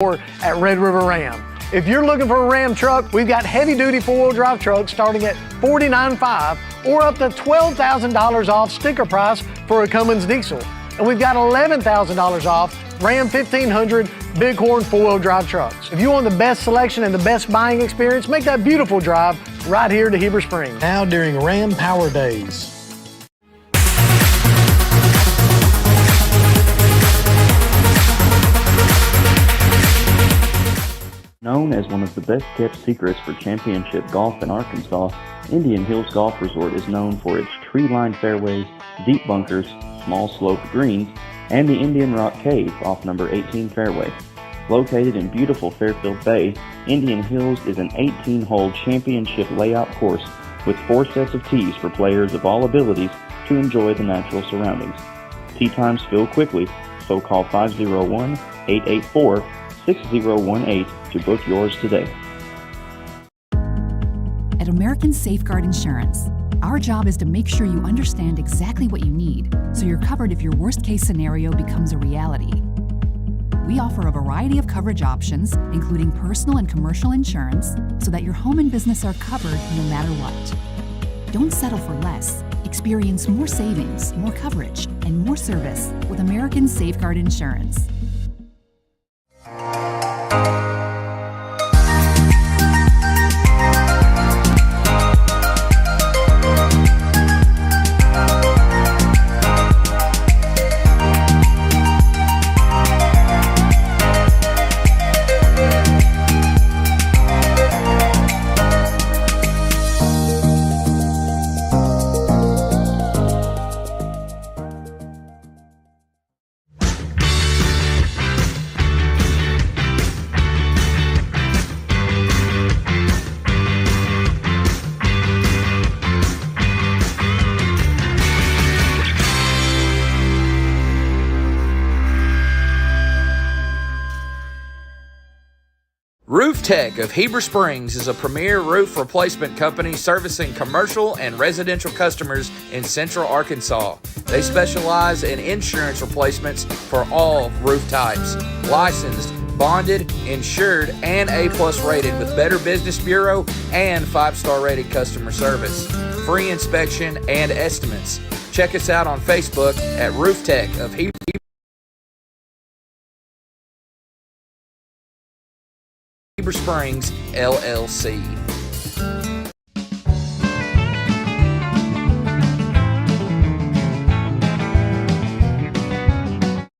at Red River Ram. If you're looking for a Ram truck, we've got heavy-duty four-wheel drive trucks starting at $49,500 or up to $12,000 off sticker price for a Cummins diesel. And we've got $11,000 off Ram 1500 Bighorn four-wheel drive trucks. If you want the best selection and the best buying experience, make that beautiful drive right here to Heber Springs. Now during Ram Power Days. Known as one of the best-kept secrets for championship golf in Arkansas, Indian Hills Golf Resort is known for its tree-lined fairways, deep bunkers, small sloped greens, and the Indian Rock Cave off number 18 fairway. Located in beautiful Fairfield Bay, Indian Hills is an 18-hole championship layout course with 4 sets of tees for players of all abilities to enjoy the natural surroundings. Tee times fill quickly, so call 501-884-6018 to book yours today. At American Safeguard Insurance, our job is to make sure you understand exactly what you need so you're covered if your worst-case scenario becomes a reality. We offer a variety of coverage options, including personal and commercial insurance, so that your home and business are covered no matter what. Don't settle for less. Experience more savings, more coverage, and more service with American Safeguard Insurance. Roof Tech of Heber Springs is a premier roof replacement company servicing commercial and residential customers in central Arkansas. They specialize in insurance replacements for all roof types. Licensed, bonded, insured, and A+ rated with Better Business Bureau and 5-star rated customer service. Free inspection and estimates. Check us out on Facebook at Roof Tech of Heber Springs, LLC.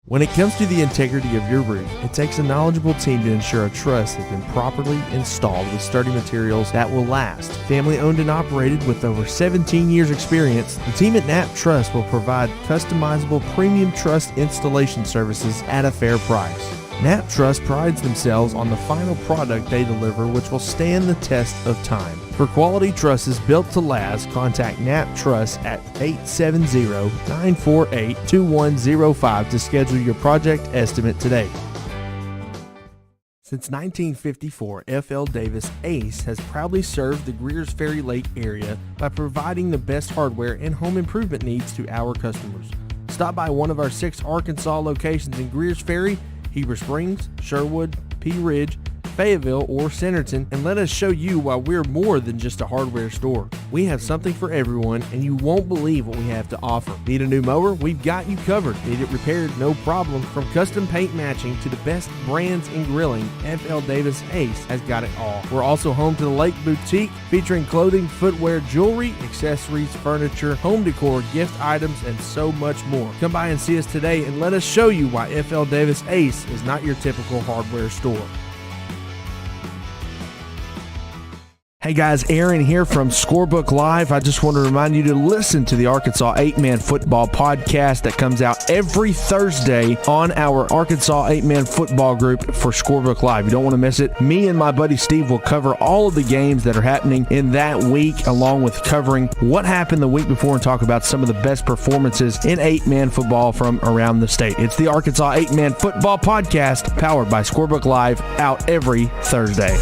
When it comes to the integrity of your roof, it takes a knowledgeable team to ensure a truss has been properly installed with sturdy materials that will last. Family owned and operated with over 17 years experience, the team at Knapp Truss will provide customizable premium truss installation services at a fair price. Knapp Truss prides themselves on the final product they deliver, which will stand the test of time. For quality trusses built to last, contact Knapp Truss at 870-948-2105 to schedule your project estimate today. Since 1954, F.L. Davis Ace has proudly served the Greers Ferry Lake area by providing the best hardware and home improvement needs to our customers. Stop by one of our 6 Arkansas locations in Greers Ferry, Heber Springs, Sherwood, Pea Ridge, Fayetteville, or Centerton, and let us show you why we're more than just a hardware store. We have something for everyone, and you won't believe what we have to offer. Need a new mower? We've got you covered. Need it repaired? No problem. From custom paint matching to the best brands in grilling, F.L. Davis Ace has got it all. We're also home to the Lake Boutique, featuring clothing, footwear, jewelry, accessories, furniture, home decor, gift items, and so much more. Come by and see us today and let us show you why F.L. Davis Ace is not your typical hardware store. Hey guys, Aaron here from Scorebook Live. I just want to remind you to listen to the Arkansas 8-Man Football Podcast that comes out every Thursday on our Arkansas 8-Man Football group for Scorebook Live. You don't want to miss it. Me and my buddy Steve will cover all of the games that are happening in that week, along with covering what happened the week before and talk about some of the best performances in 8-Man football from around the state. It's the Arkansas 8-Man Football Podcast, powered by Scorebook Live, out every Thursday.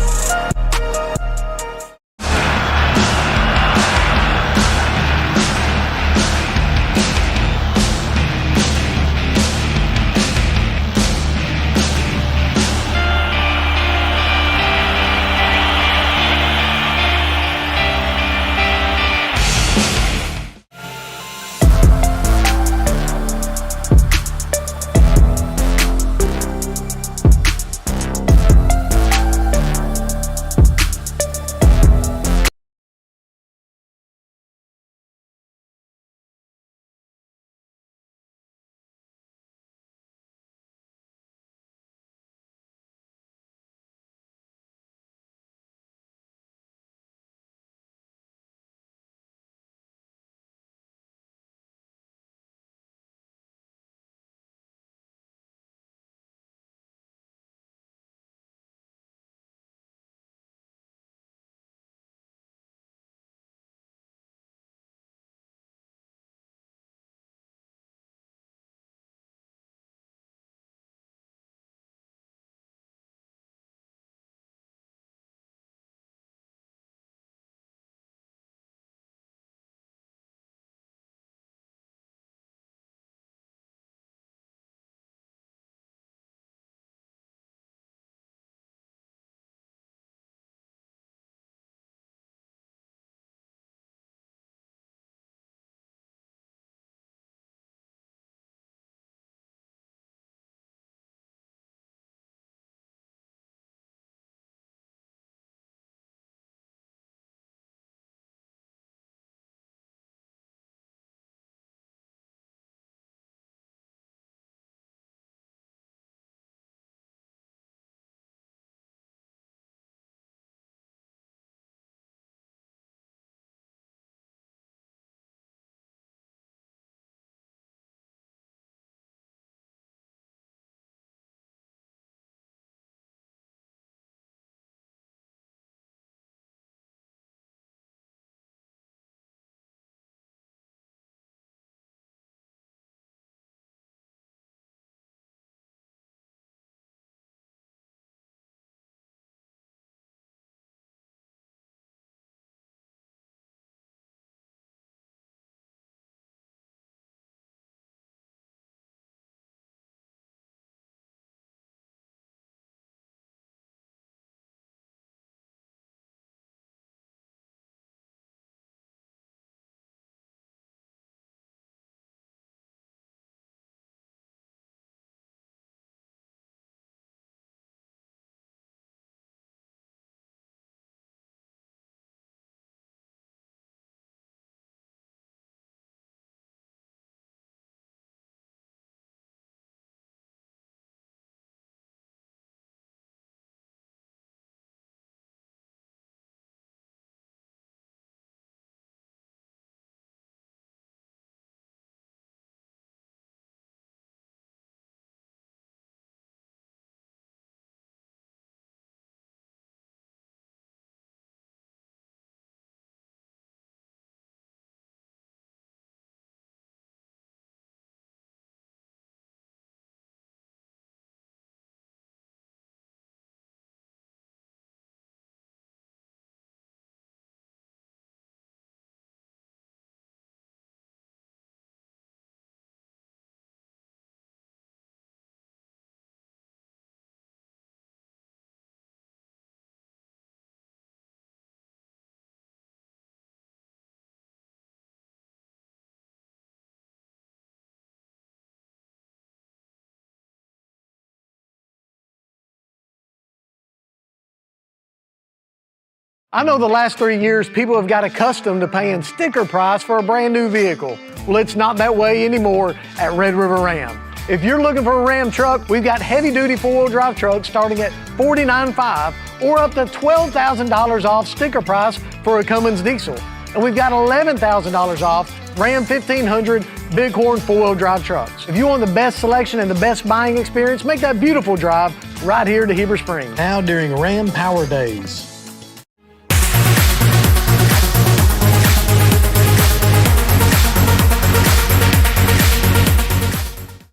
I know the last 3 years people have got accustomed to paying sticker price for a brand new vehicle. Well, it's not that way anymore at Red River Ram. If you're looking for a Ram truck, we've got heavy-duty four-wheel drive trucks starting at $49,500 or up to $12,000 off sticker price for a Cummins diesel. And we've got $11,000 off Ram 1500 Bighorn four-wheel drive trucks. If you want the best selection and the best buying experience, make that beautiful drive right here to Heber Springs. Now during Ram Power Days.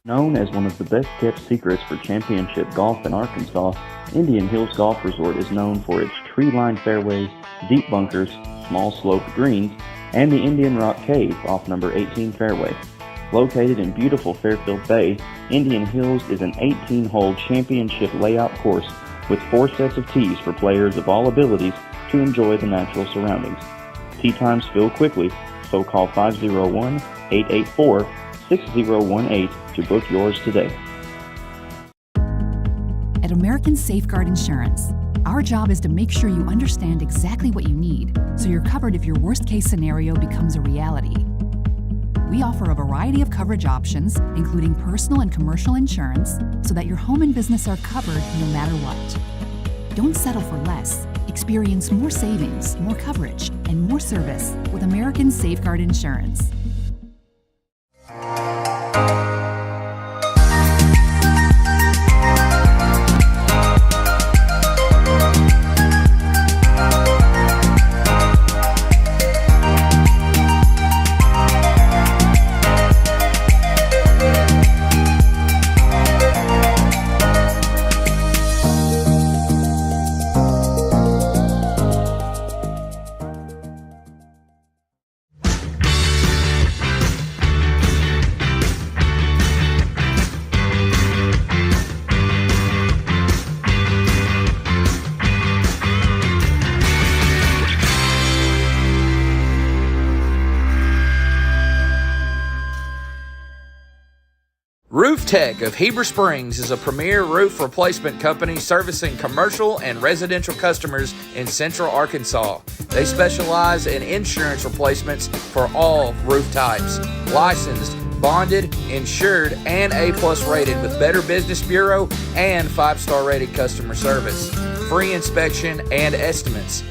Known as one of the best-kept secrets for championship golf in Arkansas, Indian Hills Golf Resort is known for its tree-lined fairways, deep bunkers, small sloped greens, and the Indian Rock Cave off number 18 fairway. Located in beautiful Fairfield Bay, Indian Hills is an 18-hole championship layout course with 4 sets of tees for players of all abilities to enjoy the natural surroundings. Tee times fill quickly, so call 501-884-6018 to book yours today. At American Safeguard Insurance, our job is to make sure you understand exactly what you need so you're covered if your worst-case scenario becomes a reality. We offer a variety of coverage options, including personal and commercial insurance, so that your home and business are covered no matter what. Don't settle for less. Experience more savings, more coverage, and more service with American Safeguard Insurance. Roof Tech of Heber Springs is a premier roof replacement company servicing commercial and residential customers in central Arkansas. They specialize in insurance replacements for all roof types. Licensed, bonded, insured, and A+ rated with Better Business Bureau and 5-star rated customer service. Free inspection and estimates.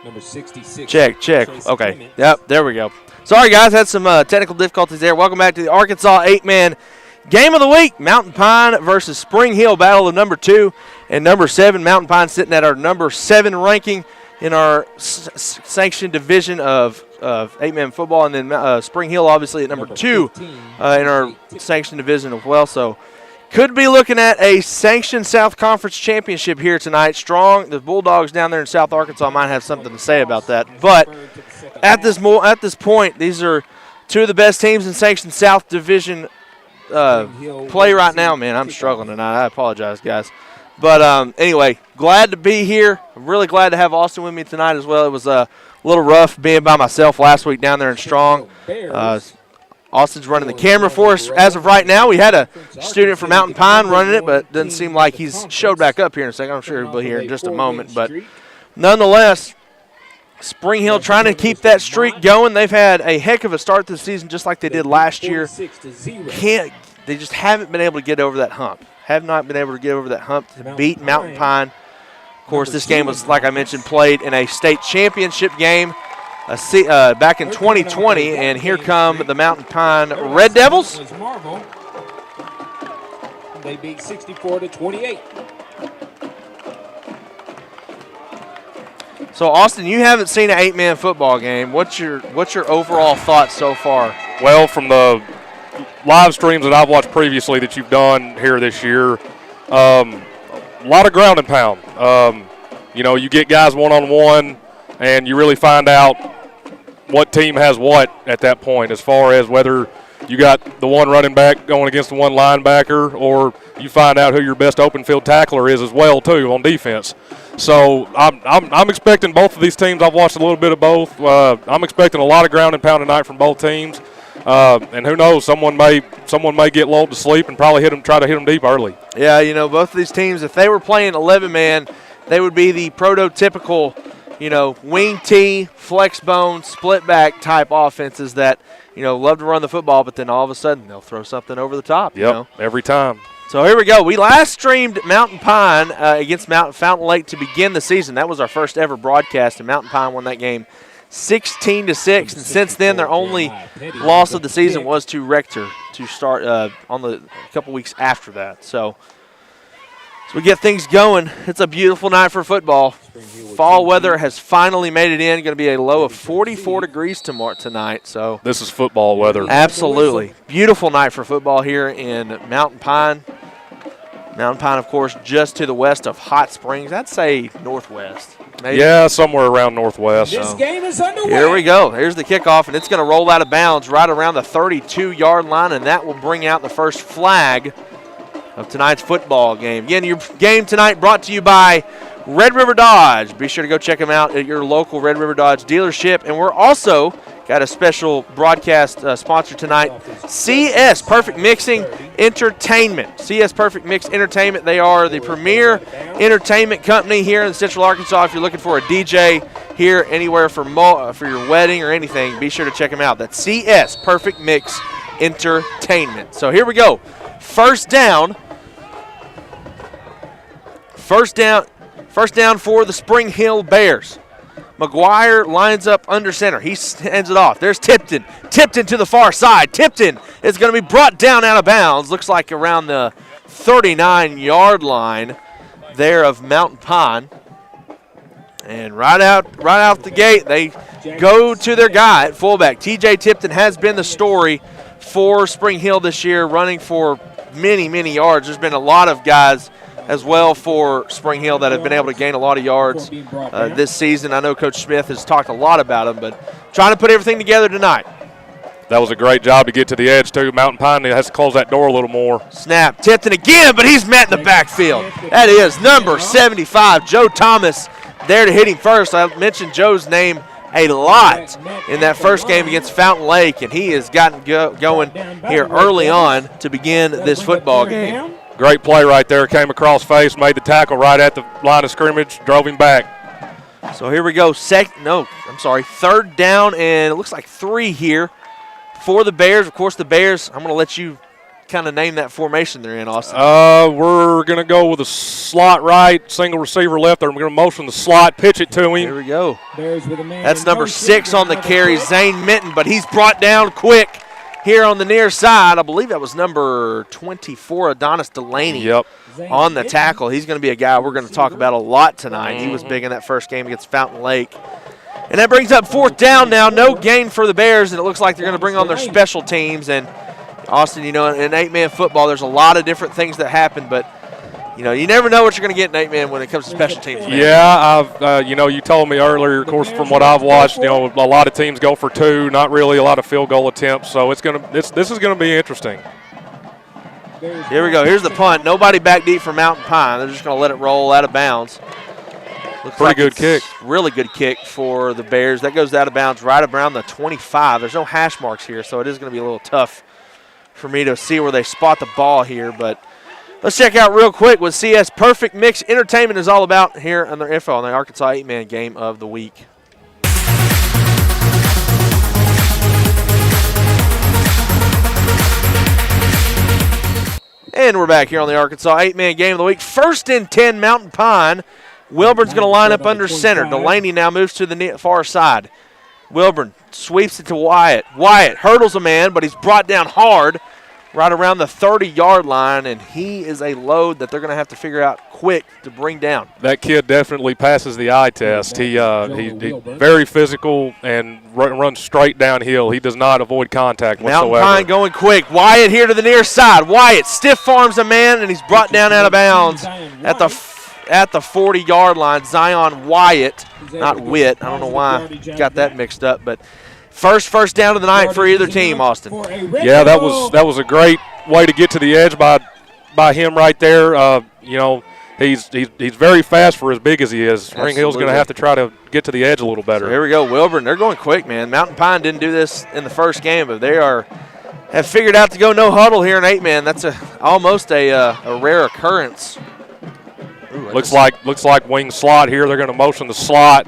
Number 66. Check. Tracy Okay. Clement. Yep, there we go. Sorry, guys. Had some technical difficulties there. Welcome back to the Arkansas 8-man game of the week. Mountain Pine versus Spring Hill, battle of number 2 and number 7. Mountain Pine sitting at our number 7 ranking in our sanctioned division of 8-man football. And then Spring Hill, obviously, at number 2 in our sanctioned division as well. So could be looking at a sanctioned South Conference championship here tonight. Strong. The Bulldogs down there in South Arkansas might have something to say about that. But at this point, these are two of the best teams in sanctioned South Division play right now. Man, I'm struggling tonight. I apologize, guys. But anyway, glad to be here. I'm really glad to have Austin with me tonight as well. It was a little rough being by myself last week down there in Strong. Austin's running the camera for us as of right now. We had a student from Mountain Pine running it, but it doesn't seem like he's showed back up here in a second. I'm sure he'll be here in just a moment. But nonetheless, Spring Hill trying to keep that streak going. They've had a heck of a start to the season just like they did last year. They just haven't been able to get over that hump. Have not been able to get over that hump to beat Mountain Pine. Of course, this game was, like I mentioned, played in a state championship game back in 2020, and here come the Mountain Pine Red Devils. They beat 64-28. So, Austin, you haven't seen an 8-man football game. What's your overall thoughts so far? Well, from the live streams that I've watched previously that you've done here this year, a lot of ground and pound. You get guys one-on-one, and you really find out what team has what at that point as far as whether you got the one running back going against the one linebacker, or you find out who your best open field tackler is as well, too, on defense. So I'm expecting both of these teams. I've watched a little bit of both. I'm expecting a lot of ground and pound tonight from both teams. And who knows, someone may get lulled to sleep and probably try to hit them deep early. Yeah, both of these teams, if they were playing 11-man, they would be the prototypical, wing T, flex bone, split back type offenses that, love to run the football, but then all of a sudden they'll throw something over the top. Yep, every time. So here we go. We last streamed Mountain Pine against Fountain Lake to begin the season. That was our first ever broadcast, and Mountain Pine won that game 16-6. And since then, their only loss of the season was to Rector to start on a couple weeks after that. So we get things going. It's a beautiful night for football. Fall weather has finally made it in. Going to be a low of 44 degrees tonight. So this is football weather. Absolutely. Beautiful night for football here in Mountain Pine. Mountain Pine, of course, just to the west of Hot Springs. I'd say northwest. Maybe. Yeah, somewhere around northwest. This game is underway. Here we go. Here's the kickoff, and it's going to roll out of bounds right around the 32-yard line, and that will bring out the first flag of tonight's football game. Again, your game tonight brought to you by Red River Dodge. Be sure to go check them out at your local Red River Dodge dealership. And we're also got a special broadcast sponsor tonight, CS Perfect Mixing Entertainment. CS Perfect Mix Entertainment. They are the premier entertainment company here in Central Arkansas. If you're looking for a DJ here anywhere for your wedding or anything, be sure to check them out. That's CS Perfect Mix Entertainment. So here we go. First down for the Spring Hill Bears. McGuire lines up under center. He hands it off. There's Tipton. Tipton to the far side. Tipton is going to be brought down out of bounds. Looks like around the 39-yard line there of Mountain Pine. And right out the gate, they go to their guy at fullback. TJ Tipton has been the story for Spring Hill this year, running for many, many yards. There's been a lot of guys as well for Spring Hill that have been able to gain a lot of yards this season. I know Coach Smith has talked a lot about them, but trying to put everything together tonight. That was a great job to get to the edge, too. Mountain Pine has to close that door a little more. Snap. Tipton again, but he's met in the backfield. That is number 75, Joe Thomas, there to hit him first. I mentioned Joe's name a lot in that first game against Fountain Lake, and he has gotten going here early on to begin this football game. Great play right there. Came across face, made the tackle right at the line of scrimmage, drove him back. So here we go. Third down, and it looks like 3 here for the Bears. Of course, the Bears, I'm going to let you kind of name that formation they're in, Austin. We're going to go with a slot right, single receiver left. We're going to motion the slot, pitch it to him. Here we go. That's number 6 on the carry, Zane Minton, but he's brought down quick here on the near side. I believe that was number 24, Adonis Delaney, on the tackle. He's going to be a guy we're going to talk about a lot tonight. He was big in that first game against Fountain Lake. And that brings up 4th down now. No gain for the Bears, and it looks like they're going to bring on their special teams. And, Austin, in 8-man football, there's a lot of different things that happen, but you never know what you're going to get in 8-man when it comes to special teams. Man. Yeah, you told me earlier, of course, from what I've watched, a lot of teams go for 2, not really a lot of field goal attempts. So this is going to be interesting. Here we go. Here's the punt. Nobody back deep for Mountain Pine. They're just going to let it roll out of bounds. Looks Pretty good kick. Really good kick for the Bears. That goes out of bounds right around the 25. There's no hash marks here, so it is going to be a little tough for me to see where they spot the ball here, but let's check out real quick what CS Perfect Mix Entertainment is all about here on their info on the Arkansas 8-man game of the week. And we're back here on the Arkansas 8-man game of the week. 1st and 10, Mountain Pine. Wilburn's going to line up under center. Delaney now moves to the far side. Wilburn sweeps it to Wyatt. Wyatt hurdles a man, but he's brought down hard right around the 30-yard line, and he is a load that they're going to have to figure out quick to bring down. That kid definitely passes the eye test. He very physical and runs straight downhill. He does not avoid contact whatsoever. Mountain Pine going quick. Wyatt here to the near side. Wyatt stiff arms a man, and he's brought down out of bounds at the 40-yard line. Zion Wyatt, not Witt. I don't know why I got that mixed up, but first down of the night for either team, Austin. Yeah, that was a great way to get to the edge by him right there. He's very fast for as big as he is. Spring Hill's going to have to try to get to the edge a little better. So here we go, Wilburn. They're going quick, man. Mountain Pine didn't do this in the first game, but they have figured out to go no huddle here in 8-man. That's almost a rare occurrence. Ooh, looks like wing slot here. They're going to motion the slot.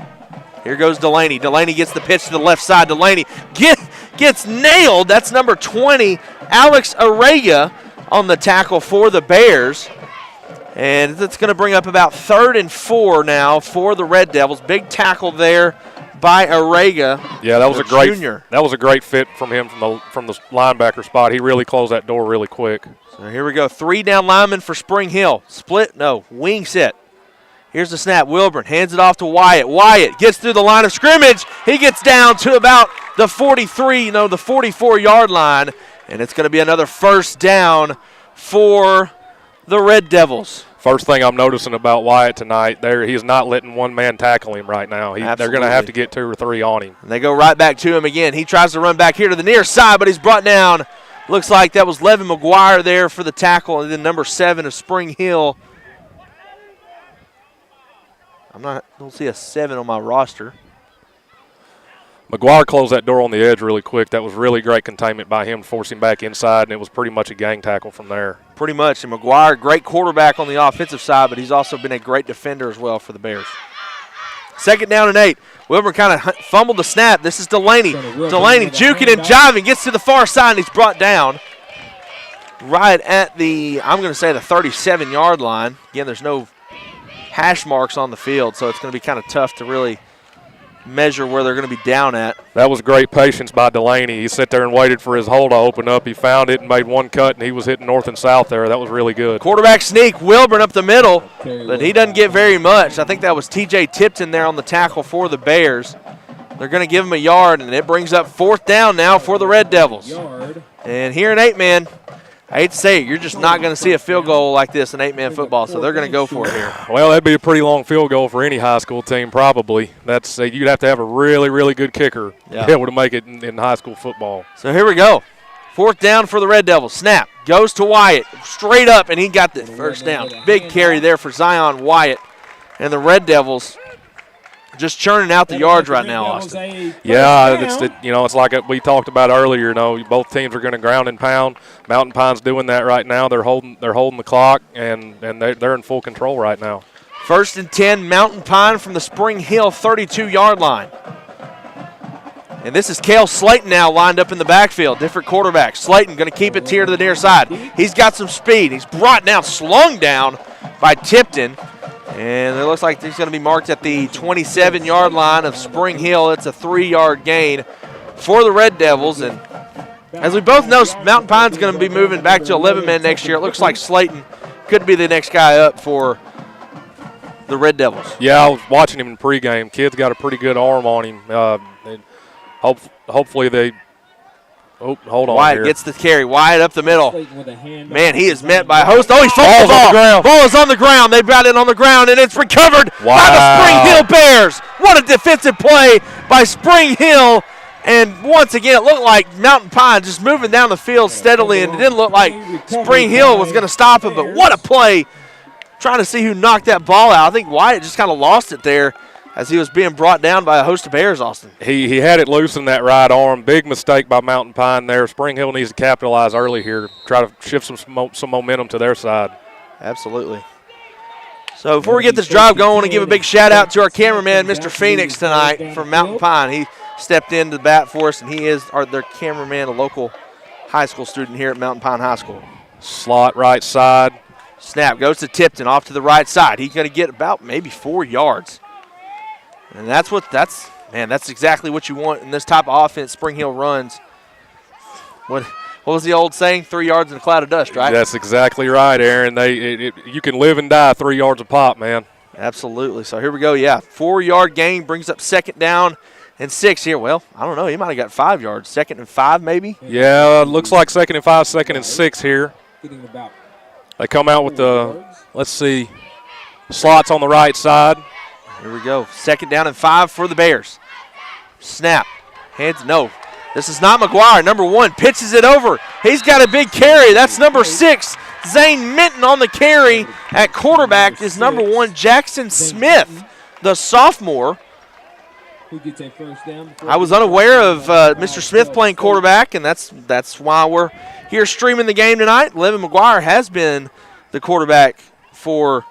Here goes Delaney. Delaney gets the pitch to the left side. Delaney gets nailed. That's number 20, Alex Araya, on the tackle for the Bears. And that's going to bring up about 3rd and 4 now for the Red Devils. Big tackle there by Araya. Yeah, that was junior. That was a great fit from him from the linebacker spot. He really closed that door really quick. So here we go. 3 down linemen for Spring Hill. Wing set. Here's the snap. Wilburn hands it off to Wyatt. Wyatt gets through the line of scrimmage. He gets down to about the 44-yard line, and it's going to be another first down for the Red Devils. First thing I'm noticing about Wyatt tonight, he's not letting one man tackle him right now. They're going to have to get 2 or 3 on him. And they go right back to him again. He tries to run back here to the near side, but he's brought down. Looks like that was Levin McGuire there for the tackle, and then number 7 of Spring Hill. Don't see a 7 on my roster. McGuire closed that door on the edge really quick. That was really great containment by him, forcing back inside, and it was pretty much a gang tackle from there. Pretty much. And McGuire, great quarterback on the offensive side, but he's also been a great defender as well for the Bears. 2nd down and 8. Wilburn kind of fumbled the snap. This is Delaney. Delaney juking and jiving, gets to the far side, and he's brought down right at the 37-yard line. Again, there's no hash marks on the field, so it's going to be kind of tough to really measure where they're going to be down at. That was great patience by Delaney. He sat there and waited for his hole to open up. He found it and made one cut, and he was hitting north and south there. That was really good. Quarterback sneak, Wilburn up the middle, but he doesn't get very much. I think that was T.J. Tipton there on the tackle for the Bears. They're going to give him a yard, and it brings up 4th down now for the Red Devils. And here in 8-man, I hate to say it, you're just not going to see a field goal like this in 8-man football, so they're going to go for it here. Well, that'd be a pretty long field goal for any high school team probably. You'd have to have a really, really good kicker to be able to make it in high school football. So here we go. 4th down for the Red Devils. Snap. Goes to Wyatt. Straight up, and he got the first down. Big carry there for Zion Wyatt. And the Red Devils just churning out the yards right now, Austin. Yeah, it's like we talked about earlier. Both teams are going to ground and pound. Mountain Pine's doing that right now. They're holding the clock, and they're in full control right now. 1st and 10, Mountain Pine from the Spring Hill 32-yard line. And this is Cale Slayton now lined up in the backfield. Different quarterback. Slayton going to keep it here to the near side. He's got some speed. He's brought down, slung down by Tipton. And it looks like he's going to be marked at the 27-yard line of Spring Hill. It's a 3-yard gain for the Red Devils. And as we both know, Mountain Pine's going to be moving back to 11-man next year. It looks like Slayton could be the next guy up for the Red Devils. Yeah, I was watching him in pregame. Kid's got a pretty good arm on him. Hopefully they – oh, hold on. Wyatt here. Gets the carry. Wyatt up the middle. Man, he is met by a host. Oh, he fumbled the ball. On the ground. Ball is on the ground. They've got it on the ground, and it's recovered by the Spring Hill Bears. What a defensive play by Spring Hill. And once again, it looked like Mountain Pine just moving down the field steadily, and it didn't look like Spring Hill was going to stop him. But what a play. Trying to see who knocked that ball out. I think Wyatt just kind of lost it there as he was being brought down by a host of Bears, Austin. He had it loose in that right arm. Big mistake by Mountain Pine there. Spring Hill needs to capitalize early here, try to shift some momentum to their side. Absolutely. So before we get this drive going, I want to give a big shout-out to our cameraman, Mr. Phoenix, tonight from Mountain Pine. He stepped into the bat for us, and he is their cameraman, a local high school student here at Mountain Pine High School. Slot right side. Snap goes to Tipton off to the right side. He's going to get about maybe 4 yards. And that's exactly what you want in this type of offense Spring Hill runs. What what was the old saying? 3 yards in a cloud of dust, right? That's exactly right, Aaron. You can live and die 3 yards a pop, man. Absolutely. So here we go. Yeah, 4-yard gain brings up 2nd down and 6 here. Well, I don't know. He might have got 5 yards. 2nd and 5 maybe? Yeah, looks like 2nd and 5, 2nd and 6 here. They come out with the, let's see, slots on the right side. Here we go. 2nd down and 5 for the Bears. Snap. Hands, no. This is not McGuire. Number 1 pitches it over. He's got a big carry. That's number 6. Zane Minton on the carry. At quarterback is number 1, Jackson Smith, the sophomore. I was unaware of Mr. Smith playing quarterback, and that's why we're here streaming the game tonight. Levin McGuire has been the quarterback for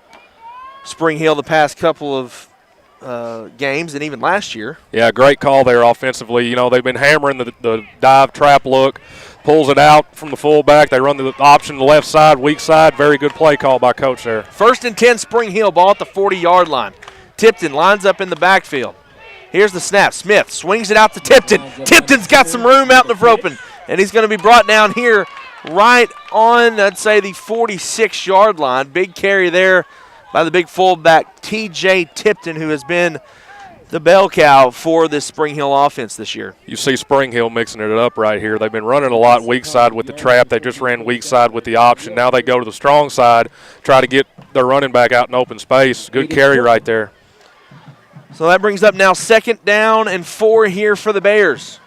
Spring Hill the past couple of games and even last year. Yeah, great call there offensively. You know, they've been hammering the dive trap look, pulls it out from the fullback. They run the option to the left side, weak side. Very good play call by Coach there. 1st and 10, Spring Hill, ball at the 40-yard line. Tipton lines up in the backfield. Here's the snap. Smith swings it out to Tipton. Tipton's got some room out in the open, and he's going to be brought down here right on, I'd say, the 46-yard line. Big carry there by the big fullback, T.J. Tipton, who has been the bell cow for this Spring Hill offense this year. You see Spring Hill mixing it up right here. They've been running a lot weak side with the trap. They just ran weak side with the option. Now they go to the strong side, try to get their running back out in open space. Good carry right there. So that brings up now 2nd down and 4 here for the Bears.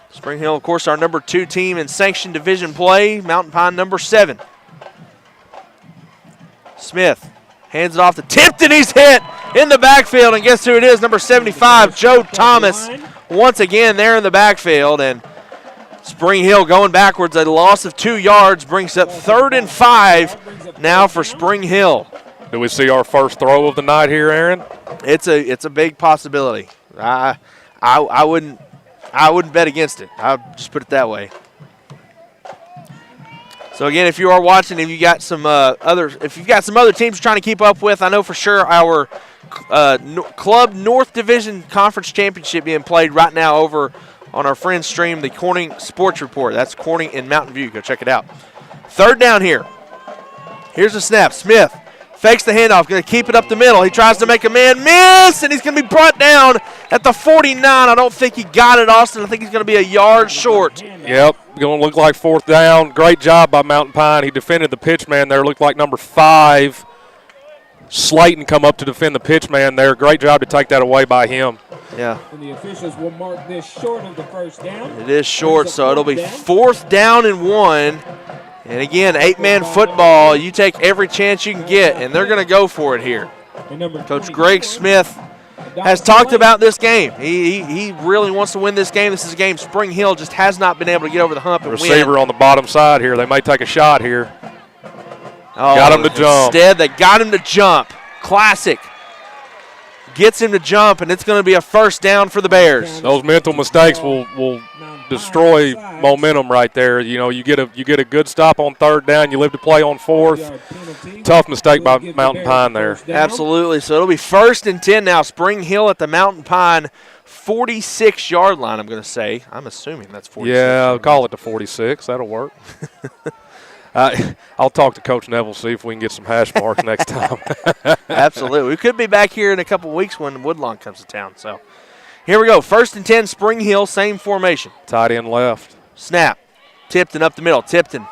Spring Hill, of course, our number 2 team in sanctioned division play. Mountain Pine, number 7. Smith hands it off to Tipton. He's hit in the backfield, and guess who it is? Number 75, Joe Thomas, once again there in the backfield. And Spring Hill going backwards. A loss of 2 yards brings up 3rd and 5 now for Spring Hill. Do we see our first throw of the night here, Aaron? It's a big possibility. I wouldn't bet against it. I'll just put it that way. So again, if you are watching, if you got some other teams you're trying to keep up with, I know for sure our Club North Division Conference Championship being played right now over on our friend's stream, the Corning Sports Report. That's Corning in Mountain View. Go check it out. 3rd down here. Here's the snap. Smith fakes the handoff, going to keep it up the middle. He tries to make a man miss, and he's going to be brought down at the 49. I don't think he got it, Austin. I think he's going to be a yard short. Yep, going to look like 4th down. Great job by Mountain Pine. He defended the pitch man there. Looked like number 5, Slayton, come up to defend the pitch man there. Great job to take that away by him. Yeah. And the officials will mark this short of the 1st down. It is short, so it'll be 4th down and 1. And again, 8-man football, you take every chance you can get, and they're going to go for it here. Coach Greg Smith has talked about this game. He really wants to win this game. This is a game Spring Hill just has not been able to get over the hump and win. Receiver on the bottom side here. They may take a shot here. Oh, got him to jump. Instead, they got him to jump. Classic. Gets him to jump, and it's going to be a 1st down for the Bears. Those mental mistakes will destroy momentum right there. You know, you get a good stop on 3rd down. You live to play on 4th. Tough mistake by Mountain Pine there. Absolutely. So it'll be 1st and 10 now. Spring Hill at the Mountain Pine 46-yard line, I'm going to say. I'm assuming that's 46. Yeah, I'll call it the 46. That'll work. I'll talk to Coach Neville, see if we can get some hash marks next time. Absolutely. We could be back here in a couple weeks when Woodlawn comes to town. So here we go. 1st and 10, Spring Hill, same formation. Tight end left. Snap. Tipton up the middle. Tipton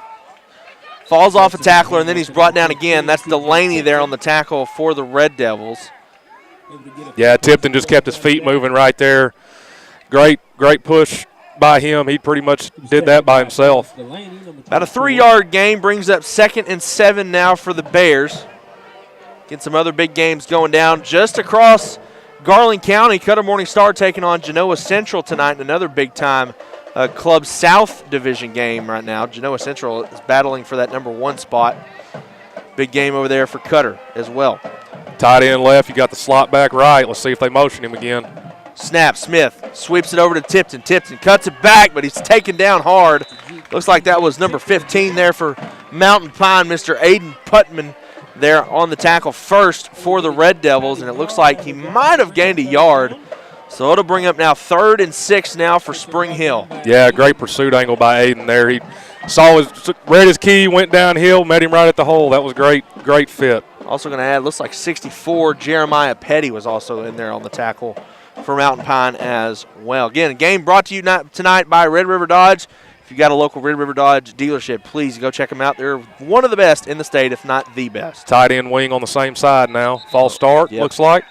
falls off a tackler, and then he's brought down again. That's Delaney there on the tackle for the Red Devils. Yeah, Tipton just kept his feet moving right there. Great push by him. He pretty much did that by himself. About a 3-yard gain brings up 2nd and 7 now for the Bears. Get some other big games going down just across Garland County. Cutter Morning Star taking on Genoa Central tonight in another big-time Club South Division game right now. Genoa Central is battling for that number 1 spot. Big game over there for Cutter as well. Tight end left. You got the slot back right. Let's see if they motion him again. Snap. Smith sweeps it over to Tipton. Tipton cuts it back, but he's taken down hard. Looks like that was number 15 there for Mountain Pine, Mr. Aiden Putman there on the tackle first for the Red Devils, and it looks like he might have gained a yard. So it'll bring up now 3rd and 6 now for Spring Hill. Yeah, great pursuit angle by Aiden there. He read his key, went downhill, met him right at the hole. That was great fit. Also going to add, looks like 64, Jeremiah Petty was also in there on the tackle for Mountain Pine as well. Again, a game brought to you tonight by Red River Dodge. If you got a local Red River Dodge dealership, please go check them out. They're one of the best in the state, if not the best. Tight end wing on the same side now. False start, looks like.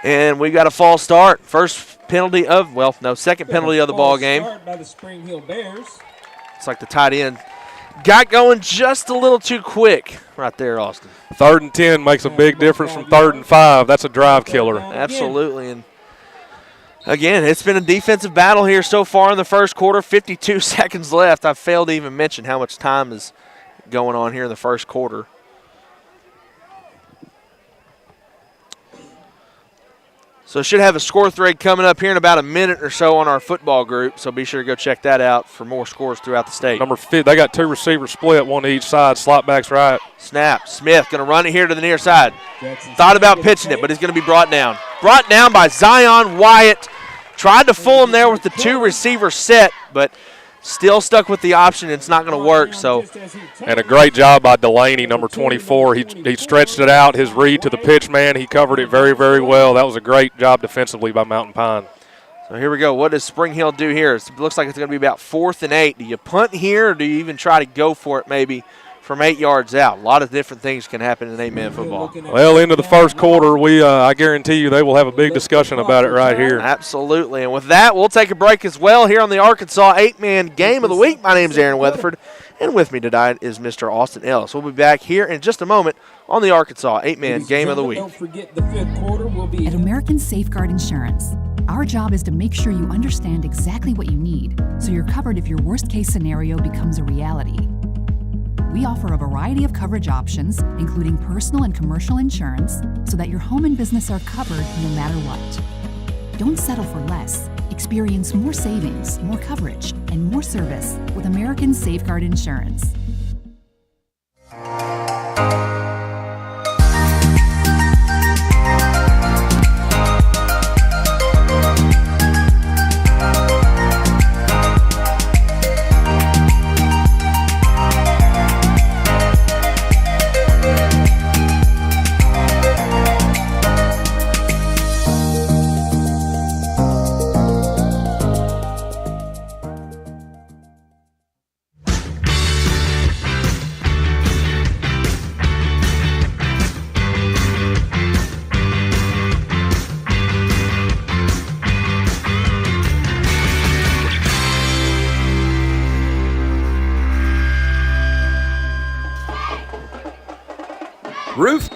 And we got a false start. First penalty of, second penalty of the ball game. By the Spring Hill Bears. It's like the tight end got going just a little too quick right there, Austin. 3rd and 10 makes a big difference from 3rd and 5. That's a drive killer. Absolutely. And again, it's been a defensive battle here so far in the first quarter. 52 seconds left. I failed to even mention how much time is going on here in the first quarter. So should have a score thread coming up here in about a minute or so on our football group. So be sure to go check that out for more scores throughout the state. Number 5, they got 2 receivers split, one to each side. Slot back's right. Snap. Smith going to run it here to the near side. Thought about pitching it, but he's going to be brought down. Brought down by Zion Wyatt. Tried to fool him there with the 2 receiver set, but still stuck with the option. It's not going to work. So, and a great job by Delaney, number 24. He stretched it out, his read to the pitch man. He covered it very, very well. That was a great job defensively by Mountain Pine. So here we go. What does Spring Hill do here? It looks like it's going to be about 4th and 8. Do you punt here, or do you even try to go for it maybe from 8 yards out? A lot of different things can happen in 8-man football. Well, into the first quarter, I guarantee you they will have a big discussion about it right here. Absolutely. And with that, we'll take a break as well here on the Arkansas 8-man Game of the Week. My name is Aaron Weatherford, and with me tonight is Mr. Austin Ellis. We'll be back here in just a moment on the Arkansas 8-man Game of the Week. Don't forget the 5th quarter will be At American Safeguard Insurance, our job is to make sure you understand exactly what you need so you're covered if your worst-case scenario becomes a reality. We offer a variety of coverage options, including personal and commercial insurance, so that your home and business are covered no matter what. Don't settle for less. Experience more savings, more coverage, and more service with American Safeguard Insurance. Roof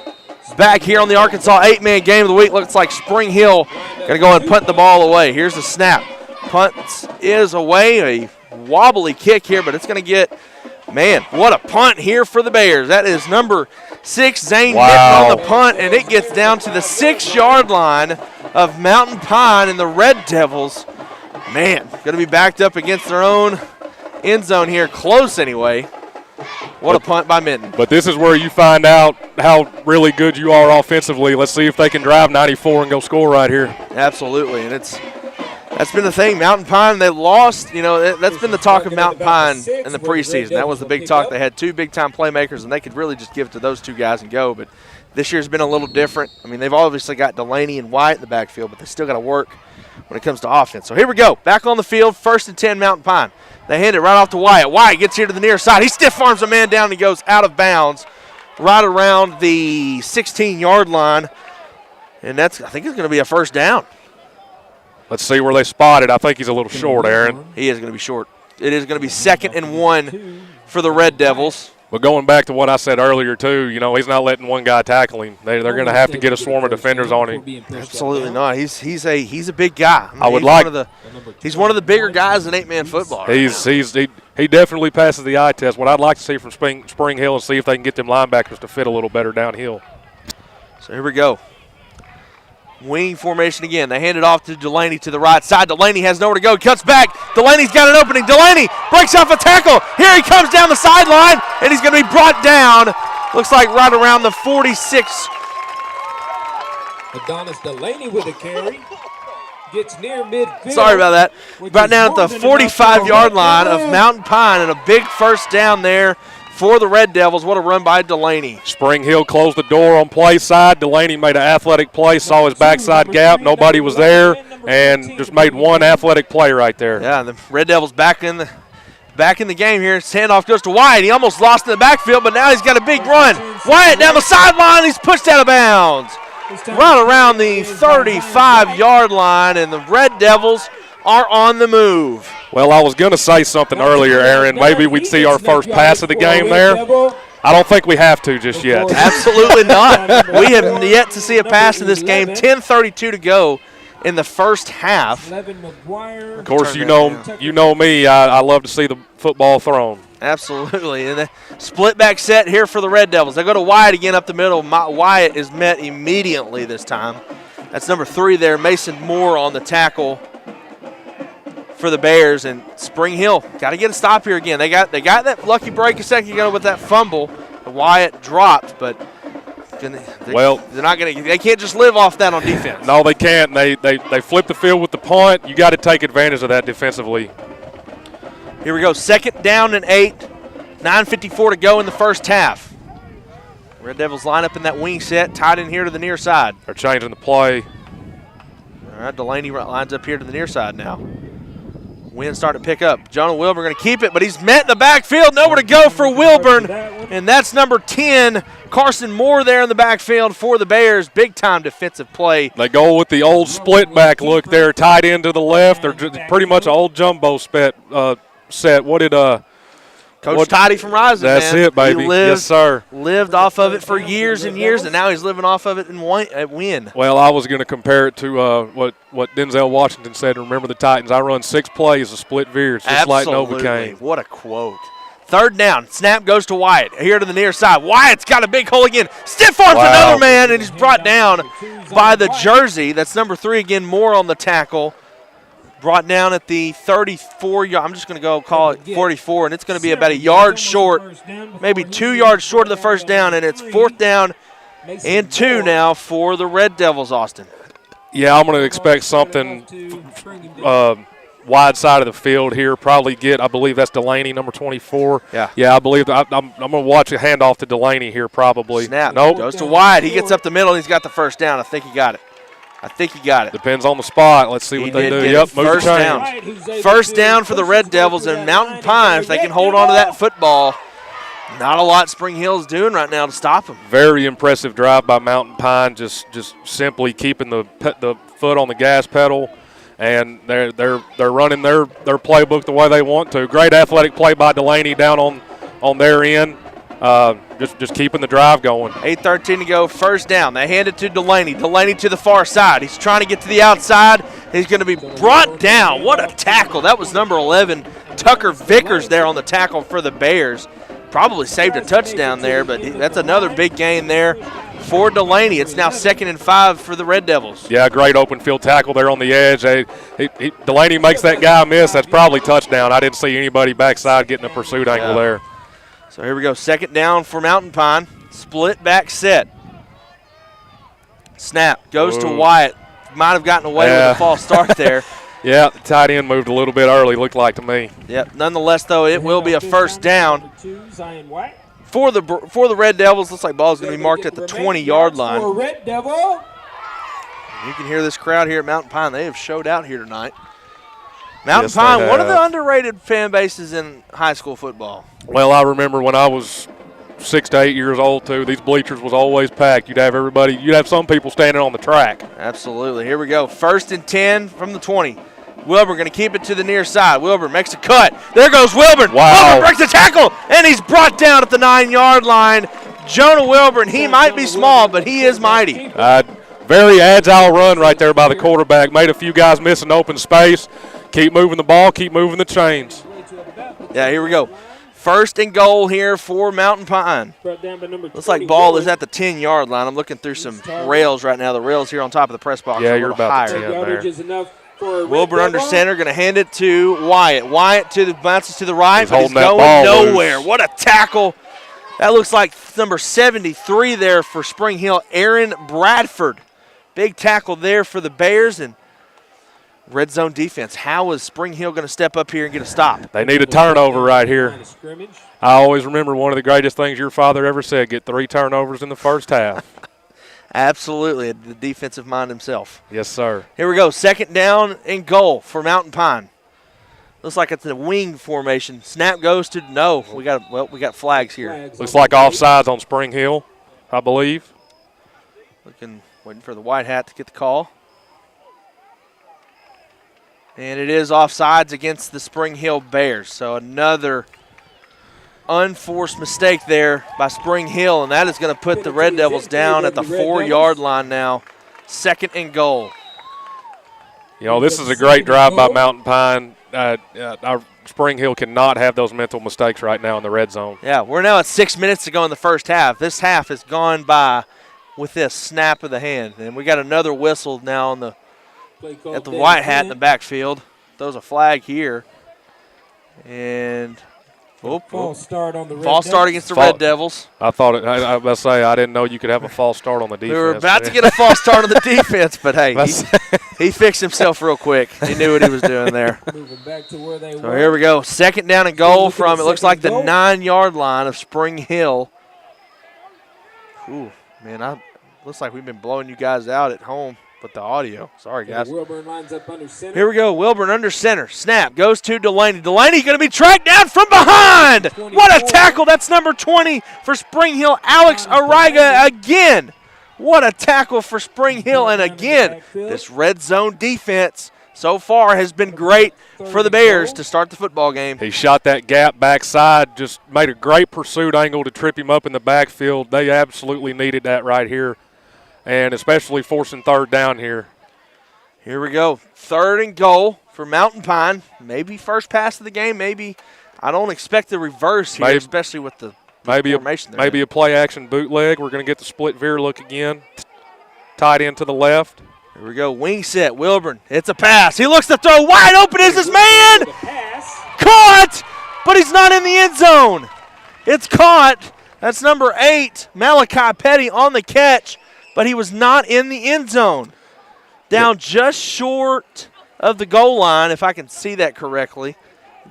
back here on the Arkansas 8-man Game of the Week. Looks like Spring Hill going to go and punt the ball away. Here's the snap. Punt is away. A wobbly kick here, but it's going to get, man, what a punt here for the Bears. That is number 6, Zane Hinton on the punt, and it gets down to the 6-yard line of Mountain Pine, and the Red Devils, man, going to be backed up against their own end zone here. Close anyway. What a punt by Minton. But this is where you find out how really good you are offensively. Let's see if they can drive 94 and go score right here. Absolutely, and that's been the thing. Mountain Pine, they lost. You know, that's been the talk of Mountain Pine in the preseason. That was the big talk. They had 2 big-time playmakers, and they could really just give it to those 2 guys and go. But this year's been a little different. I mean, they've obviously got Delaney and White in the backfield, but they still got to work when it comes to offense. So here we go. Back on the field, 1st and 10, Mountain Pine. They hand it right off to Wyatt. Wyatt gets here to the near side. He stiff arms a man down and he goes out of bounds right around the 16-yard line. And I think it's going to be a first down. Let's see where they spot it. I think he's a little short, Aaron. He is going to be short. It is going to be 2nd and 1 for the Red Devils. But going back to what I said earlier, too, you know, he's not letting one guy tackle him. They're going to have to get a swarm of defenders on him. Absolutely not. He's a big guy. I mean, he's one of the bigger guys in 8-man football. He definitely passes the eye test. What I'd like to see from Spring Hill is see if they can get them linebackers to fit a little better downhill. So here we go. Wing formation again. They hand it off to Delaney to the right side. Delaney has nowhere to go. Cuts back. Delaney's got an opening. Delaney breaks off a tackle. Here he comes down the sideline, and he's going to be brought down. Looks like right around the 46. Adonis Delaney with a carry. Gets near midfield. Sorry about that. Right now at the 45-yard line of Mountain Pine, and a big first down there for the Red Devils. What a run by Delaney. Spring Hill closed the door on play side. Delaney made an athletic play, saw his backside gap. Nobody was there, and just made one athletic play right there. Yeah, the Red Devils back in the game here. Handoff goes to Wyatt. He almost lost in the backfield, but now he's got a big run. Wyatt down the sideline. He's pushed out of bounds. Right around the 35-yard line, and the Red Devils are on the move. Well, I was going to say something earlier, Aaron. Maybe we'd see our first pass of the game there. I don't think we have to just yet. Absolutely not. We have yet to see a pass in this game. 10:32 to go in the first half. Of course, you know me. I love to see the football thrown. Absolutely. And the split back set here for the Red Devils. They go to Wyatt again up the middle. Wyatt is met immediately this time. That's number 3 there, Mason Moore on the tackle for the Bears. And Spring Hill got to get a stop here again. They got that lucky break a second ago with that fumble. Wyatt dropped, but they can't just live off that on defense. No, they can't. They flip the field with the punt. You got to take advantage of that defensively. Here we go, 2nd down and 8. 9:54 to go in the first half. Red Devils line up in that wing set, tied in here to the near side. They're changing the play. All right, Delaney lines up here to the near side now. Wind starting to pick up. Jonah Wilburn going to keep it, but he's met in the backfield. Nowhere to go for Wilburn, and that's number 10, Carson Moore there in the backfield for the Bears. Big-time defensive play. They go with the old split back look there, tied in to the left. They're pretty much an old jumbo set. What did Coach Toddy from Rising, That's man. it, baby. Yes, sir. Lived off of it for years and years, and now he's living off of it at Win. Well, I was going to compare it to what Denzel Washington said. Remember the Titans. I run 6 plays of split veers, just like Novocaine. What a quote. 3rd down. Snap goes to Wyatt. Here to the near side. Wyatt's got a big hole again. Stiff arms another man, and he's brought down by the jersey. That's number 3 again, Moore on the tackle. Brought down at the 34-yard. I'm just going to call it 44, and it's going to be about a yard short, maybe 2 yards short of the first down, and it's 4th down and 2 now for the Red Devils, Austin. Yeah, I'm going to expect something wide side of the field here. Probably I believe that's Delaney, number 24. Yeah, I believe I'm going to watch a handoff to Delaney here probably. Snap. Nope. Goes to Wyatt. He gets up the middle, and he's got the first down. I think he got it. Depends on the spot. Let's see what they do. Yep, first down. First down for the Red Devils, and Mountain Pine, if they can hold on to that football, not a lot Spring Hill's doing right now to stop them. Very impressive drive by Mountain Pine, just simply keeping the foot on the gas pedal, and they're running their playbook the way they want to. Great athletic play by Delaney down on their end. Just keeping the drive going. 8:13 to go, first down. They hand it to Delaney. Delaney to the far side. He's trying to get to the outside. He's going to be brought down. What a tackle. That was number 11, Tucker Vickers there on the tackle for the Bears. Probably saved a touchdown there, but that's another big gain there for Delaney. It's now 2nd and 5 for the Red Devils. Yeah, great open field tackle there on the edge. Delaney makes that guy miss. That's probably touchdown. I didn't see anybody backside getting a pursuit angle there. So here we go, 2nd down for Mountain Pine. Split back set. Snap goes to Wyatt. Might have gotten away with a false start there. Yeah, the tight end moved a little bit early, looked like to me. Yep. Nonetheless, though, it will be a first down for the Red Devils. Looks like ball's going to be marked at the 20-yard line. You can hear this crowd here at Mountain Pine. They have showed out here tonight. Mountain Pine, one of the underrated fan bases in high school football. Well, I remember when I was 6 to 8 years old, too, these bleachers was always packed. You'd have some people standing on the track. Absolutely. Here we go. 1st and 10 from the 20. Wilburn going to keep it to the near side. Wilburn makes a cut. There goes Wilburn. Wow. Wilburn breaks the tackle, and he's brought down at the 9-yard line. Jonah Wilburn, he might be small, but he is mighty. Very agile run right there by the quarterback. Made a few guys miss an open space. Keep moving the ball, keep moving the chains. Yeah, here we go. 1st and goal here for Mountain Pine. Looks like ball is at the 10-yard line. I'm looking through some rails right now. The rails here on top of the press box are a little about higher. The 10 there. Wilburn under center, going to hand it to Wyatt. Wyatt bounces to the right, but he's going nowhere. What a tackle. That looks like number 73 there for Spring Hill, Aaron Bradford. Big tackle there for the Bears, and Red zone defense. How is Spring Hill going to step up here and get a stop? They need a turnover right here. I always remember one of the greatest things your father ever said, get 3 turnovers in the first half. Absolutely, the defensive mind himself. Yes, sir. Here we go, 2nd down and goal for Mountain Pine. Looks like it's a wing formation. Snap goes to no. We got flags here. Looks like offsides on Spring Hill, I believe. Waiting for the white hat to get the call. And it is offsides against the Spring Hill Bears. So another unforced mistake there by Spring Hill, and that is going to put the Red Devils down at the 4-yard line now. 2nd and goal. You know, this is a great drive by Mountain Pine. Our Spring Hill cannot have those mental mistakes right now in the red zone. Yeah, we're now at 6 minutes to go in the first half. This half has gone by with this snap of the hand. And we got another whistle now at the white hat in the backfield. Throws a flag here. And false start on the false start against the Red Devils. I thought I was about to say I didn't know you could have a false start on the defense. We were about to get a false start on the defense, but hey, he fixed himself real quick. He knew what he was doing there. Moving back to where they So here we go. 2nd down and goal from, it looks like the 9-yard line of Spring Hill. Ooh, man, looks like we've been blowing you guys out at home with the audio. Sorry, guys. Wilburn lines up under center. Here we go. Wilburn under center. Snap goes to Delaney. Delaney going to be tracked down from behind. What a tackle. That's number 20 for Spring Hill. Alex Ariga again. What a tackle for Spring Hill. And again, this red zone defense so far has been great for the Bears to start the football game. He shot that gap backside, just made a great pursuit angle to trip him up in the backfield. They absolutely needed that right here, and especially forcing 3rd down here. Here we go. 3rd and goal for Mountain Pine. Maybe first pass of the game. Maybe. I don't expect the reverse here, especially with the formation there. Maybe a play-action bootleg. We're going to get the split veer look again. Tight end to the left. Here we go. Wing set. Wilburn. It's a pass. He looks to throw. Wide open is his man. Caught, but he's not in the end zone. It's caught. That's number 8, Malachi Petty on the catch, but he was not in the end zone. Down just short of the goal line, if I can see that correctly.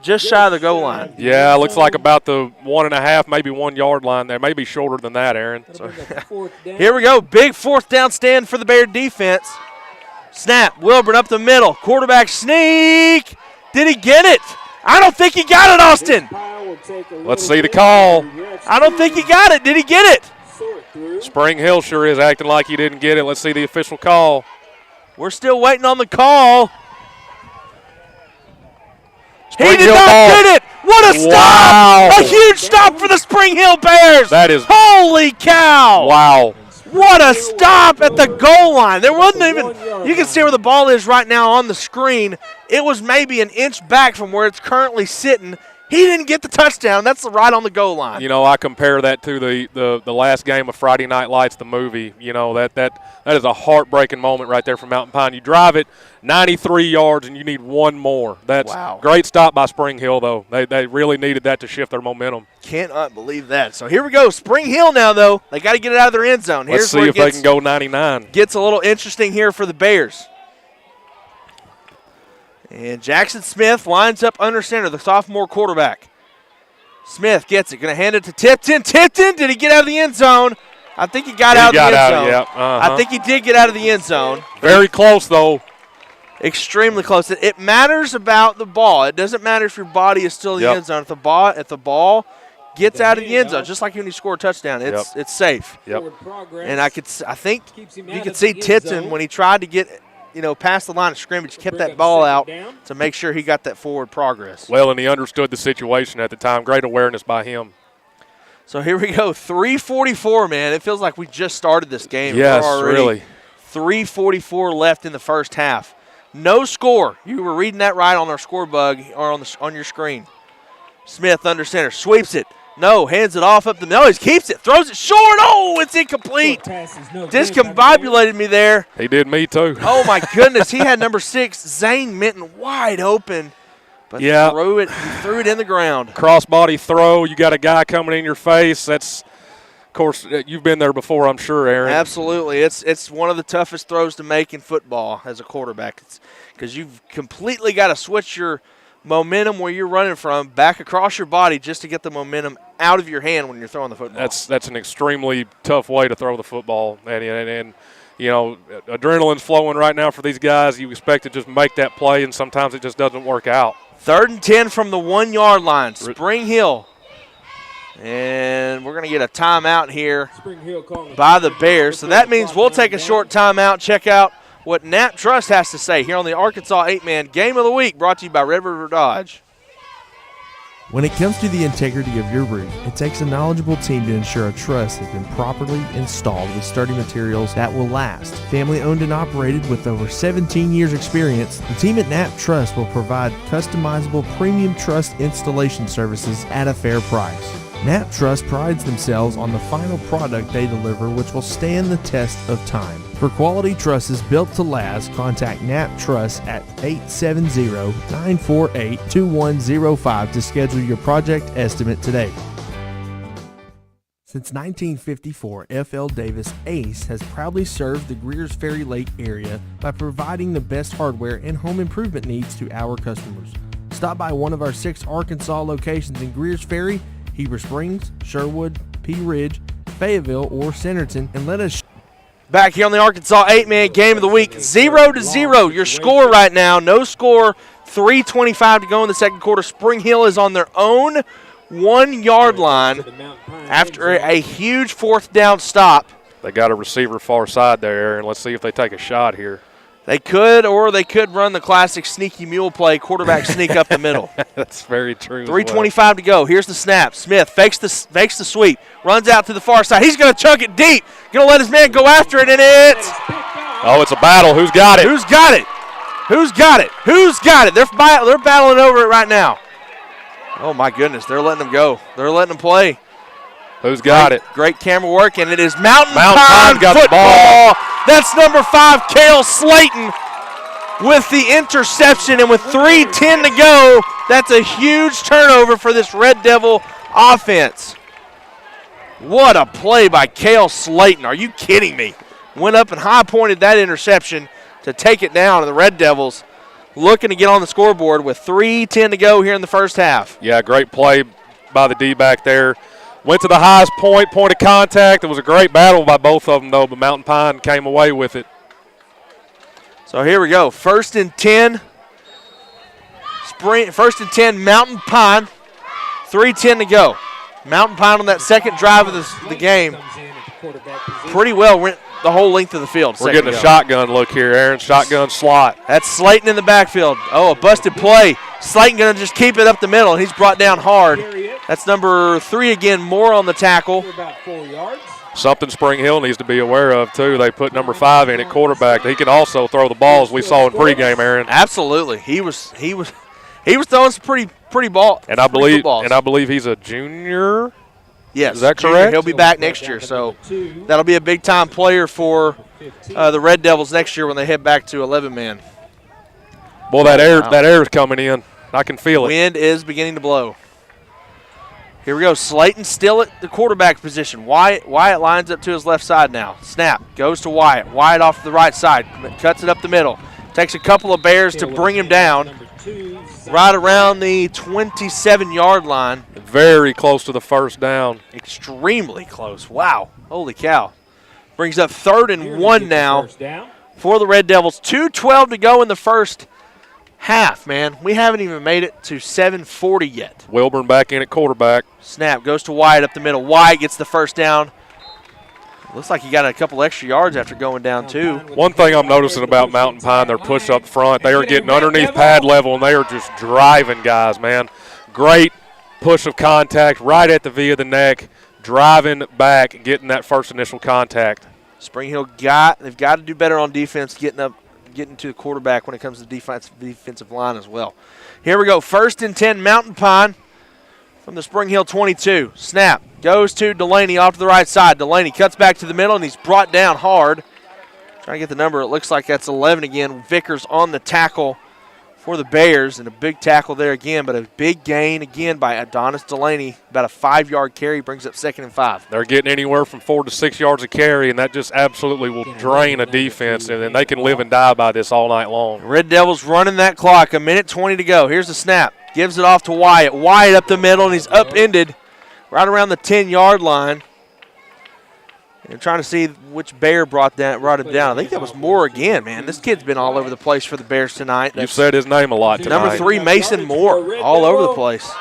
Just shy of the goal line. Yeah, looks like about the 1.5, maybe 1 yard line there. Maybe shorter than that, Aaron. So, here we go. Big 4th down stand for the Bear defense. Snap. Wilburn up the middle. Quarterback sneak. Did he get it? I don't think he got it, Austin. Let's see the call. I don't think he got it. Did he get it? Spring Hill sure is acting like he didn't get it. Let's see the official call. We're still waiting on the call. Spring He did not get it. What a stop. Wow. A huge stop for the Spring Hill Bears. That is. Holy cow. Wow. What a stop at the goal line. There wasn't even, you can see where the ball is right now on the screen. It was maybe an inch back from where it's currently sitting. He didn't get the touchdown. That's right on the goal line. You know, I compare that to the last game of Friday Night Lights, the movie. You know, that is a heartbreaking moment right there for Mountain Pine. You drive it 93 yards and you need one more. That's great stop by Spring Hill, though. They really needed that to shift their momentum. Cannot believe that. So here we go. Spring Hill now, though. They got to get it out of their end zone. Let's see if they can go 99. Gets a little interesting here for the Bears. And Jackson Smith lines up under center, the sophomore quarterback. Smith gets it. Going to hand it to Tipton. Tipton, did he get out of the end zone? I think he got out of the end zone. Yeah. I think he did get out of the end zone. Very close, though. Extremely close. It matters about the ball. It doesn't matter if your body is still in the end zone. If the ball gets out of the end zone, just like when you score a touchdown, it's safe. Yep. And I think you could see Tipton when he tried to get past the line of scrimmage, kept that ball out to make sure he got that forward progress. Well, and he understood the situation at the time. Great awareness by him. So here we go, 3:44, man. It feels like we just started this game. Yes, really. 3:44 left in the first half. No score. You were reading that right on our score bug or on your screen. Smith under center, sweeps it. No, hands it off up the middle. He keeps it, throws it short. Oh, it's incomplete. Discombobulated me there. He did me too. Oh, my goodness. He had number 6, Zane Minton, wide open. But he threw it in the ground. Crossbody throw. You got a guy coming in your face. That's course, you've been there before, I'm sure, Aaron. Absolutely. It's one of the toughest throws to make in football as a quarterback because you've completely got to switch your momentum where you're running from back across your body just to get the momentum out of your hand when you're throwing the football. That's an extremely tough way to throw the football. And you know, adrenaline's flowing right now for these guys. You expect to just make that play, and sometimes it just doesn't work out. 3rd and 10 from the 1-yard line. Spring Hill. And we're going to get a timeout here by the Bears. So that means we'll take a short timeout, check out what Knapp Trust has to say here on the Arkansas 8-Man Game of the Week, brought to you by Red River Dodge. When it comes to the integrity of your roof, it takes a knowledgeable team to ensure a truss has been properly installed with sturdy materials that will last. Family owned and operated with over 17 years experience, the team at Knapp Trust will provide customizable premium truss installation services at a fair price. Knapp Trust prides themselves on the final product they deliver, which will stand the test of time. For quality trusses built to last, contact Knapp Trust at 870-948-2105 to schedule your project estimate today. Since 1954, F.L. Davis ACE has proudly served the Greers Ferry Lake area by providing the best hardware and home improvement needs to our customers. Stop by one of our 6 Arkansas locations in Greers Ferry, Heber Springs, Sherwood, Pea Ridge, Fayetteville, or Centerton, and let us Back here on the Arkansas 8-Man Game of the Week, 0-0. Your score right now, no score, 3:25 to go in the second quarter. Spring Hill is on their own 1-yard line after a huge 4th down stop. They got a receiver far side there, Aaron. Let's see if they take a shot here. They could, or they could run the classic sneaky mule play, quarterback sneak up the middle. That's very true. 3:25 to go. Here's the snap. Smith fakes the sweep, runs out to the far side. He's going to chuck it deep. Going to let his man go after it, and it's it's a battle. Who's got it? Who's got it? Who's got it? Who's got it? They're battling over it right now. Oh my goodness, they're letting them go. They're letting them play. Who's got it? Great camera work, and it is Mountain Pine Pine got the football. ball. That's number 5, Cale Slayton, with the interception, and with 3:10 to go, that's a huge turnover for this Red Devil offense. What a play by Cale Slayton. Are you kidding me? Went up and high-pointed that interception to take it down, and the Red Devils looking to get on the scoreboard with 3:10 to go here in the first half. Yeah, great play by the D-back there. Went to the highest point of contact. It was a great battle by both of them, though, but Mountain Pine came away with it. So here we go. 1st and 10. 1st and 10, Mountain Pine. 3:10 to go. Mountain Pine on that second drive of the game pretty well went the whole length of the field. We're getting a shotgun look here, Aaron. Shotgun slot. That's Slayton in the backfield. Oh, a busted play. Slayton going to just keep it up the middle. He's brought down hard. That's number 3 again, Moore on the tackle. Something Spring Hill needs to be aware of, too. They put number 5 in at quarterback. He can also throw the balls we saw in pregame, Aaron. Absolutely. He was throwing some pretty ball. And I believe he's a junior. Yes. Is that correct? Junior. He'll be back next year, so that'll be a big-time player for the Red Devils next year when they head back to 11-man. Boy, that air is coming in. I can feel it. Wind is beginning to blow. Here we go. Slayton still at the quarterback position. Wyatt lines up to his left side now. Snap. Goes to Wyatt. Wyatt off to the right side. Cuts it up the middle. Takes a couple of Bears to bring him down. Right around the 27-yard line. Very close to the first down. Extremely close. Wow. Holy cow. Brings up 3rd and 1 now for the Red Devils. 2:12 to go in the first half, man. We haven't even made it to 7:40 yet. Wilburn back in at quarterback. Snap goes to Wyatt up the middle. Wyatt gets the first down. Looks like he got a couple extra yards after going down, too. One thing I'm noticing about Mountain Pine, their push up front, they are getting underneath pad level, and they are just driving guys, man. Great push of contact right at the V of the neck, driving back, getting that first initial contact. Spring Hill they've got to do better on defense, getting to the quarterback when it comes to defensive line as well. Here we go. 1st and 10, Mountain Pine from the Spring Hill 22. Snap goes to Delaney off to the right side. Delaney cuts back to the middle, and he's brought down hard. Trying to get the number. It looks like that's 11 again. Vickers on the tackle for the Bears, and a big tackle there again, but a big gain again by Adonis Delaney. About a 5-yard carry brings up 2nd and 5. They're getting anywhere from 4 to 6 yards a carry, and that just absolutely will drain a defense, and then they can live and die by this all night long. Red Devils running that clock. 1:20 to go. Here's the snap. Gives it off to Wyatt. Wyatt up the middle, and he's upended right around the 10-yard line. And trying to see which Bear brought it down. I think that was Moore again, man. This kid's been all over the place for the Bears tonight. You've said his name a lot tonight. Number 3, Mason Moore, all over the place.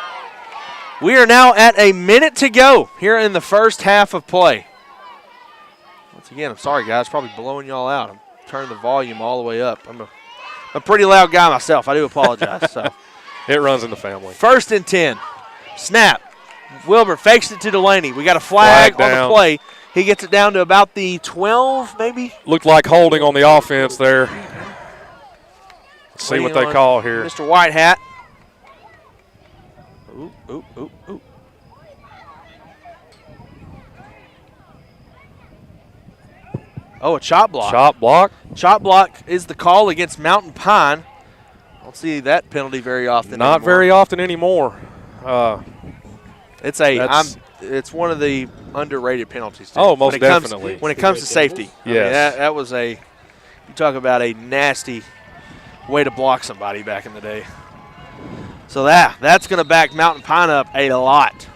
We are now at 1 minute to go here in the first half of play. Once again, I'm sorry, guys. Probably blowing y'all out. I'm turning the volume all the way up. I'm a pretty loud guy myself. I do apologize. So it runs in the family. 1st and 10. Snap. Wilbur fakes it to Delaney. We got a flag on the play. He gets it down to about the 12, maybe. Looked like holding on the offense there. Let's see what they call here. Mr. Whitehat. Ooh. Oh, a chop block. Chop block. Chop block is the call against Mountain Pine. I don't see that penalty very often Not anymore. very often anymore. It's one of the underrated penalties. Too. Oh, most definitely. When it comes to safety. Yes. That was you talk about a nasty way to block somebody back in the day. So that's going to back Mountain Pine up a lot.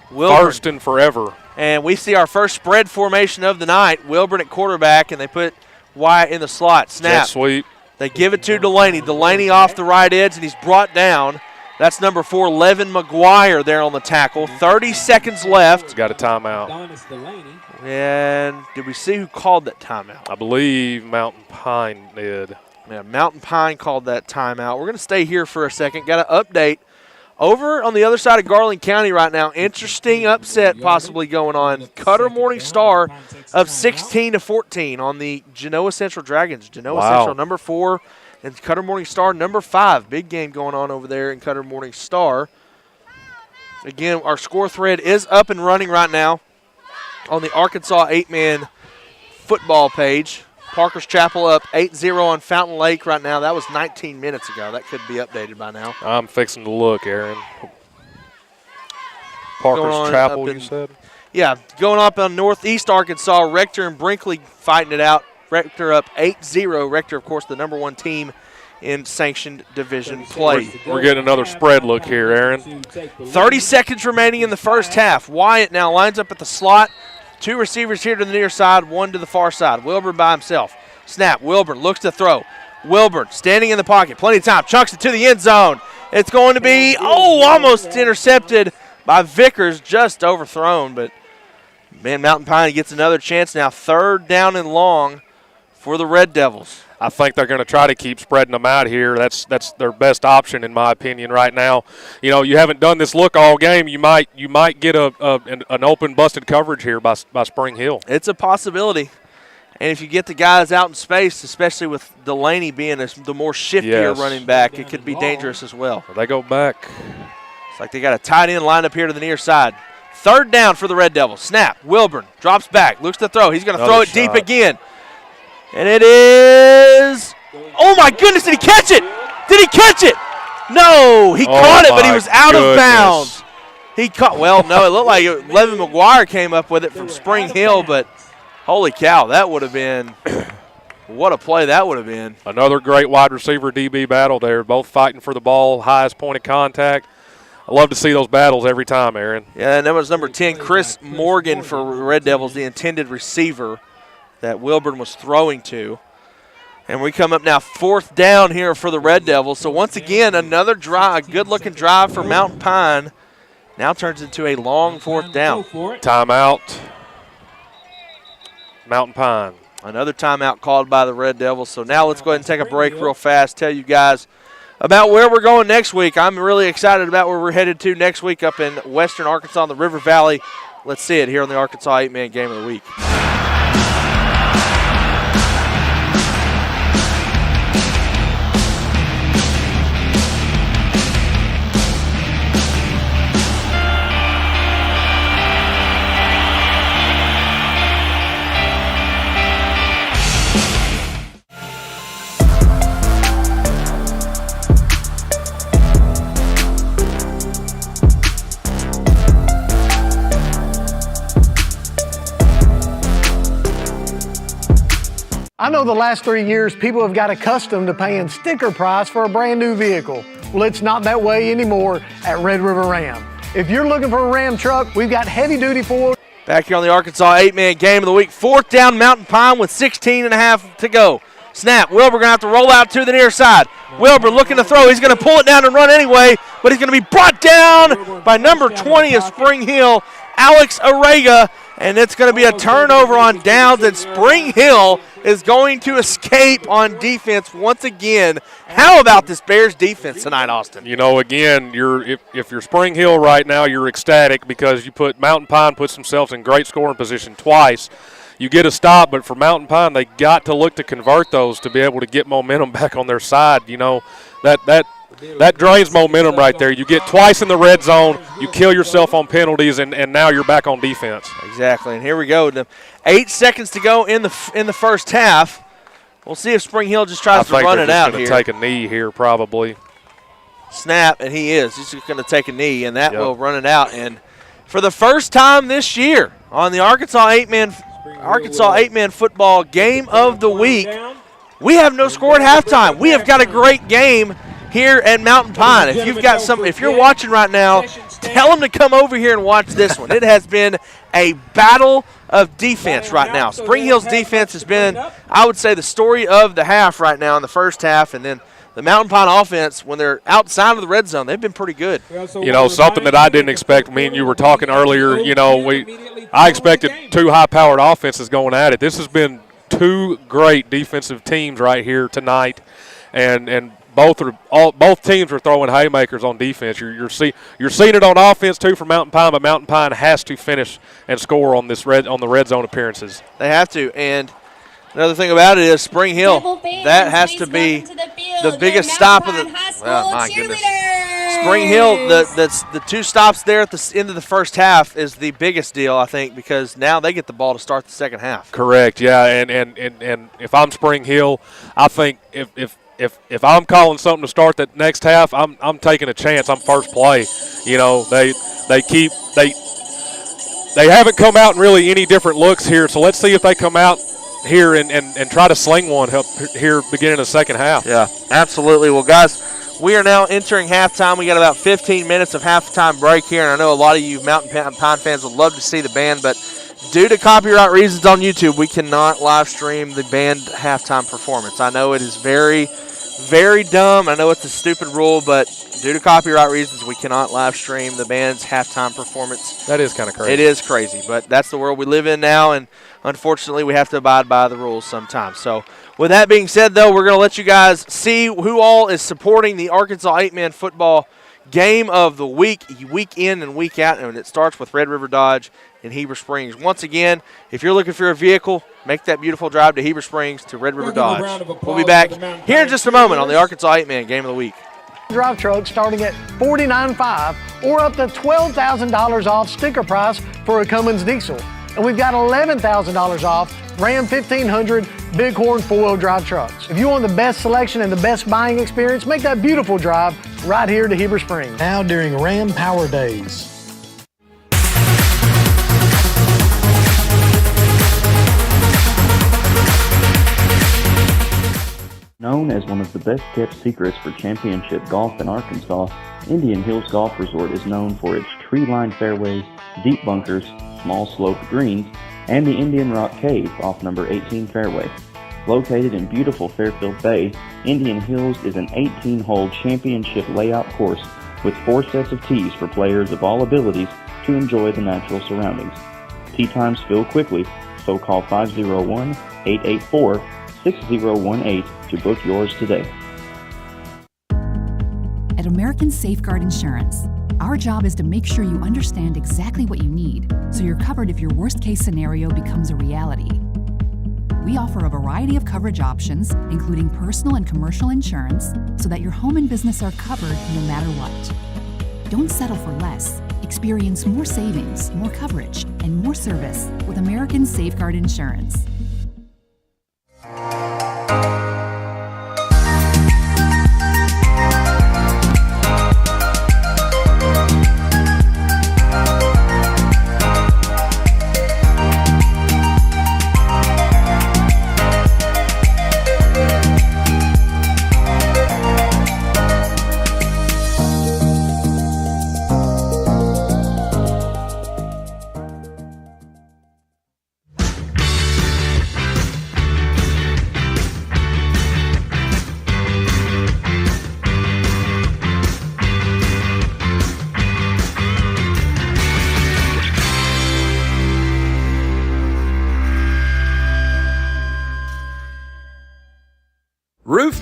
Wilburn. 1st and forever. And we see our first spread formation of the night. Wilburn at quarterback, and they put Wyatt in the slot. Snap. Jet sweep. They give it to Delaney. Delaney off the right edge, and he's brought down. That's number 4, Levin McGuire there on the tackle. 30 seconds left. Got a timeout. And did we see who called that timeout? I believe Mountain Pine did. Yeah, Mountain Pine called that timeout. We're going to stay here for a second. Got an update. Over on the other side of Garland County right now, interesting upset possibly going on. Cutter Morning Star up 16-14 on the Genoa Central Dragons. Genoa Central, number 4. And Cutter Morning Star, number 5. Big game going on over there in Cutter Morning Star. Again, our score thread is up and running right now on the Arkansas 8-man football page. Parker's Chapel up 8-0 on Fountain Lake right now. That was 19 minutes ago. That could be updated by now. I'm fixing to look, Aaron. Parker's Chapel, you said? Yeah, going up on Northeast Arkansas. Rector and Brinkley fighting it out. Rector up 8-0. Rector, of course, the number 1 team in sanctioned division play. We're getting another spread look here, Aaron. 30 seconds remaining in the first half. Wyatt now lines up at the slot. 2 receivers here to the near side, 1 to the far side. Wilburn by himself. Snap. Wilburn looks to throw. Wilburn standing in the pocket. Plenty of time. Chunks it to the end zone. It's going to be, almost intercepted by Vickers. Just overthrown, but, man, Mountain Pine gets another chance now. 3rd down and long for the Red Devils. I think they're going to try to keep spreading them out here. That's their best option, in my opinion, right now. You know, you haven't done this look all game. You might get an open, busted coverage here by Spring Hill. It's a possibility. And if you get the guys out in space, especially with Delaney being the more shiftier running back, it could be dangerous as well. They go back. It's like they got a tight end lined up here to the near side. 3rd down for the Red Devils. Snap. Wilburn drops back, looks to throw. He's going to throw it deep again. And it is, oh my goodness, did he catch it? Did he catch it? No, he caught it, but he was out of bounds. He caught, well, no, it looked like Levin McGuire came up with it from Spring Hill, but holy cow, that would have been, what a play that would have been. Another great wide receiver DB battle there, both fighting for the ball, highest point of contact. I love to see those battles every time, Aaron. Yeah, and that was number 10, Chris Morgan for Red Devils, the intended receiver that Wilburn was throwing to. And we come up now 4th down here for the Red Devils. So once again, another drive, a good-looking drive for Mountain Pine. Now turns into a long 4th down. Timeout. Mountain Pine. Another timeout called by the Red Devils. So now let's go ahead and take a break real fast, tell you guys about where we're going next week. I'm really excited about where we're headed to next week up in western Arkansas in the River Valley. Let's see it here on the Arkansas 8-Man Game of the Week. I know the last 3 years people have got accustomed to paying sticker price for a brand new vehicle. Well, it's not that way anymore at Red River Ram. If you're looking for a Ram truck, we've got heavy-duty four. Back here on the Arkansas 8-man game of the week. 4th down, Mountain Pine with 16.5 to go. Snap. Wilbur going to have to roll out to the near side. Wilbur looking to throw. He's going to pull it down and run anyway, but he's going to be brought down by number 20 of Spring Hill, Alex Arega, and it's going to be a turnover on downs, and Spring Hill is going to escape on defense once again. How about this Bears defense tonight, Austin? You know, again, if you're Spring Hill right now, you're ecstatic because you put Mountain Pine puts themselves in great scoring position twice. You get a stop, but for Mountain Pine, they got to look to convert those to be able to get momentum back on their side. You know, that drains momentum right there. You get twice in the red zone, you kill yourself on penalties, and now you're back on defense. Exactly, and here we go. 8 seconds to go in the first half. We'll see if Spring Hill just tries to run it out here. I think they're just going to take a knee here probably. Snap, and he is. He's just going to take a knee, and that will run it out. And for the first time this year on the Arkansas 8-man football game of the week, we have no score at halftime. We have got a great game here at Mountain Pine. If you're watching right now, tell them to come over here and watch this one. It has been a battle of defense right now. Spring Hill's defense has been, I would say, the story of the half right now in the first half, and then the Mountain Pine offense, when they're outside of the red zone, they've been pretty good. You know, something that I didn't expect, me and you were talking earlier, you know, I expected two high-powered offenses going at it. This has been two great defensive teams right here tonight, and both teams are throwing haymakers on defense. You're seeing it on offense too for Mountain Pine, but Mountain Pine has to finish and score on the red zone appearances. They have to, and another thing about it is Spring Hill. That has to be the biggest stop of the. Oh my goodness! Spring Hill. The two stops there at the end of the first half is the biggest deal, I think, because now they get the ball to start the second half. Correct. Yeah, and if I'm Spring Hill, I think if I'm calling something to start that next half, I'm taking a chance. I'm first play. You know, they haven't come out in really any different looks here. So let's see if they come out here and try to sling one here beginning of the second half. Yeah, absolutely. Well, guys, we are now entering halftime. We got about 15 minutes of halftime break here, and I know a lot of you Mountain Pine fans would love to see the band, but due to copyright reasons on YouTube, we cannot live stream the band halftime performance. I know it is very, very dumb. I know it's a stupid rule, but due to copyright reasons, we cannot live stream the band's halftime performance. That is kind of crazy. It is crazy, but that's the world we live in now, and unfortunately, we have to abide by the rules sometimes. So with that being said, though, we're going to let you guys see who all is supporting the Arkansas 8-man football game of the week in and week out, and it starts with Red River Dodge in Heber Springs. Once again, if you're looking for a vehicle, make that beautiful drive to Heber Springs to Red River Dodge. We'll be back here in just a moment on the Arkansas 8-man game of the week. Drive trucks starting at $49,500 or up to $12,000 off sticker price for a Cummins diesel. And we've got $11,000 off Ram 1500 Bighorn 4-wheel drive trucks. If you want the best selection and the best buying experience, make that beautiful drive right here to Heber Springs. Now during Ram Power Days. Known as one of the best-kept secrets for championship golf in Arkansas, Indian Hills Golf Resort is known for its tree-lined fairways, deep bunkers, small sloped greens, and the Indian Rock Cave off number 18 fairway. Located in beautiful Fairfield Bay, Indian Hills is an 18-hole championship layout course with 4 sets of tees for players of all abilities to enjoy the natural surroundings. Tee times fill quickly, so call 501-884-6018 to book yours today. At American Safeguard Insurance, our job is to make sure you understand exactly what you need so you're covered if your worst-case scenario becomes a reality. We offer a variety of coverage options, including personal and commercial insurance, so that your home and business are covered no matter what. Don't settle for less. Experience more savings, more coverage, and more service with American Safeguard Insurance.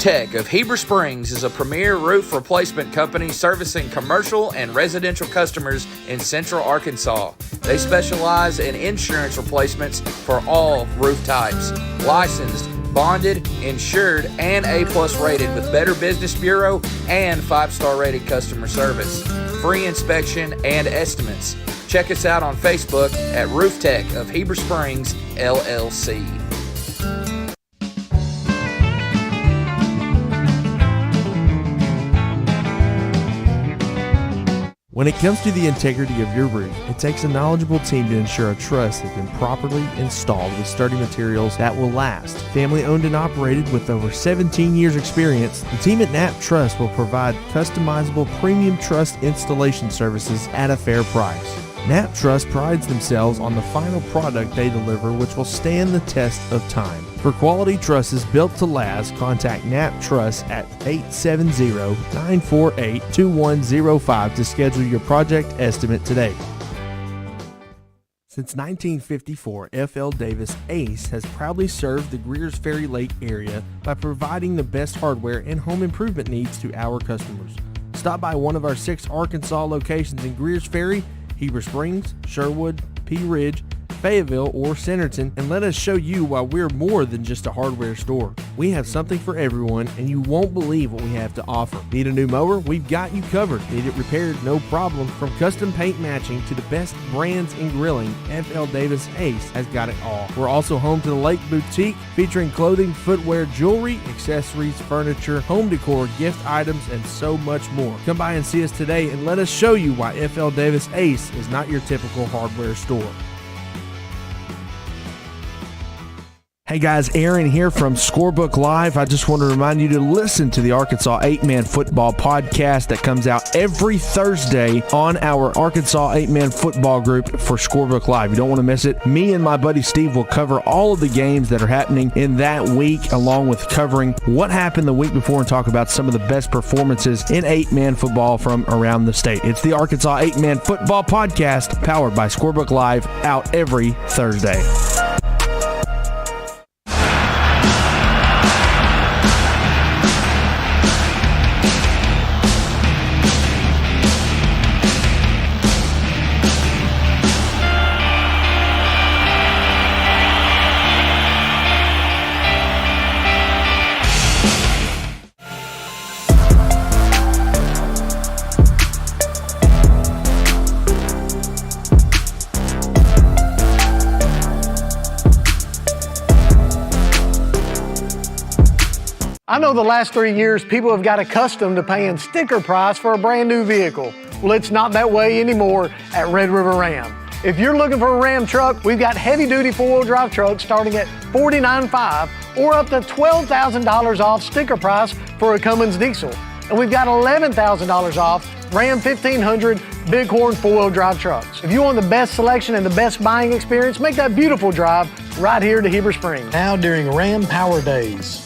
Tech of Heber Springs is a premier roof replacement company servicing commercial and residential customers in central Arkansas. They specialize in insurance replacements for all roof types. Licensed, bonded, insured, and A+ rated with Better Business Bureau and 5-star rated customer service. Free inspection and estimates. Check us out on Facebook at Roof Tech of Heber Springs, LLC. When it comes to the integrity of your roof, it takes a knowledgeable team to ensure a truss has been properly installed with sturdy materials that will last. Family owned and operated with over 17 years experience, the team at Knapp Truss will provide customizable premium truss installation services at a fair price. Knapp Truss prides themselves on the final product they deliver, which will stand the test of time. For quality trusses built to last, contact Knapp Truss at 870-948-2105 to schedule your project estimate today. Since 1954, F.L. Davis Ace has proudly served the Greers Ferry Lake area by providing the best hardware and home improvement needs to our customers. Stop by one of our 6 Arkansas locations in Greers Ferry, Heber Springs, Sherwood, Pea Ridge, Fayetteville, or Centerton, and let us show you why we're more than just a hardware store. We have something for everyone, and you won't believe what we have to offer. Need a new mower? We've got you covered. Need it repaired? No problem. From custom paint matching to the best brands in grilling, F.L. Davis Ace has got it all. We're also home to the Lake Boutique, featuring clothing, footwear, jewelry, accessories, furniture, home decor, gift items, and so much more. Come by and see us today, and let us show you why F.L. Davis Ace is not your typical hardware store. Hey guys, Aaron here from Scorebook Live. I just want to remind you to listen to the Arkansas 8-Man Football Podcast that comes out every Thursday on our Arkansas 8-Man Football group for Scorebook Live. You don't want to miss it. Me and my buddy Steve will cover all of the games that are happening in that week, along with covering what happened the week before and talk about some of the best performances in 8-Man football from around the state. It's the Arkansas 8-Man Football Podcast, powered by Scorebook Live, out every Thursday. I know the last 3 years people have got accustomed to paying sticker price for a brand new vehicle. Well, it's not that way anymore at Red River Ram. If you're looking for a Ram truck, we've got heavy-duty 4-wheel drive trucks starting at $49,500 or up to $12,000 off sticker price for a Cummins diesel. And we've got $11,000 off Ram 1500 Bighorn 4-wheel drive trucks. If you want the best selection and the best buying experience, make that beautiful drive right here to Heber Springs. Now during Ram Power Days.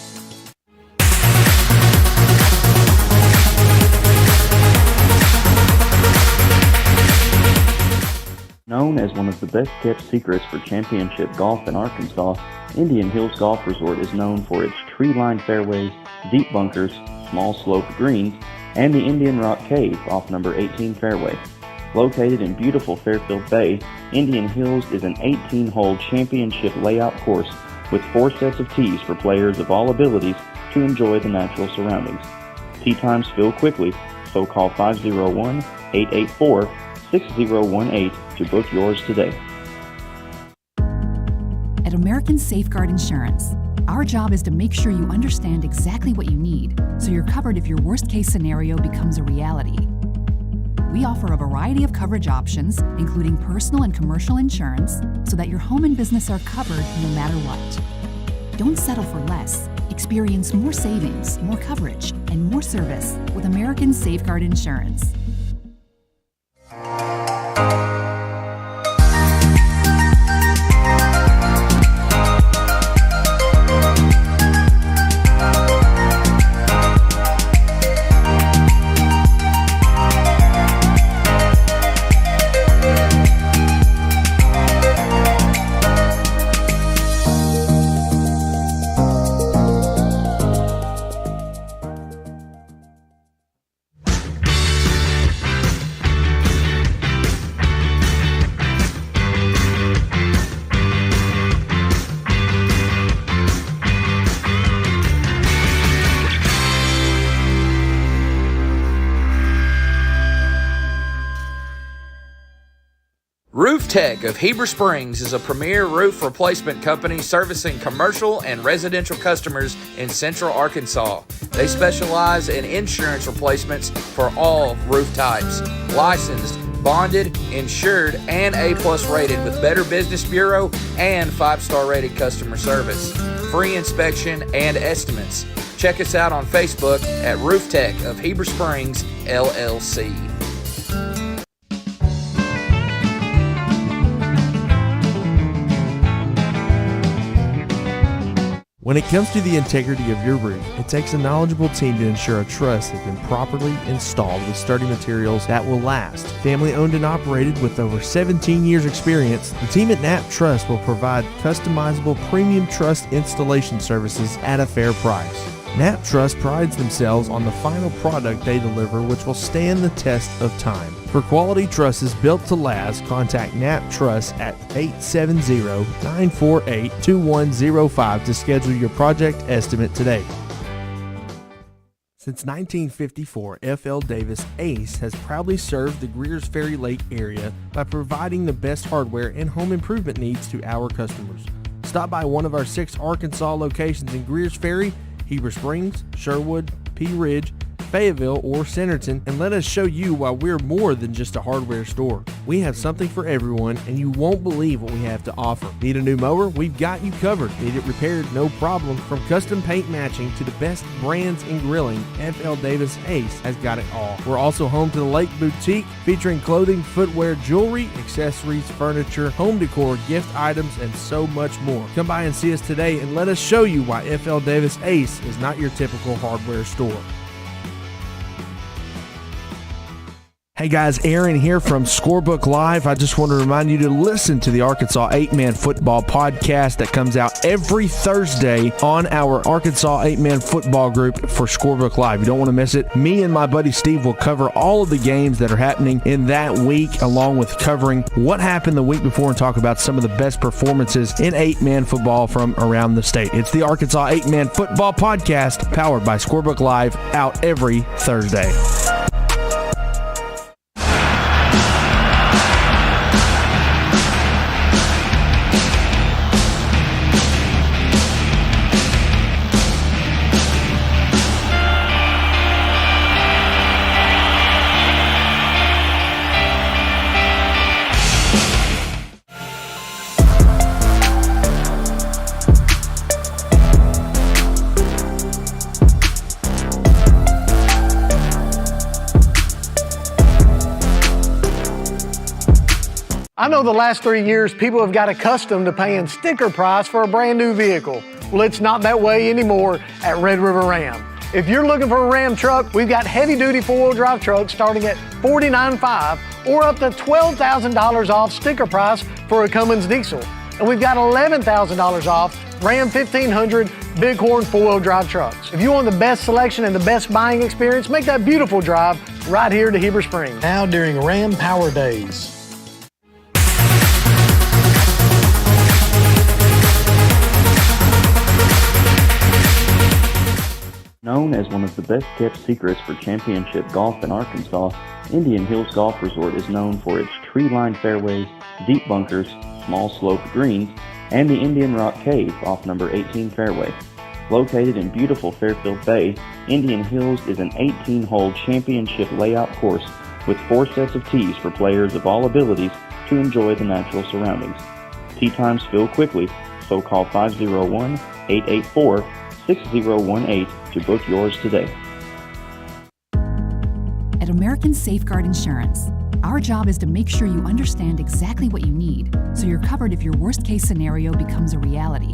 Known as one of the best-kept secrets for championship golf in Arkansas, Indian Hills Golf Resort is known for its tree-lined fairways, deep bunkers, small sloped greens, and the Indian Rock Cave off number 18 fairway. Located in beautiful Fairfield Bay, Indian Hills is an 18-hole championship layout course with 4 sets of tees for players of all abilities to enjoy the natural surroundings. Tee times fill quickly, so call 501-884-6018 to book yours today. At American Safeguard Insurance, our job is to make sure you understand exactly what you need so you're covered if your worst-case scenario becomes a reality. We offer a variety of coverage options, including personal and commercial insurance, so that your home and business are covered no matter what. Don't settle for less. Experience more savings, more coverage, and more service with American Safeguard Insurance. Roof Tech of Heber Springs is a premier roof replacement company servicing commercial and residential customers in central Arkansas. They specialize in insurance replacements for all roof types. Licensed, bonded, insured, and A+ rated with Better Business Bureau and 5-star rated customer service. Free inspection and estimates. Check us out on Facebook at Roof Tech of Heber Springs, LLC. When it comes to the integrity of your roof, it takes a knowledgeable team to ensure a truss has been properly installed with sturdy materials that will last. Family owned and operated with over 17 years experience, the team at Knapp Truss will provide customizable premium truss installation services at a fair price. Knapp Truss prides themselves on the final product they deliver, which will stand the test of time. For quality trusses built to last, contact Knapp Truss at 870-948-2105 to schedule your project estimate today. Since 1954, F.L. Davis Ace has proudly served the Greers Ferry Lake area by providing the best hardware and home improvement needs to our customers. Stop by one of our 6 Arkansas locations in Greers Ferry, Heber Springs, Sherwood, Pea Ridge, Fayetteville, or Centerton, and let us show you why we're more than just a hardware store. We have something for everyone, and you won't believe what we have to offer. Need a new mower? We've got you covered. Need it repaired? No problem. From custom paint matching to the best brands in grilling, F.L. Davis Ace has got it all. We're also home to the Lake Boutique, featuring clothing, footwear, jewelry, accessories, furniture, home decor, gift items, and so much more. Come by and see us today, and let us show you why F.L. Davis Ace is not your typical hardware store. Hey guys, Aaron here from Scorebook Live. I just want to remind you to listen to the Arkansas 8-Man Football Podcast that comes out every Thursday on our Arkansas 8-Man Football group for Scorebook Live. You don't want to miss it. Me and my buddy Steve will cover all of the games that are happening in that week, along with covering what happened the week before and talk about some of the best performances in 8-Man football from around the state. It's the Arkansas 8-Man Football Podcast, powered by Scorebook Live, out every Thursday. I know the last 3 years people have got accustomed to paying sticker price for a brand new vehicle. Well, it's not that way anymore at Red River Ram. If you're looking for a Ram truck, we've got heavy-duty 4-wheel drive trucks starting at $49,500 or up to $12,000 off sticker price for a Cummins diesel. And we've got $11,000 off Ram 1500 Bighorn 4-wheel drive trucks. If you want the best selection and the best buying experience, make that beautiful drive right here to Heber Springs. Now during Ram Power Days. Known as one of the best-kept secrets for championship golf in Arkansas, Indian Hills Golf Resort is known for its tree-lined fairways, deep bunkers, small sloped greens, and the Indian Rock Cave off number 18 fairway. Located in beautiful Fairfield Bay, Indian Hills is an 18-hole championship layout course with 4 sets of tees for players of all abilities to enjoy the natural surroundings. Tee times fill quickly, so call 501-884-6018 to book yours today. At American Safeguard Insurance, our job is to make sure you understand exactly what you need so you're covered if your worst-case scenario becomes a reality.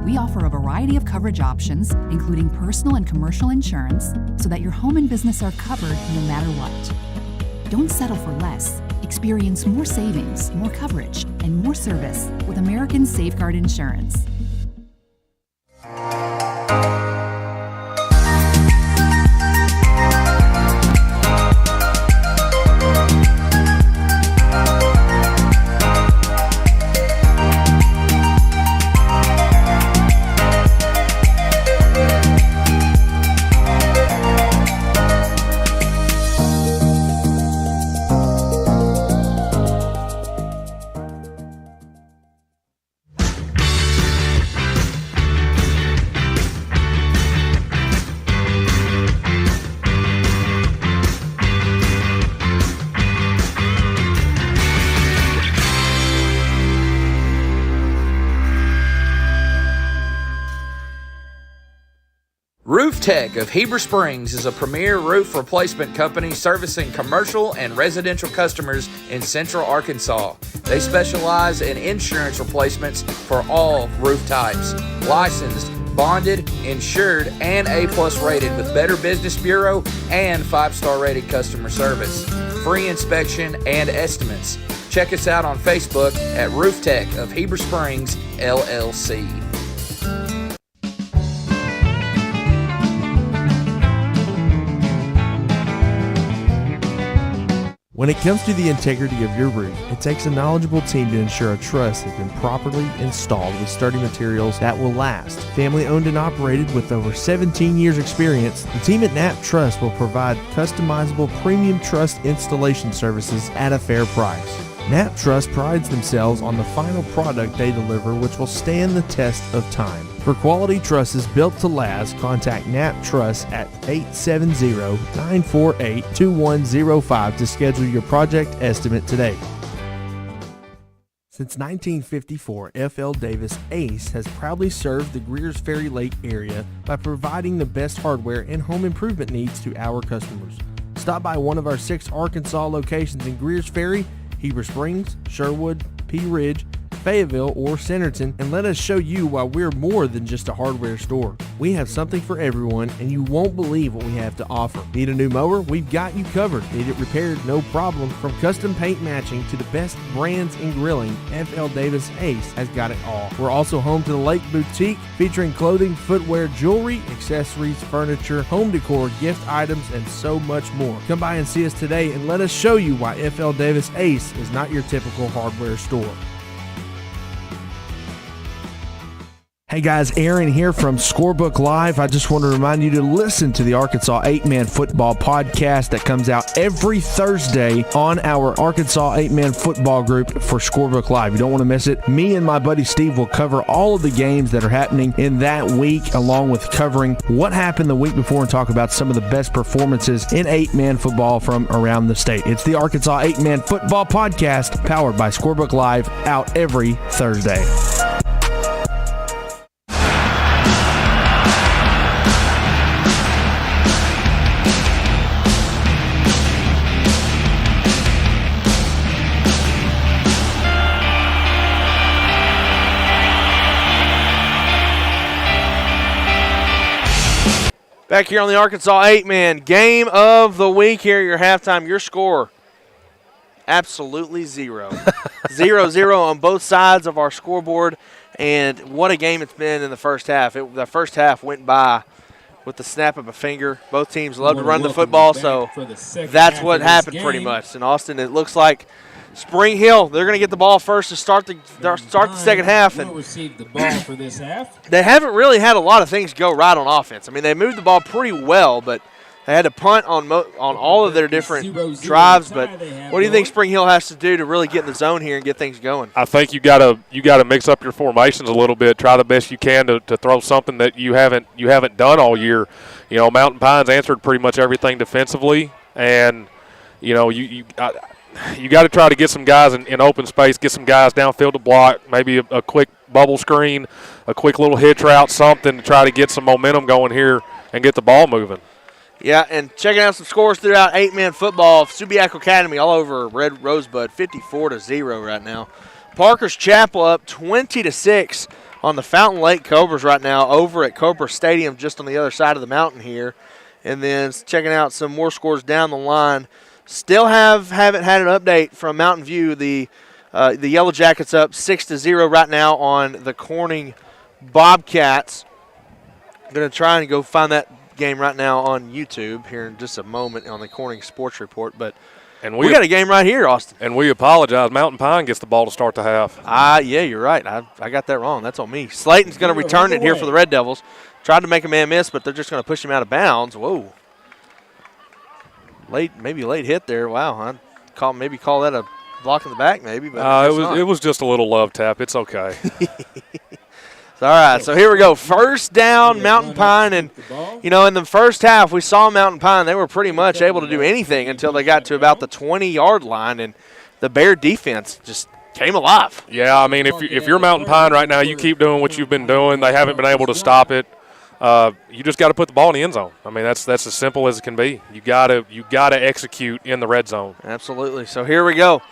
We offer a variety of coverage options, including personal and commercial insurance, so that your home and business are covered no matter what. Don't settle for less. Experience more savings, more coverage, and more service with American Safeguard Insurance. Roof Tech of Heber Springs is a premier roof replacement company servicing commercial and residential customers in central Arkansas. They specialize in insurance replacements for all roof types. Licensed, bonded, insured, and A+ rated with Better Business Bureau and 5-star rated customer service. Free inspection and estimates. Check us out on Facebook at Roof Tech of Heber Springs, LLC. When it comes to the integrity of your roof, it takes a knowledgeable team to ensure a truss has been properly installed with sturdy materials that will last. Family owned and operated with over 17 years experience, the team at Knapp Truss will provide customizable premium truss installation services at a fair price. Knapp Truss prides themselves on the final product they deliver, which will stand the test of time. For quality trusses built to last, contact Knapp Truss at 870-948-2105 to schedule your project estimate today. Since 1954, F.L. Davis Ace has proudly served the Greers Ferry Lake area by providing the best hardware and home improvement needs to our customers. Stop by one of our 6 Arkansas locations in Greers Ferry, Heber Springs, Sherwood, Pea Ridge, Fayetteville, or Centerton, and let us show you why we're more than just a hardware store. We have something for everyone, and you won't believe what we have to offer. Need a new mower? We've got you covered. Need it repaired? No problem. From custom paint matching to the best brands in grilling, F.L. Davis Ace has got it all. We're also home to the Lake Boutique, featuring clothing, footwear, jewelry, accessories, furniture, home decor, gift items, and so much more. Come by and see us today and let us show you why F.L. Davis Ace is not your typical hardware store. Hey guys, Aaron here from Scorebook Live. I just want to remind you to listen to the Arkansas 8-Man Football Podcast that comes out every Thursday on our Arkansas 8-Man Football group for Scorebook Live. You don't want to miss it. Me and my buddy Steve will cover all of the games that are happening in that week, along with covering what happened the week before and talk about some of the best performances in 8-Man football from around the state. It's the Arkansas 8-Man Football Podcast, powered by Scorebook Live, out every Thursday. Back here on the Arkansas 8-Man, game of the week here, your halftime. Your score, absolutely 0. 0-0 on both sides of our scoreboard, and what a game it's been in the first half. The first half went by with the snap of a finger. Both teams love to run the football, so that's what happened pretty much. In Austin, it looks like Spring Hill, they're going to get the ball first to start the second half. And receive the ball for this half. They haven't really had a lot of things go right on offense. I mean, they moved the ball pretty well, but they had to punt on all of their different drives. But what do you think Spring Hill has to do to really get in the zone here and get things going? I think you got to mix up your formations a little bit. Try the best you can to throw something that you haven't done all year. You know, Mountain Pines answered pretty much everything defensively, and you know you got to try to get some guys in open space, get some guys downfield to block, maybe a quick bubble screen, a quick little hitch route, something to try to get some momentum going here and get the ball moving. Yeah, and checking out some scores throughout 8-Man football, Subiaco Academy all over Red Rosebud, 54-0 right now. Parker's Chapel up 20-6 on the Fountain Lake Cobras right now over at Cobra Stadium just on the other side of the mountain here. And then checking out some more scores down the line. Still haven't had an update from Mountain View. The Yellow Jackets up 6-0 right now on the Corning Bobcats. I'm going to try and go find that game right now on YouTube here in just a moment on the Corning Sports Report. But we got a game right here, Austin. And we apologize. Mountain Pine gets the ball to start the half. Yeah, you're right. I got that wrong. That's on me. Slayton's going to return it here for the Red Devils. Tried to make a man miss, but they're just going to push him out of bounds. Whoa. Maybe late hit there. Wow, I'd call that a block in the back, maybe. But it was just a little love tap. It's okay. All right, so here we go. First down, Mountain Pine, and in the first half we saw Mountain Pine. They were pretty much able to do anything until they got to about the 20-yard line, and the Bear defense just came alive. Yeah, I mean, if you're Mountain Pine right now, you keep doing what you've been doing. They haven't been able to stop it. you just got to put the ball in the end zone. I mean, that's as simple as it can be. You got to execute in the red zone. Absolutely. So here we go.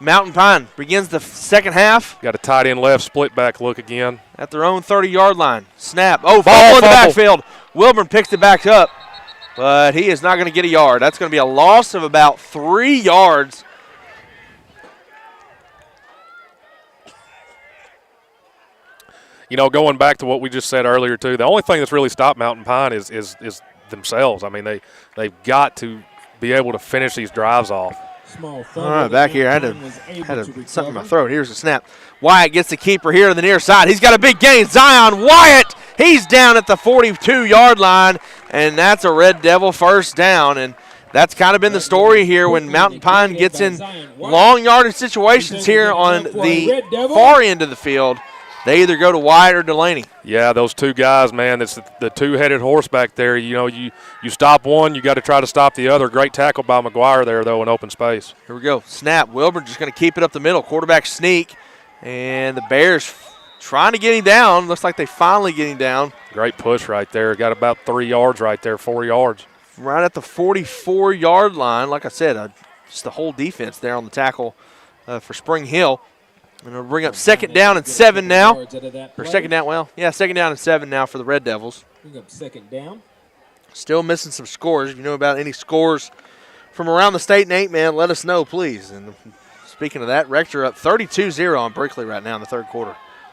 Mountain Pine begins the second half. Got a tight end left split back look again. At their own 30-yard line. Snap. Oh, ball in the backfield. Wilburn picks it back up, but he is not going to get a yard. That's going to be a loss of about 3 yards. You know, going back to what we just said earlier, too, the only thing that's really stopped Mountain Pine is themselves. I mean, they've got to be able to finish these drives off. All right, back here, I had something in my throat. Here's the snap. Wyatt gets the keeper here to the near side. He's got a big gain. Zion Wyatt, he's down at the 42-yard line, and that's a Red Devil first down. And that's kind of been the story here when Mountain Pine gets in long yardage situations here on the far end of the field. They either go to Wyatt or Delaney. Yeah, those two guys, man, it's the two-headed horse back there. You know, you stop one, you got to try to stop the other. Great tackle by McGuire there, though, in open space. Here we go. Snap. Wilburn just going to keep it up the middle. Quarterback sneak. And the Bears trying to get him down. Looks like they finally get him down. Great push right there. Got about 3 yards right there, 4 yards. Right at the 44-yard line. Like I said, just the whole defense there on the tackle for Spring Hill. And we'll bring up second down and 7 now. Or second down, second down and 7 now for the Red Devils. Bring up second down. Still missing some scores. If you know about any scores from around the state and 8-man, let us know, please. And speaking of that, Rector up 32-0 on Berkeley right now in the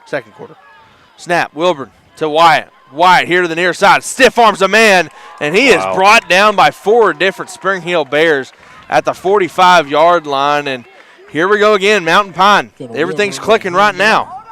second quarter. Snap, Wilburn to Wyatt. Wyatt here to the near side. Stiff arms a man, and he is brought down by 4 different Spring Hill Bears at the 45-yard line. And here we go again, Mountain Pine. Everything's clicking right now.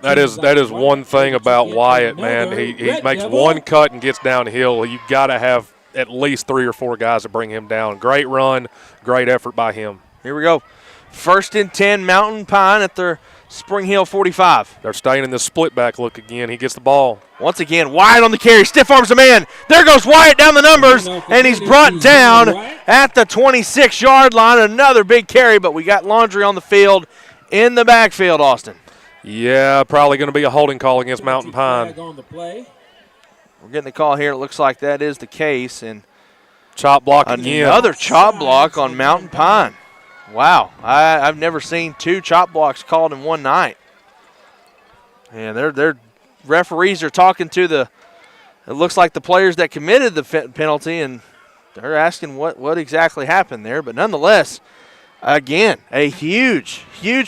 That is one thing about Wyatt, man. He makes one cut and gets downhill. You've got to have at least 3 or 4 guys to bring him down. Great run, great effort by him. Here we go. First and 10, Mountain Pine at their Spring Hill 45. They're staying in the split back look again. He gets the ball. Once again, Wyatt on the carry. Stiff arms a man. There goes Wyatt down the numbers, and he's brought down at the 26-yard line. Another big carry, but we got Laundry on the field in the backfield, Austin. Yeah, probably going to be a holding call against Mountain Pine. We're getting the call here. It looks like that is the case. And chop block again. Another chop block on Mountain Pine. Wow, I've never seen 2 chop blocks called in one night. And their referees are talking to it looks like the players that committed the penalty, and they're asking what exactly happened there. But nonetheless, again, a huge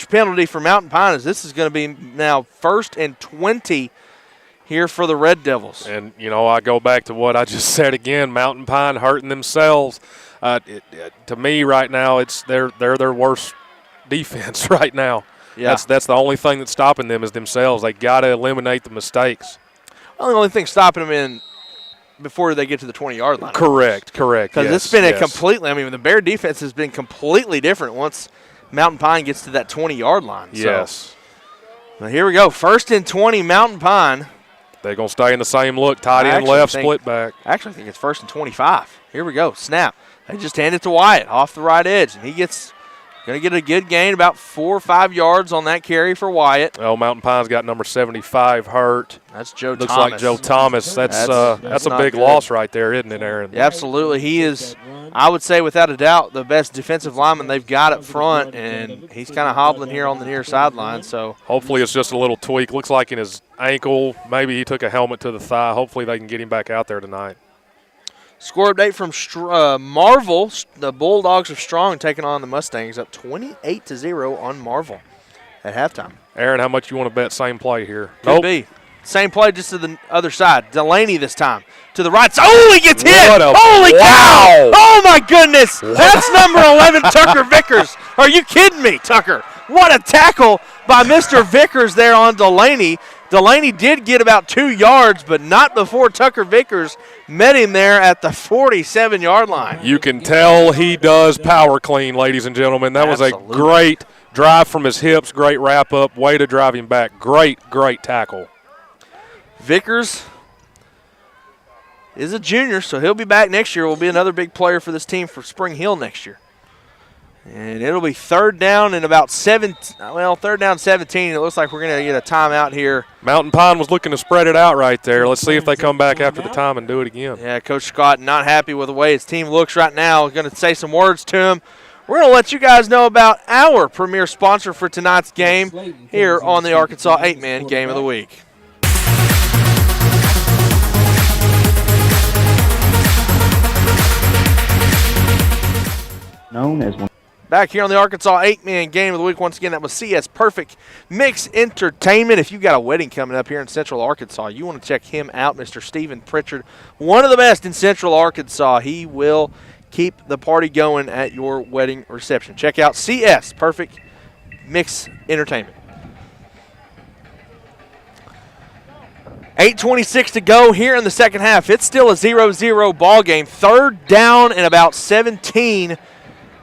penalty for Mountain Pine, as this is going to be now 1st and 20 here for the Red Devils. And, you know, I go back to what I just said again, Mountain Pine hurting themselves. To me right now, they're their worst defense right now. Yeah. That's the only thing that's stopping them is themselves. They got to eliminate the mistakes. Well, the only thing stopping them in before they get to the 20-yard line. Correct. Because it's been the Bear defense has been completely different once Mountain Pine gets to that 20-yard line. Yes. So, here we go. 1st and 20, Mountain Pine. They're going to stay in the same look, tight end left, split back. Actually, I think it's 1st and 25. Here we go. Snap. They just hand it to Wyatt off the right edge, and he gets going to get a good gain, about 4 or 5 yards on that carry for Wyatt. Oh, Mountain Pine's got number 75 hurt. That's Joe Looks Thomas. like Joe Thomas. That's a big loss right there, isn't it, Aaron? Yeah, absolutely. He is, I would say without a doubt, the best defensive lineman they've got up front, and he's kind of hobbling here on the near sideline. So hopefully it's just a little tweak. Looks like in his ankle, maybe he took a helmet to the thigh. Hopefully they can get him back out there tonight. Score update from Marvel. The Bulldogs of Strong taking on the Mustangs, up 28-0 on Marvel at halftime. Aaron, how much you want to bet same play here? Could be. Same play, just to the other side. Delaney this time to the right side. Oh, he gets hit! Holy cow! Oh, my goodness! That's number 11, Tucker Vickers. Are you kidding me, Tucker? What a tackle by Mr. Vickers there on Delaney. Delaney did get about 2 yards, but not before Tucker Vickers met him there at the 47-yard line. You can tell he does power clean, ladies and gentlemen. That was a great drive from his hips, great wrap-up, way to drive him back. Great tackle. Vickers is a junior, so he'll be back next year. Will be another big player for this team for Spring Hill next year. And it'll be third down and about 17. It looks like we're going to get a timeout here. Mountain Pine was looking to spread it out right there. Let's see if they come back after the time and do it again. Yeah, Coach Scott not happy with the way his team looks right now. Going to say some words to him. We're going to let you guys know about our premier sponsor for tonight's game here on the Arkansas 8-Man Game of the Week. Known as one. Back here on the Arkansas 8-Man Game of the Week. Once again, that was CS Perfect Mix Entertainment. If you've got a wedding coming up here in Central Arkansas, you want to check him out, Mr. Stephen Pritchard, one of the best in Central Arkansas. He will keep the party going at your wedding reception. Check out CS Perfect Mix Entertainment. 8:26 to go here in the second half. It's still a 0-0 ball game. Third down and about 17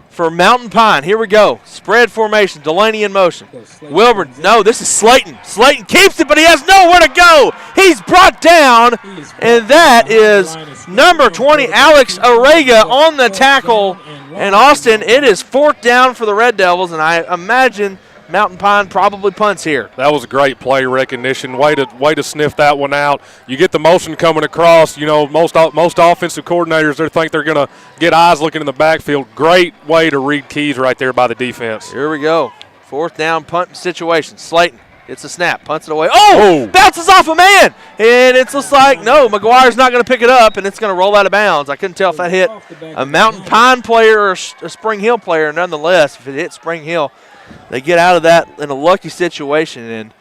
for Mountain Pine. Here we go. Spread formation. Delaney in motion. Wilburn. No, this is Slayton. Slayton keeps it, but he has nowhere to go. He's brought down, and that is number 20, Alex Arega, on the tackle. And Austin, it is fourth down for the Red Devils, and I imagine Mountain Pine probably punts here. That was a great play recognition. Way to sniff that one out. You get the motion coming across. You know, most offensive coordinators, they think they're going to get eyes looking in the backfield. Great way to read keys right there by the defense. Here we go. Fourth down punt situation. Slayton gets a snap, punts it away. Oh! Bounces off a man! And it's just like, no, McGuire's not going to pick it up, and it's going to roll out of bounds. I couldn't tell if that hit a Mountain Pine player or a Spring Hill player. Nonetheless, if it hit Spring Hill, they get out of that in a lucky situation. And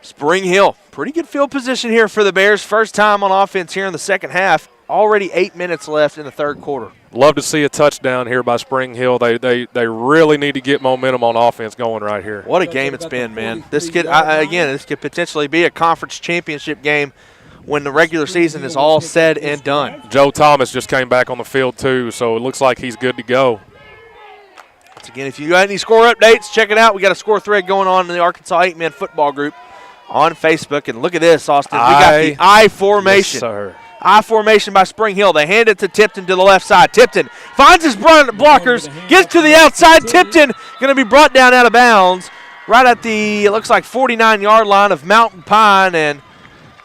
Spring Hill, pretty good field position here for the Bears. First time on offense here in the second half. Already 8 minutes left in the third quarter. Love to see a touchdown here by Spring Hill. They really need to get momentum on offense going right here. What a game it's been, man. This could, this could potentially be a conference championship game when the regular season is all said and done. Joe Thomas just came back on the field too, so it looks like he's good to go. Once again, if you got any score updates, check it out. We got a score thread going on in the Arkansas 8-Man football group on Facebook. And look at this, Austin. We got the I formation. Yes, sir. I formation by Spring Hill. They hand it to Tipton to the left side. Tipton finds his blockers, gets to the outside. Tipton going to be brought down out of bounds right at the, it looks like, 49-yard line of Mountain Pine. And,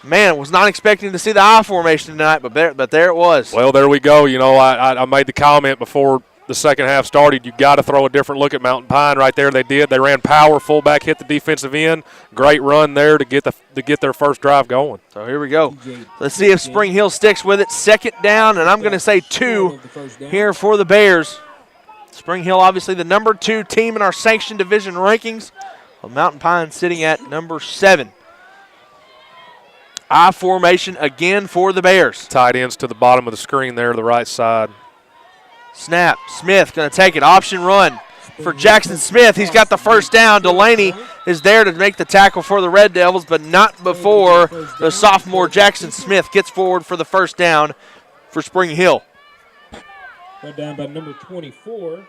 man, was not expecting to see the I formation tonight, but there it was. Well, there we go. You know, I made the comment before the second half started, you got to throw a different look at Mountain Pine right there. They did. They ran power, fullback, hit the defensive end. Great run there to get their first drive going. So here we go. Let's see if Spring Hill sticks with it. Second down, and I'm going to say 2 here for the Bears. Spring Hill, obviously the number 2 team in our sanctioned division rankings. Well, Mountain Pine sitting at number 7. I formation again for the Bears. Tight ends to the bottom of the screen there to the right side. Snap. Smith going to take it. Option run for Jackson Smith. He's got the first down. Delaney is there to make the tackle for the Red Devils, but not before the sophomore Jackson Smith gets forward for the first down for Spring Hill. Down by number 24.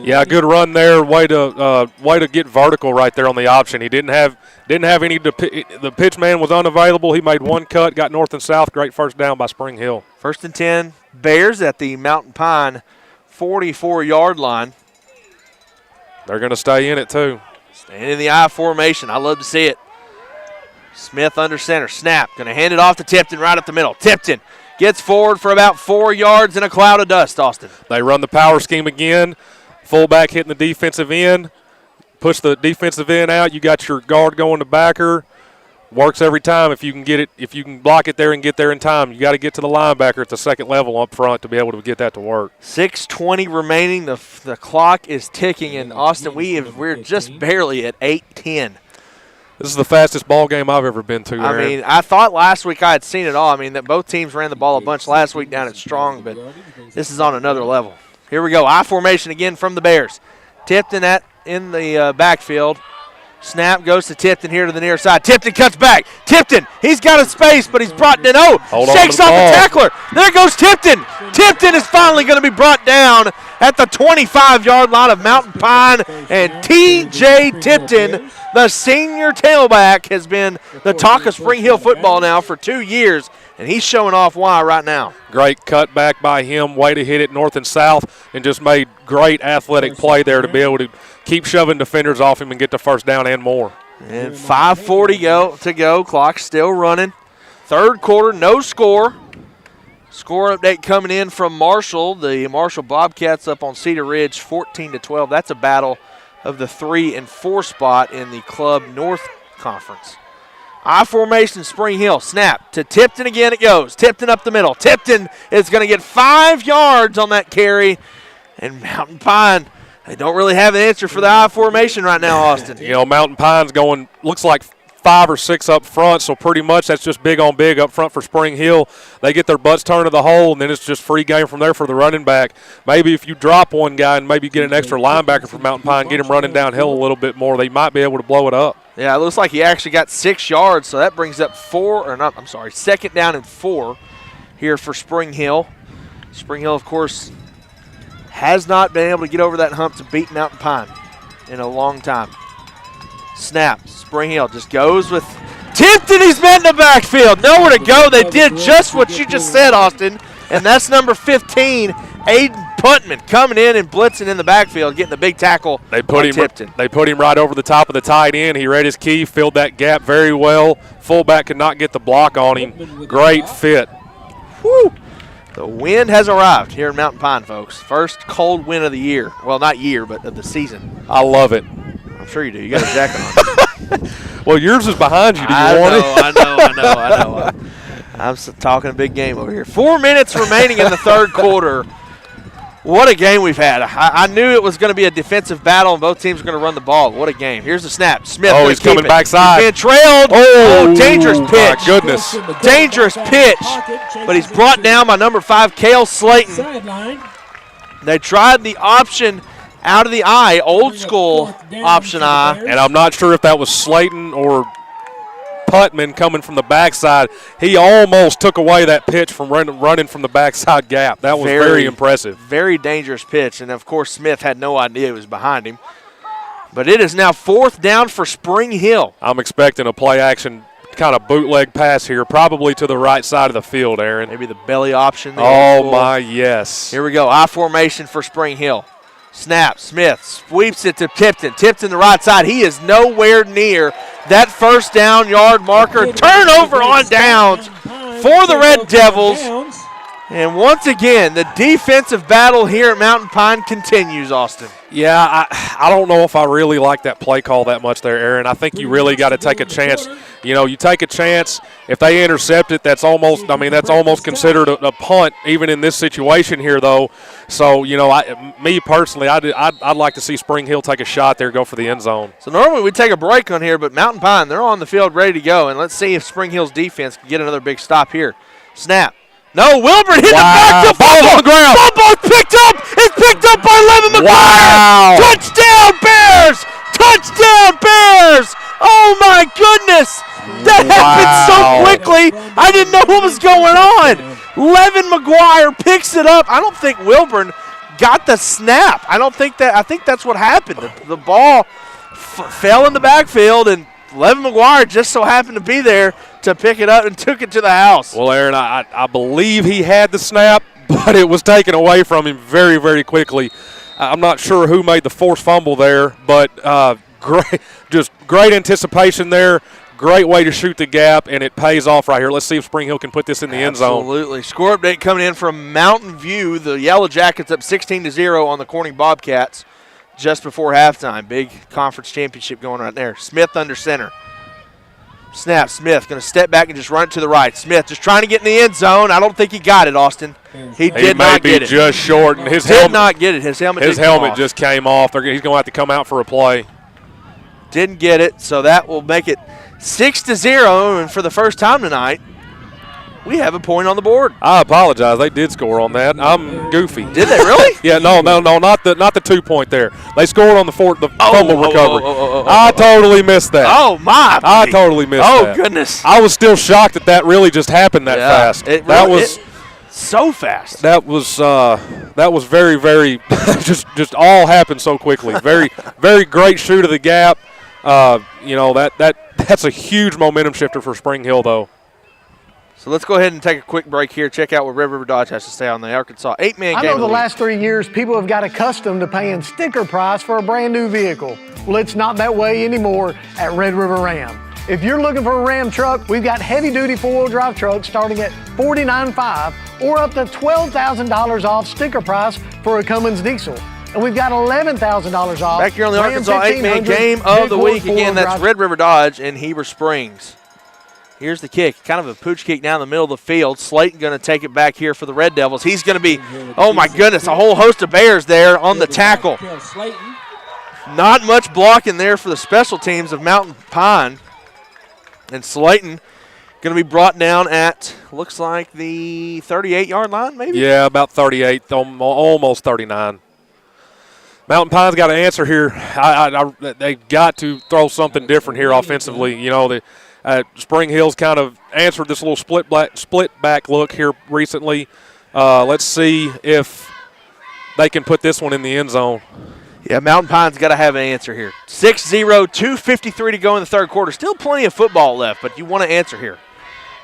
Yeah, good run there. Way to get vertical right there on the option. He didn't have any. The pitch man was unavailable. He made one cut, got north and south. Great first down by Spring Hill. First and 10, Bears at the Mountain Pine 44-yard line. They're going to stay in it too. Staying in the I formation. I love to see it. Smith under center. Snap. Going to hand it off to Tipton right up the middle. Tipton gets forward for about 4 yards in a cloud of dust, Austin. They run the power scheme again. Fullback hitting the defensive end. Push the defensive end out. You got your guard going to backer. Works every time if you can get it. If you can block it there and get there in time, you got to get to the linebacker at the second level up front to be able to get that to work. 6:20 remaining. The clock is ticking, and Austin, we're just barely at 8:10. This is the fastest ball game I've ever been to, Aaron. I mean, I thought last week I had seen it all. I mean, that both teams ran the ball a bunch last week down at Strong, but this is on another level. Here we go. I formation again from the Bears. Tipton in the backfield. Snap goes to Tipton here to the near side. Tipton cuts back. Tipton, he's got a space, but he's brought in. Shakes off the tackler. There goes Tipton. Tipton is finally going to be brought down at the 25-yard line of Mountain Pine. And T.J. Tipton, the senior tailback, has been the talk of Spring Hill football now for 2 years. and he's showing off why right now. Great cutback by him, way to hit it north and south, and just made great athletic play there to be able to keep shoving defenders off him and get the first down and more. And 5:40 to go, clock still running. Third quarter, no score. Score update coming in from Marshall. The Marshall Bobcats up on Cedar Ridge, 14-12. That's a battle of the 3 and 4 spot in the Club North Conference. I formation, Spring Hill, snap to Tipton again. It goes. Tipton up the middle. Tipton is going to get 5 yards on that carry, and Mountain Pine, they don't really have an answer for the I formation right now, Austin. You know, Mountain Pine's going, looks like 5 or 6 up front, so pretty much that's just big on big up front for Spring Hill. They get their butts turned to the hole, and then it's just free game from there for the running back. Maybe if you drop one guy and maybe get an extra linebacker from Mountain Pine, get him running downhill a little bit more, they might be able to blow it up. Yeah, it looks like he actually got 6 yards, so that brings up 2nd down and 4 here for Spring Hill. Spring Hill, of course, has not been able to get over that hump to beat Mountain Pine in a long time. Snap. Spring Hill just goes with Tipton. He's met in the backfield. Nowhere to go. They did just what you just said, Austin, and that's number 15, Aiden Puntman, coming in and blitzing in the backfield, getting the big tackle. They put him. Tipton. They put him right over the top of the tight end. He read his key, filled that gap very well. Fullback could not get the block on him. Great fit. Whew. The wind has arrived here in Mountain Pine, folks. First cold wind of the year. Well, not year, but of the season. I love it. I'm sure you do. You got a jacket on. Well, yours is behind you. Do you want it? I know. I'm talking a big game over here. 4 minutes remaining in the third quarter. What a game we've had. I knew it was going to be a defensive battle and both teams were going to run the ball. What a game. Here's the snap. Smith. Oh, he's coming backside. He's being trailed. Oh, dangerous pitch. My goodness. Dangerous pitch. But he's brought down by number 5, Cale Slayton. They tried the option out of the eye, old school option eye. And I'm not sure if that was Slayton or Putman coming from the backside. He almost took away that pitch from running from the backside gap. That was very impressive. Very dangerous pitch. And, of course, Smith had no idea it was behind him. But it is now 4th down for Spring Hill. I'm expecting a play-action kind of bootleg pass here, probably to the right side of the field, Aaron. Maybe the belly option. Oh, my, yes. Here we go. I formation for Spring Hill. Snap. Smith sweeps it to Tipton. Tipton the right side. He is nowhere near that first down yard marker. Turnover on downs for the Red Devils. And once again, the defensive battle here at Mountain Pine continues, Austin. Yeah, I don't know if I really like that play call that much there, Aaron. I think you really got to take a chance. You know, you take a chance. If they intercept it, that's almost considered a punt, even in this situation here, though. So, you know, me personally, I'd like to see Spring Hill take a shot there, go for the end zone. So normally we'd take a break on here, but Mountain Pine, they're on the field ready to go. And let's see if Spring Hill's defense can get another big stop here. Snap. No, Wilburn hit the back. Ball on the ground. Ball picked up. It's picked up by Levin McGuire. Wow. Touchdown, Bears. Touchdown, Bears. Oh, my goodness. That happened so quickly. I didn't know what was going on. Levin McGuire picks it up. I don't think Wilburn got the snap. I think that's what happened. The ball fell in the backfield, and Levin McGuire just so happened to be there to pick it up and took it to the house. Well, Aaron, I believe he had the snap, but it was taken away from him very, very quickly. I'm not sure who made the forced fumble there, but great anticipation there. Great way to shoot the gap, and it pays off right here. Let's see if Spring Hill can put this in the end zone. Absolutely. Score update coming in from Mountain View. The Yellow Jackets up 16-0 on the Corning Bobcats just before halftime. Big conference championship going right there. Smith under center. Snap. Smith going to step back and just run it to the right. Smith just trying to get in the end zone. I don't think he got it, Austin. He did not get it. Just short, and his did helmet not get it. His helmet just came off. He's going to have to come out for a play. Didn't get it, so that will make it 6-0, and for the first time tonight, we have a point on the board. I apologize. They did score on that. I'm goofy. Did they really? Yeah, no, not the 2 point there. They scored on the fumble recovery. I totally missed that. Oh, my. I totally missed that. Oh, goodness. I was still shocked that really just happened that fast. That was so fast. That was very, very just all happened so quickly. Very, very great shoot of the gap. You know, that's a huge momentum shifter for Spring Hill, though. So let's go ahead and take a quick break here. Check out what Red River Dodge has to say on the Arkansas 8-man game. I know of the week. last 3 years, people have got accustomed to paying sticker price for a brand new vehicle. Well, it's not that way anymore at Red River Ram. If you're looking for a Ram truck, we've got heavy-duty four-wheel drive trucks starting at $49,500 or up to $12,000 off sticker price for a Cummins diesel. And we've got $11,000 off. Back here on the Ram Arkansas 8-man 1500 game of the big week. four-wheel Again, that's drive. Red River Dodge and Heber Springs. Here's the kick, kind of a pooch kick down the middle of the field. Slayton going to take it back here for the Red Devils. He's going to be, oh my goodness, a whole host of Bears there on the tackle. Not much blocking there for the special teams of Mountain Pine. And Slayton going to be brought down at, looks like the 38-yard line maybe? Yeah, about 38, almost 39. Mountain Pine's got to answer here. They've got to throw something different here offensively. You know, Spring Hill's kind of answered this little split back look here recently. Let's see if they can put this one in the end zone. Yeah, Mountain Pine's got to have an answer here. 6-0, 2:53 to go in the third quarter. Still plenty of football left, but you want to answer here.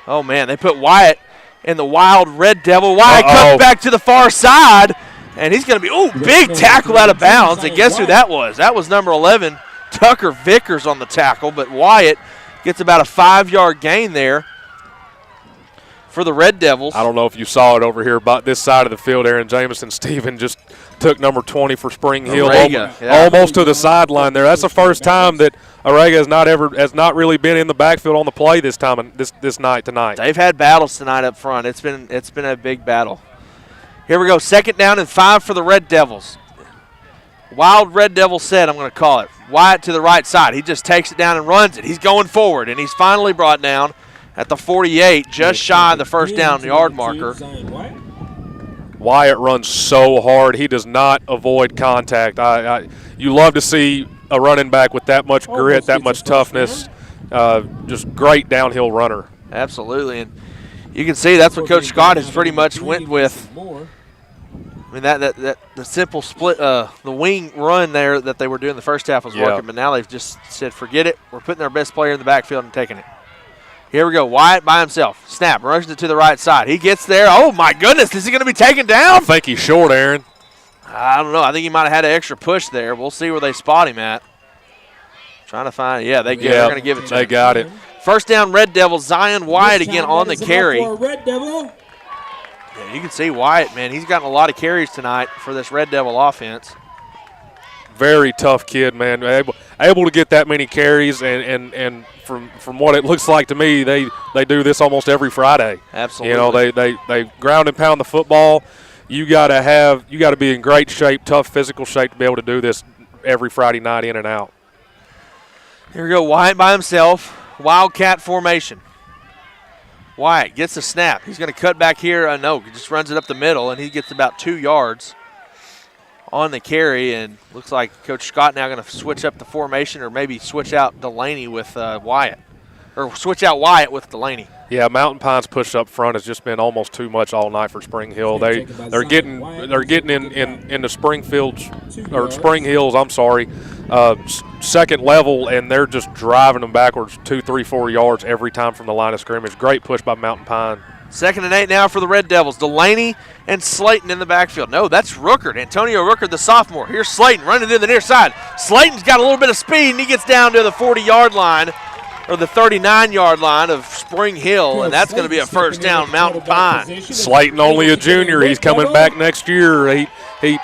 Oh, man, they put Wyatt in the wild Red Devil. Wyatt comes back to the far side, and he's going to be, big tackle out of bounds. And guess who that was? That was number 11, Tucker Vickers on the tackle, but Wyatt gets about a 5-yard gain there for the Red Devils. I don't know if you saw it over here about this side of the field. Aaron Jamison Stephen just took number 20 for Spring Hill almost to the sideline there. That's the first time that Arega has not really been in the backfield on the play this time this night tonight. They've had battles tonight up front. It's been a big battle. Here we go, 2nd down and 5 for the Red Devils. Wild Red Devil set, I'm going to call it. Wyatt to the right side. He just takes it down and runs it. He's going forward, and he's finally brought down at the 48, just shy of the first down yard marker. Wyatt runs so hard. He does not avoid contact. You love to see a running back with that much grit, that much toughness. Just great downhill runner. Absolutely, and you can see that's what Coach Scott has pretty much went with. I mean, the simple split, the wing run there that they were doing the first half was working, but now they've just said, forget it. We're putting our best player in the backfield and taking it. Here we go. Wyatt by himself. Snap, rushes it to the right side. He gets there. Oh, my goodness. Is he going to be taken down? I think he's short, Aaron. I don't know. I think he might have had an extra push there. We'll see where they spot him at. Trying to find it. Yeah, they're going to give it to him. They got it. First down, Red Devils. Zion Wyatt again on the carry. Red Devil. Yeah, you can see Wyatt, man. He's gotten a lot of carries tonight for this Red Devil offense. Very tough kid, man. Able to get that many carries, and from what it looks like to me, they do this almost every Friday. Absolutely. You know, they ground and pound the football. You got to be in great shape, tough physical shape to be able to do this every Friday night in and out. Here we go. Wyatt by himself. Wildcat formation. Wyatt gets a snap. He's going to cut back here. No, he just runs it up the middle, and he gets about 2 yards on the carry. And looks like Coach Scott now going to switch up the formation, or maybe switch out Delaney with Wyatt. Or switch out Wyatt with Delaney. Yeah, Mountain Pine's push up front has just been almost too much all night for Spring Hill. They're getting into Spring Hills. I'm sorry, second level, and they're just driving them backwards 2, 3, 4 yards every time from the line of scrimmage. Great push by Mountain Pine. 2nd and 8 now for the Red Devils. Delaney and Slayton in the backfield. No, that's Rookert. Antonio Rookert, the sophomore. Here's Slayton running to the near side. Slayton's got a little bit of speed, and he gets down to the 40-yard line, or the 39-yard line of Spring Hill, and that's going to be a first down, Mountain Pine. Slayton, only a junior. He's coming back next year. He's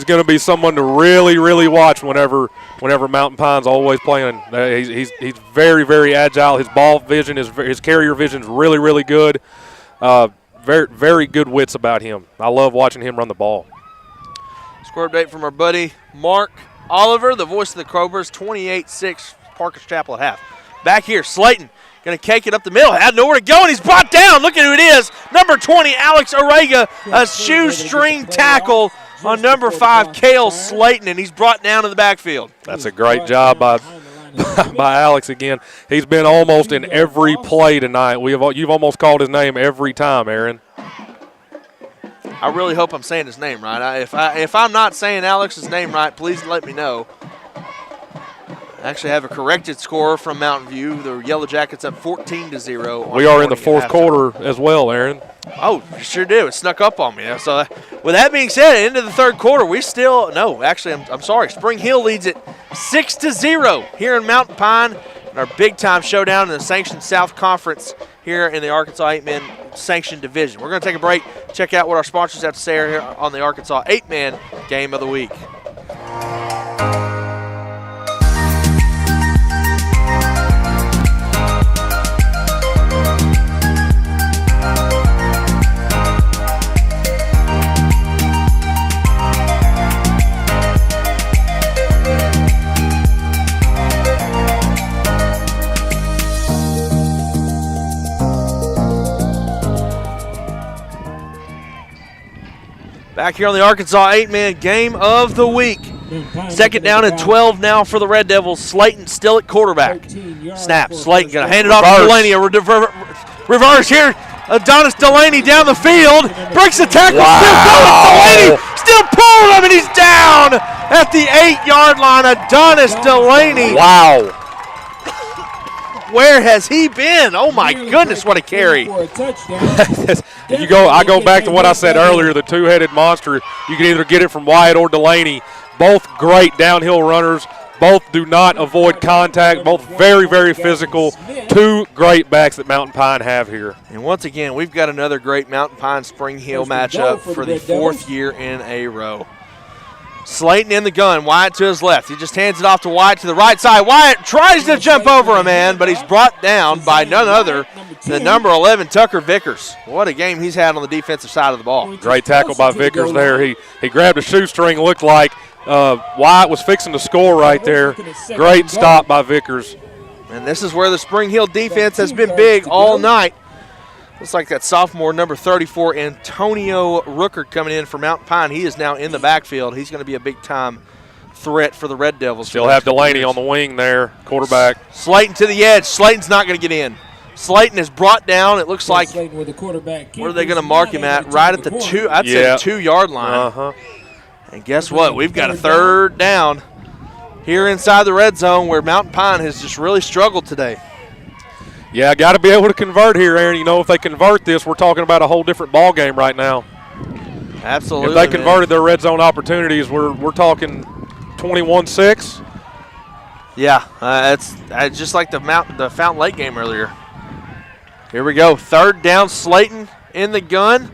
going to be someone to really, really watch whenever Mountain Pine's always playing. He's very, very agile. His ball vision, his carrier vision is really, really good. Very, very good wits about him. I love watching him run the ball. Score update from our buddy Mark Oliver, the voice of the Cobras, 28-6 Parker's Chapel at half. Back here, Slayton going to cake it up the middle. Had nowhere to go, and he's brought down. Look at who it is. Number 20, Alex Arega, a shoestring tackle on number 5, Cale Slayton, and he's brought down to the backfield. That's a great job by Alex again. He's been almost in every play tonight. You've almost called his name every time, Aaron. I really hope I'm saying his name right. If I'm not saying Alex's name right, please let me know. Actually have a corrected score from Mountain View. The Yellow Jackets up 14-0. We are in the fourth quarter as well, Aaron. Oh, you sure do. It snuck up on me. So, with that being said, into the third quarter, we still – no, actually, I'm sorry. Spring Hill leads it 6-0 here in Mountain Pine in our big-time showdown in the Sanctioned South Conference here in the Arkansas 8-Man Sanctioned Division. We're going to take a break, check out what our sponsors have to say here on the Arkansas 8-Man Game of the Week. Back here on the Arkansas 8-Man Game of the Week. Second down and 12 now for the Red Devils. Slayton still at quarterback. Snap. Slayton going to hand it off to Delaney. A reverse here. Adonis Delaney down the field. Breaks the tackle. Wow. Still going. Delaney still pulling him, and he's down at the 8-yard line. Adonis Delaney. Wow. Where has he been? Oh, my goodness, what a carry. I go back to what I said earlier, the two-headed monster. You can either get it from Wyatt or Delaney. Both great downhill runners. Both do not avoid contact. Both very, very physical. Two great backs that Mountain Pine have here. And once again, we've got another great Mountain Pine Spring Hill matchup for the fourth year in a row. Slayton in the gun, Wyatt to his left. He just hands it off to Wyatt to the right side. Wyatt tries to jump over a man, but he's brought down by none other than number 11, Tucker Vickers. What a game he's had on the defensive side of the ball. Great tackle by Vickers there. He grabbed a shoestring, looked like Wyatt was fixing to score right there. Great stop by Vickers. And this is where the Spring Hill defense has been big all night. Looks like that sophomore, number 34, Antonio Rooker coming in for Mountain Pine. He is now in the backfield. He's going to be a big-time threat for the Red Devils. Still have Delaney on the wing there, quarterback. Slayton to the edge. Slayton's not going to get in. Slayton is brought down. It looks like, where are they going to mark him at? Right at the 2-yard line. Uh-huh. And guess what? We've got a third down here inside the red zone where Mountain Pine has just really struggled today. Yeah, got to be able to convert here, Aaron. You know, if they convert this, we're talking about a whole different ball game right now. Absolutely. If they converted their red zone opportunities, we're talking 21-6. Yeah, it's just like the Fountain Lake game earlier. Here we go. Third down, Slayton in the gun.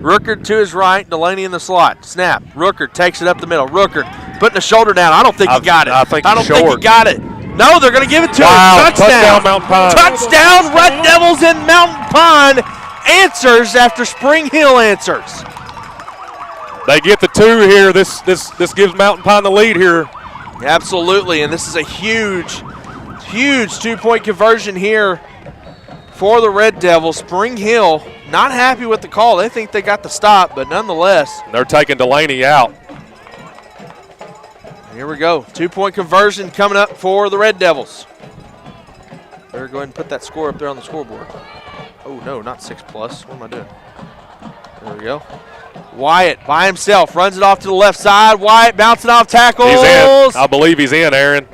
Rooker to his right, Delaney in the slot. Snap. Rooker takes it up the middle. Rooker putting the shoulder down. I don't think he got it. I don't think he got it. No, they're going to give it to him. Touchdown, Mountain Pine. Touchdown, Red Devils in Mountain Pine. Answers after Spring Hill answers. They get the two here. This gives Mountain Pine the lead here. Absolutely, and this is a huge, huge two-point conversion here for the Red Devils. Spring Hill not happy with the call. They think they got the stop, but nonetheless. They're taking Delaney out. Here we go. Two-point conversion coming up for the Red Devils. Better go ahead and put that score up there on the scoreboard. Oh, no, not 6+. What am I doing? There we go. Wyatt by himself runs it off to the left side. Wyatt bouncing off tackles. He's in. I believe he's in, Aaron.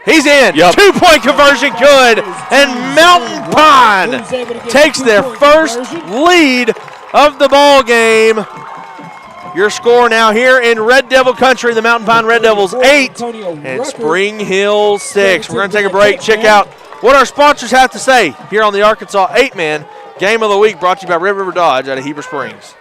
He's in. Yep. Two-point conversion good. And Mountain Pine takes their first lead of the ball game. Your score now here in Red Devil Country, the Mountain Pine Red Devils 8 and Spring Hill 6. We're going to take a break, check out what our sponsors have to say here on the Arkansas 8-Man Game of the Week, brought to you by Red River Dodge out of Heber Springs.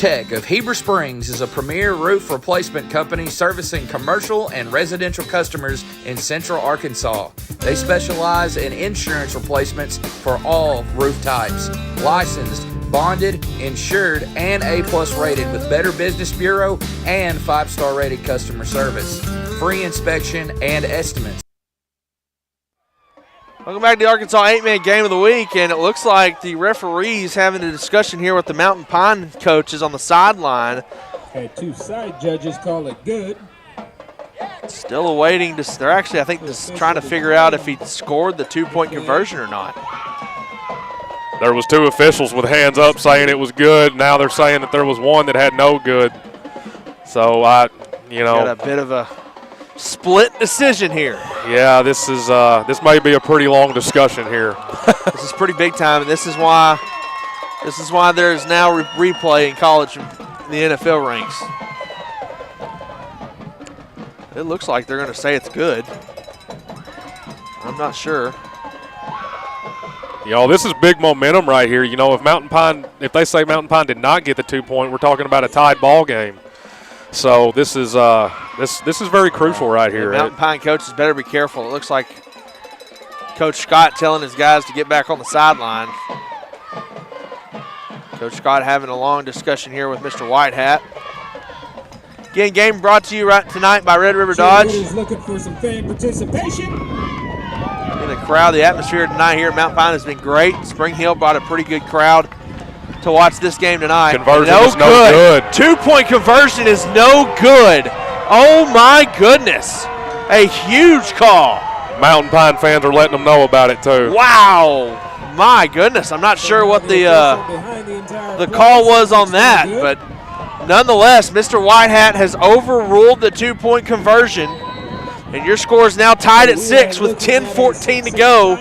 Tech of Heber Springs is a premier roof replacement company servicing commercial and residential customers in central Arkansas. They specialize in insurance replacements for all roof types. Licensed, bonded, insured, and A+ rated with Better Business Bureau and 5-star rated customer service. Free inspection and estimates. Welcome back to the Arkansas 8-Man Game of the Week, and it looks like the referees having a discussion here with the Mountain Pine coaches on the sideline. Had 2 side judges call it good. Still awaiting. They're actually, I think, just trying to figure out if he scored the 2-point conversion or not. There was 2 officials with hands up saying it was good. Now they're saying that there was one that had no good. So, got a bit of a split decision here. Yeah, this may be a pretty long discussion here. This is pretty big time, and this is why there is now replay in college in the NFL ranks. It looks like they're going to say it's good. I'm not sure. This is big momentum right here. If they say Mountain Pine did not get the 2-point, we're talking about a tied ball game. So this is very crucial right here. The Mountain Pine coaches better be careful. It looks like Coach Scott telling his guys to get back on the sideline. Coach Scott having a long discussion here with Mr. Whitehat. Again, game brought to you right tonight by Red River Dodge. Looking for some fan participation. In the crowd, the atmosphere tonight here at Mountain Pine has been great. Spring Hill brought a pretty good crowd to watch this game tonight. Conversion is no good. 2-point conversion is no good. Oh my goodness. A huge call. Mountain Pine fans are letting them know about it too. Wow. My goodness. I'm not sure what the call was on that, but nonetheless, Mr. Whitehat has overruled the 2-point conversion. And your score is now tied at 6 with 10:14 to go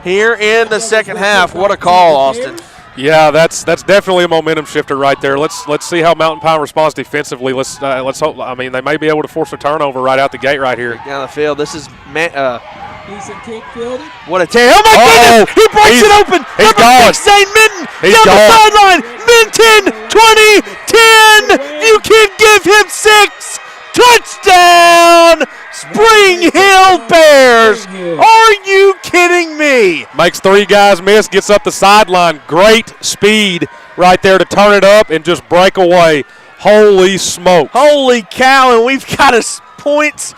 here in the second half. What a call, Austin. Yeah, that's definitely a momentum shifter right there. Let's see how Mountain Pine responds defensively. Let's hope. I mean, they may be able to force a turnover right out the gate right here. Down the field. This is Decent kick fielded. what a take! Oh my goodness! He breaks it open. He's Number gone. 6, Zane Minton He's down gone. the sideline. Minton, 20, 10. You can give him 6. Touchdown! Spring Hill Bears. Are you kidding me? Makes 3 guys miss, gets up the sideline. Great speed right there to turn it up and just break away. Holy smoke. Holy cow, and we've got a points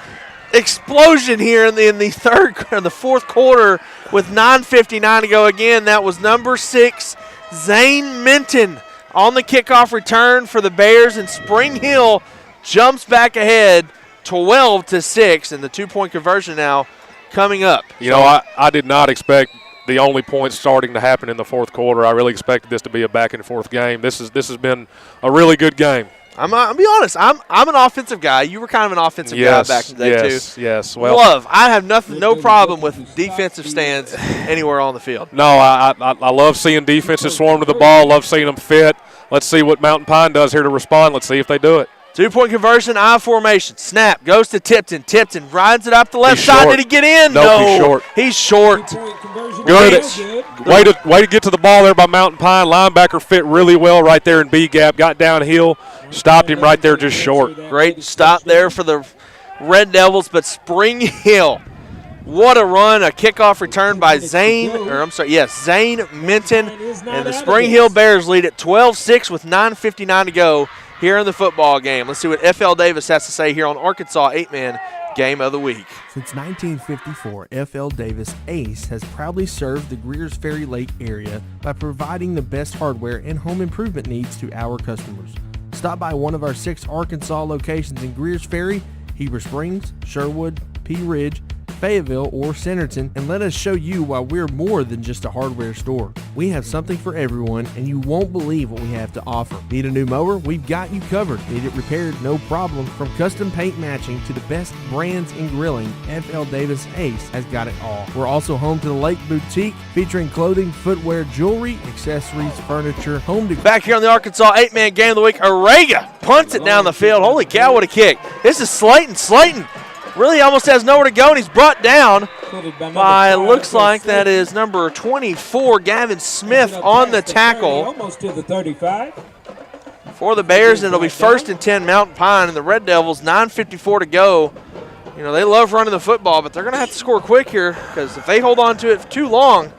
explosion here in the fourth quarter with 9:59 to go. Again, that was number 6, Zane Minton on the kickoff return for the Bears, and Spring Hill jumps back ahead 12-6, and the 2-point conversion now coming up. I did not expect the only points starting to happen in the fourth quarter. I really expected this to be a back-and-forth game. This has been a really good game. I'll be honest. I'm an offensive guy. You were kind of an offensive guy back in the day too. Yes. Well, I have no problem with defensive stands anywhere on the field. No, I love seeing defenses swarm to the ball. Love seeing them fit. Let's see what Mountain Pine does here to respond. Let's see if they do it. 2-point conversion, I formation. Snap, goes to Tipton. Tipton rides it up the left He's side. short. Did he get in? Nope, he's short. He's short. Good. Way to get to the ball there by Mountain Pine. Linebacker fit really well right there in B gap. Got downhill, stopped him right there just short. Great stop there for the Red Devils, but Spring Hill. What a run, a kickoff return by Zane Minton. And the Spring Hill Bears lead at 12-6 with 9:59 to go here in the football game. Let's see what F.L. Davis has to say here on Arkansas 8-Man Game of the Week. Since 1954, F.L. Davis Ace has proudly served the Greers Ferry Lake area by providing the best hardware and home improvement needs to our customers. Stop by one of our 6 Arkansas locations in Greers Ferry, Heber Springs, Sherwood, Pea Ridge, Fayetteville, or Centerton, and let us show you why we're more than just a hardware store. We have something for everyone, and you won't believe what we have to offer. Need a new mower? We've got you covered. Need it repaired? No problem. From custom paint matching to the best brands in grilling, F.L. Davis Ace has got it all. We're also home to the Lake Boutique, featuring clothing, footwear, jewelry, accessories, furniture, home decor. Back here on the Arkansas 8-Man Game of the Week, Arega punts it down the field. Holy cow, what a kick. This is Slayton. Slayton really almost has nowhere to go, and he's brought down by, looks like that is number 24, Gavin Smith, on the tackle. Almost to the 35. for the Bears, and it'll be 1st and 10 Mountain Pine, and the Red Devils, 9:54 to go. You know, they love running the football, but they're going to have to score quick here because if they hold on to it for too long,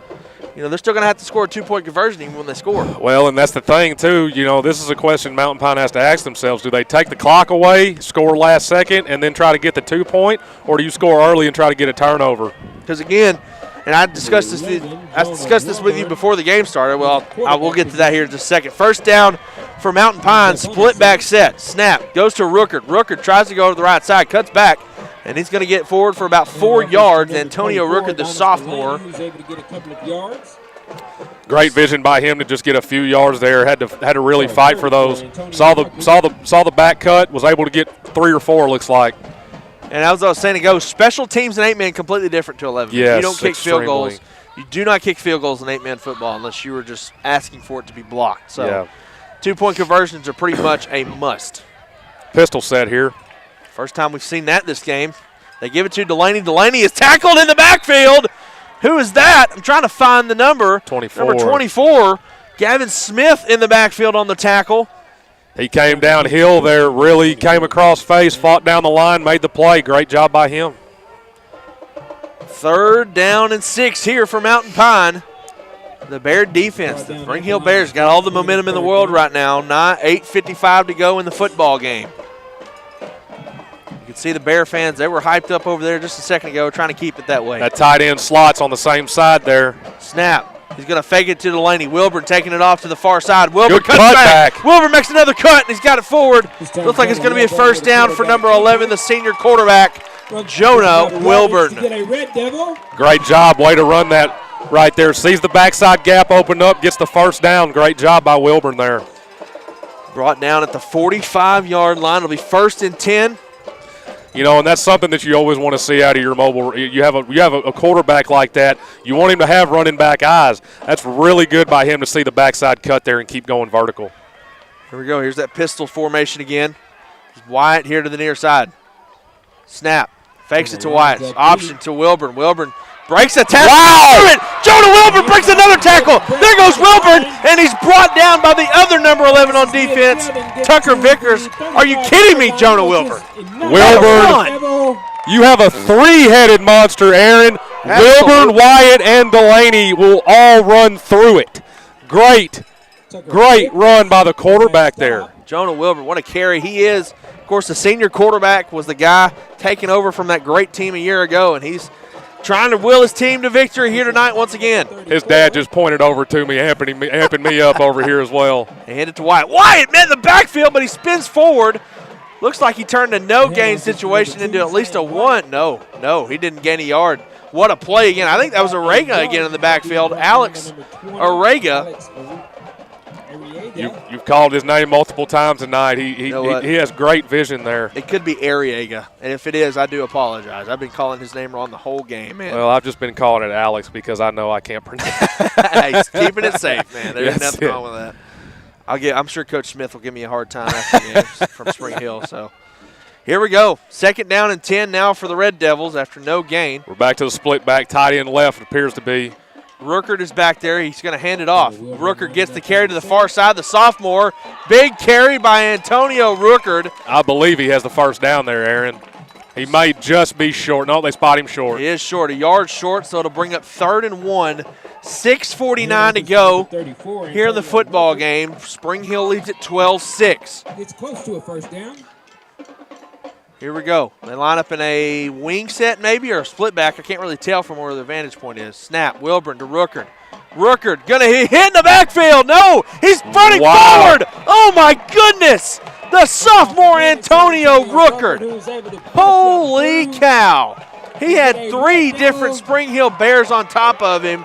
you know, they're still going to have to score a 2-point conversion even when they score. Well, and that's the thing, too. You know, this is a question Mountain Pine has to ask themselves. Do they take the clock away, score last second, and then try to get the 2-point, or do you score early and try to get a turnover? Because, again, and I discussed this with you before the game started. Well, I will get to that here in just a second. First down for Mountain Pine, split back set. Snap, goes to Rookert. Rookert tries to go to the right side, cuts back, and he's going to get forward for about 4 yards. Antonio Rookert, the sophomore. Great vision by him to just get a few yards there. Had to really fight for those. Saw the back cut. Was able to get 3 or 4. Looks like. And as I was saying ago, special teams and 8-man completely different to 11. Yes, you don't kick extremely. field goals. You do not kick field goals in 8-man football unless you were just asking for it to be blocked. So yeah. 2-point conversions are pretty much a must. Pistol set here. First time we've seen that this game. They give it to Delaney. Delaney is tackled in the backfield. Who is that? I'm trying to find the number. 24. Number 24. Gavin Smith in the backfield on the tackle. He came downhill there, really came across face, fought down the line, made the play. Great job by him. 3rd down and 6 here for Mountain Pine. The Bear defense, the Spring Hill Bears, got all the momentum in the world right now. 8:55 to go in the football game. You can see the Bear fans, they were hyped up over there just a second ago, trying to keep it that way. That tight end slot's on the same side there. Snap. He's going to fake it to Delaney. Wilburn taking it off to the far side. Wilburn Good cuts cut back. Wilburn makes another cut, and he's got it forward. Looks like it's going to be a first down for number 11, the senior quarterback, Jonah Wilburn. Great job. Way to run that right there. Sees the backside gap open up, gets the first down. Great job by Wilburn there. Brought down at the 45-yard line. It'll be 1st and 10. You know, and that's something that you always want to see out of your mobile. You have a quarterback like that. You want him to have running back eyes. That's really good by him to see the backside cut there and keep going vertical. Here we go. Here's that pistol formation again. Wyatt here to the near side. Snap. Fakes it to Wyatt. Option to Wilburn. Wilburn breaks a tackle. Wow! Jonah Wilburn breaks another tackle. There goes Wilburn, and he's brought down by the other number 11 on defense, Tucker Vickers. Are you kidding me, Jonah Wilburn? Wilburn, you have a 3-headed monster, Aaron. Wilburn, Wyatt, and Delaney will all run through it. Great run by the quarterback there. Jonah Wilburn, what a carry he is. Of course, the senior quarterback was the guy taking over from that great team a year ago, and he's trying to will his team to victory here tonight once again. His dad just pointed over to me, amping me up over here as well. They hand it to Wyatt. Wyatt met in the backfield, but he spins forward. Looks like he turned a no-gain situation into at least a 1. No, he didn't gain a yard. What a play again. I think that was Arega again in the backfield. Alex Arega. You've called his name multiple times tonight. He has great vision there. It could be Arriaga, and if it is, I do apologize. I've been calling his name wrong the whole game, man. Well, I've just been calling it Alex because I know I can't pronounce it. He's keeping it safe, man. There's nothing wrong with that. I'm sure Coach Smith will give me a hard time after the game from Spring Hill. So here we go. 2nd down and 10 now for the Red Devils after no gain. We're back to the split back. Tight end left, it appears to be. Rookert is back there. He's going to hand it off. Rookert gets the carry to the far side. The sophomore. Big carry by Antonio Rookert. I believe he has the first down there, Aaron. He may just be short. No, they spot him short. He is short. A yard short, so it'll bring up 3rd and 1. 6:49 to go here in the football game. Spring Hill leads at 12-6. It's close to a first down. Here we go. They line up in a wing set maybe or a split back. I can't really tell from where the vantage point is. Snap. Wilburn to Rookert. Rookert going to hit in the backfield. No, he's running forward. Oh, my goodness. The sophomore Antonio Rookert. Holy cow. He had 3 different Spring Hill Bears on top of him,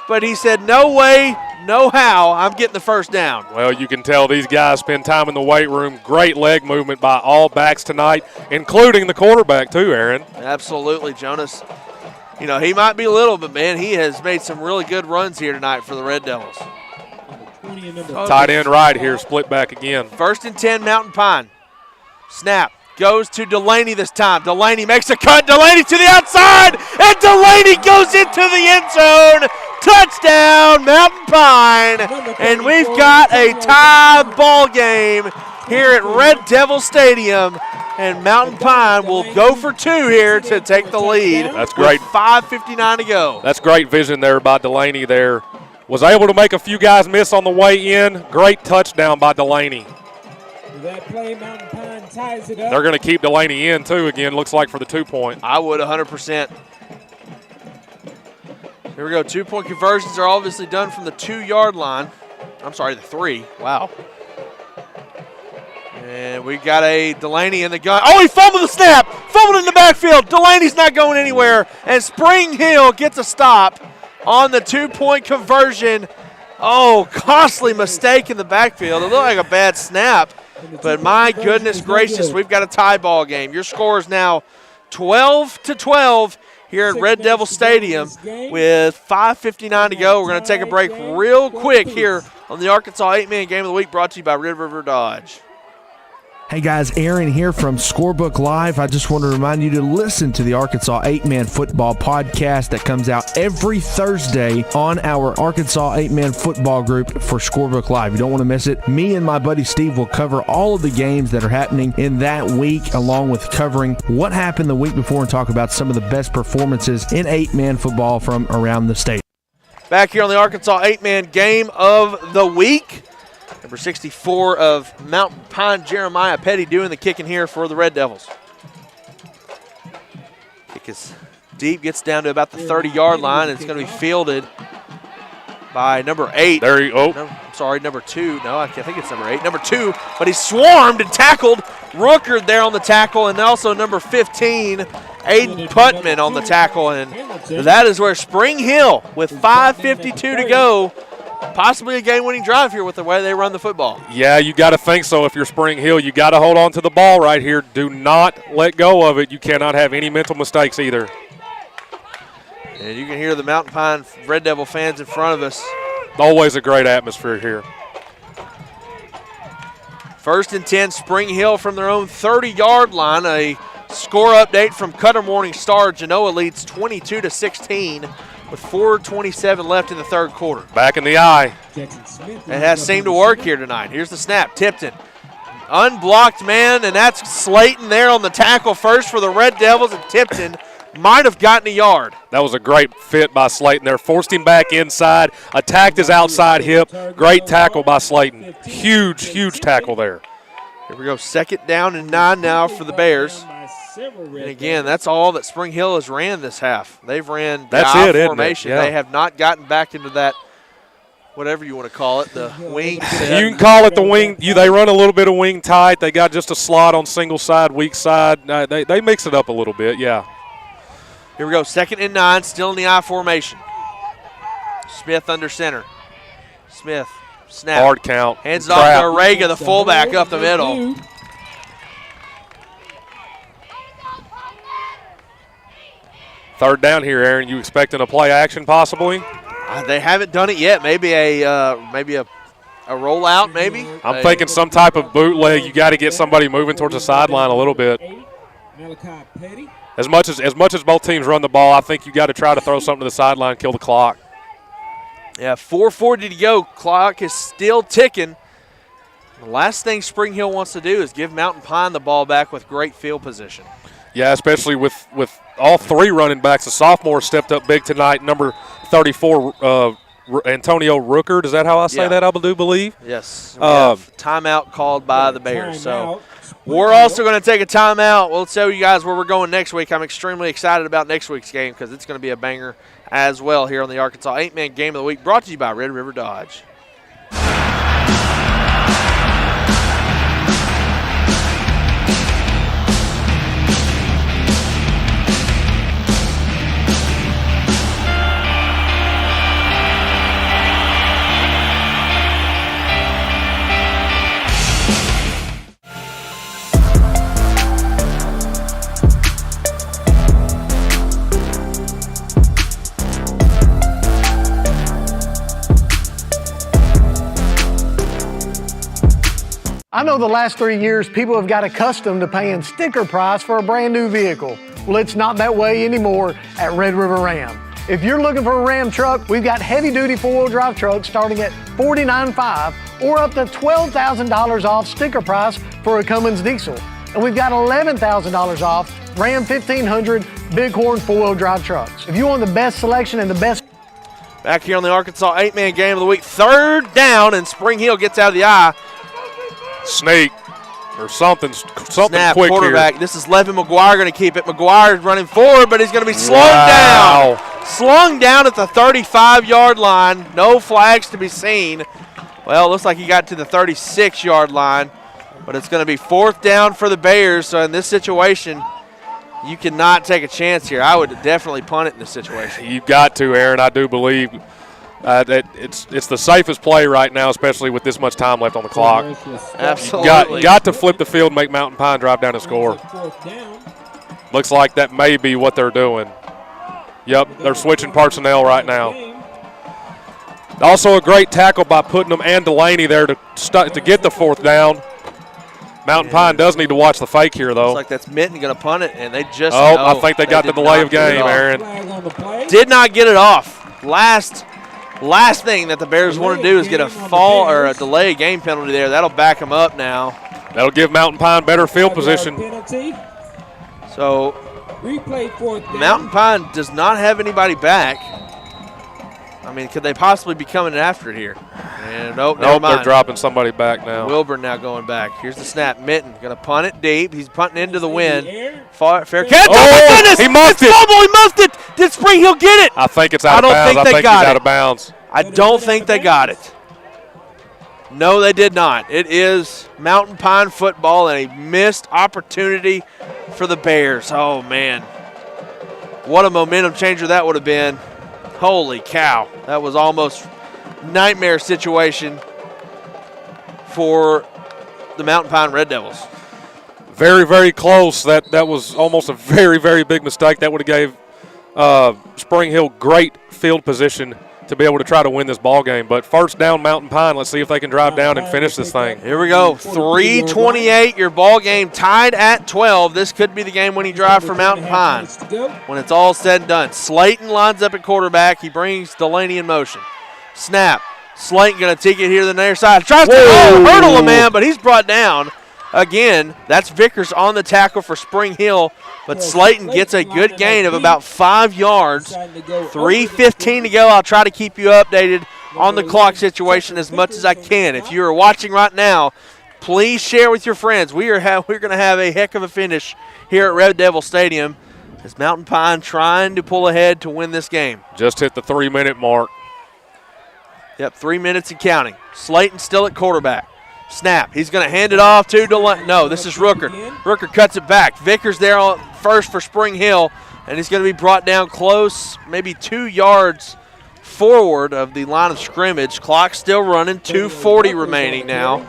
but he said, no way, no how, I'm getting the first down. Well, you can tell these guys spend time in the weight room. Great leg movement by all backs tonight, including the quarterback too, Aaron. Absolutely, Jonas. You know, he might be little, but, man, he has made some really good runs here tonight for the Red Devils. Tight end right here, split back again. 1st and 10, Mountain Pine. Snap. Goes to Delaney this time. Delaney makes a cut. Delaney to the outside, and Delaney goes into the end zone. Touchdown, Mountain Pine. And we've got a tie ball game here at Red Devil Stadium. And Mountain Pine will go for 2 here to take the lead. That's great. With 5:59 to go. That's great vision there by Delaney there. Was able to make a few guys miss on the way in. Great touchdown by Delaney. That play, Mountain Pine ties it up. They're going to keep Delaney in, too, again, looks like for the 2-point. I would 100%. Here we go. 2-point conversions are obviously done from the 2-yard line. I'm sorry, the 3. Wow. And we got a Delaney in the gun. Oh, he fumbled the snap. Fumbled in the backfield. Delaney's not going anywhere. And Spring Hill gets a stop on the 2-point conversion. Oh, costly mistake in the backfield. It looked like a bad snap. But my goodness gracious, we've got a tie ball game. Your score is now 12-12 here at Red Devil Stadium with 5:59 to go. We're going to take a break real quick here on the Arkansas 8-Man Game of the Week, brought to you by Red River Dodge. Hey guys, Aaron here from Scorebook Live. I just want to remind you to listen to the Arkansas 8-Man Football Podcast that comes out every Thursday on our Arkansas 8-Man Football group for Scorebook Live. You don't want to miss it. Me and my buddy Steve will cover all of the games that are happening in that week, along with covering what happened the week before and talk about some of the best performances in 8-man football from around the state. Back here on the Arkansas 8-Man Game of the Week. Number 64 of Mountain Pine, Jeremiah Petty, doing the kicking here for the Red Devils. Kick is deep, gets down to about the 30-yard line, and it's going to be fielded by number 8. There you go. No, I'm sorry, number 2. No, I think it's number 8. Number 2, but he swarmed and tackled Rooker there on the tackle, and also number 15, Aiden Putman on the tackle. And that is where Spring Hill, with 5:52 to go, possibly a game-winning drive here with the way they run the football. Yeah, you got to think so. If you're Spring Hill, you got to hold on to the ball right here. Do not let go of it. You cannot have any mental mistakes either. And you can hear the Mountain Pine Red Devil fans in front of us. Always a great atmosphere here. 1st and 10, Spring Hill from their own 30-yard line. A score update from Cutter Morning Star. Genoa leads 22-16. with 4:27 left in the third quarter. Back in the eye. It has seemed to work here tonight. Here's the snap. Tipton. Unblocked man, and that's Slayton there on the tackle first for the Red Devils, and Tipton might have gotten a yard. That was a great fit by Slayton there. Forced him back inside, attacked his outside hip. Great tackle by Slayton. Huge, huge tackle there. Here we go. 2nd down and 9 now for the Bears. And again, that's all that Spring Hill has ran this half. They've ran the formation. Yeah. They have not gotten back into that, whatever you want to call it, the wing set. You can call it the wing. They run a little bit of wing tight. They got just a slot on single side, weak side. They mix it up a little bit, yeah. Here we go. 2nd and 9, still in the I formation. Smith under center. Smith, snap. Hard count. Hands it off to Orega, the fullback, up the middle. Third down here, Aaron. You expecting a play action possibly? They haven't done it yet. Maybe a rollout, maybe. I'm thinking some type of bootleg. You got to get somebody moving towards the sideline a little bit. As much as both teams run the ball, I think you got to try to throw something to the sideline, kill the clock. Yeah, 4:40 to go. Clock is still ticking. The last thing Spring Hill wants to do is give Mountain Pine the ball back with great field position. Yeah, especially with all three running backs. The sophomore stepped up big tonight. Number 34, Antonio Rooker. Is that how I say that, I do believe? Yes. We have timeout called by the Bears. So we're also going to take a timeout. We'll tell you guys where we're going next week. I'm extremely excited about next week's game because it's going to be a banger as well here on the Arkansas 8-Man Game of the Week, brought to you by Red River Dodge. I know the last 3 years people have got accustomed to paying sticker price for a brand new vehicle. Well, it's not that way anymore at Red River Ram. If you're looking for a Ram truck, we've got heavy-duty four-wheel drive trucks starting at $49,500 or up to $12,000 off sticker price for a Cummins diesel. And we've got $11,000 off Ram 1500 Bighorn four-wheel drive trucks. If you want the best selection and the best... Back here on the Arkansas 8-man game of the week, 3rd down, and Spring Hill gets out of the eye. Sneak or something Snap, quick quarterback. here. This is Levin McGuire going to keep it. McGuire's running forward, but he's going to be slowed Wow. down. Slung down at the 35-yard line. No flags to be seen. Well, it looks like he got to the 36-yard line, but it's going to be 4th down for the Bears. So in this situation, you cannot take a chance here. I would definitely punt it in this situation. You've got to, Aaron. I do believe that it's the safest play right now, especially with this much time left on the clock. Absolutely. Got to flip the field and make Mountain Pine drive down and score. Looks like that may be what they're doing. Yep, they're switching personnel right now. Also a great tackle by Putnam and Delaney there to get the 4th down. Mountain Pine does need to watch the fake here, though. Looks like that's Minton going to punt it, and they just I think they got the delay of game, Aaron. Did not get it off. Last thing that the Bears want to do is get a fall or a delay game penalty there. That'll back them up now. That'll give Mountain Pine better field position. So Mountain Pine does not have anybody back. I mean, could they possibly be coming after it here? And nope, they're dropping somebody back now. Wilburn now going back. Here's the snap. Minton going to punt it deep. He's punting into the wind. Fair catch. Oh, my goodness! He muffed it. Fumble. He muffed it. Did Spring Hill get it? I think it's out of bounds. I think he's out of bounds. I don't think they got it. No, they did not. It is Mountain Pine football and a missed opportunity for the Bears. Oh, man. What a momentum changer that would have been. Holy cow. That was almost nightmare situation for the Mountain Pine Red Devils. Very, very close. That was almost a very, very big mistake. That would have gave Spring Hill great field position to be able to try to win this ball game. But 1st down, Mountain Pine. Let's see if they can drive down and finish this thing. Here we go. 3:28, your ball game tied at 12. This could be the game-winning drive for Mountain Pine when it's all said and done. Slayton lines up at quarterback. He brings Delaney in motion. Snap. Slayton going to take it here to the near side. Tries to hurdle a man, but he's brought down. Again, that's Vickers on the tackle for Spring Hill, but Slayton gets a good gain of about 5 yards. 3:15 to go. I'll try to keep you updated on the clock situation as much as I can. If you are watching right now, please share with your friends. We're going to have a heck of a finish here at Red Devil Stadium as Mountain Pine trying to pull ahead to win this game. Just hit the 3-minute mark. Yep, 3 minutes and counting. Slayton still at quarterback. Snap. He's going to hand it off to Delaney. No, this is Rooker. Rooker cuts it back. Vickers there on first for Spring Hill, and he's going to be brought down close, maybe 2 yards forward of the line of scrimmage. Clock still running, 2:40 remaining now.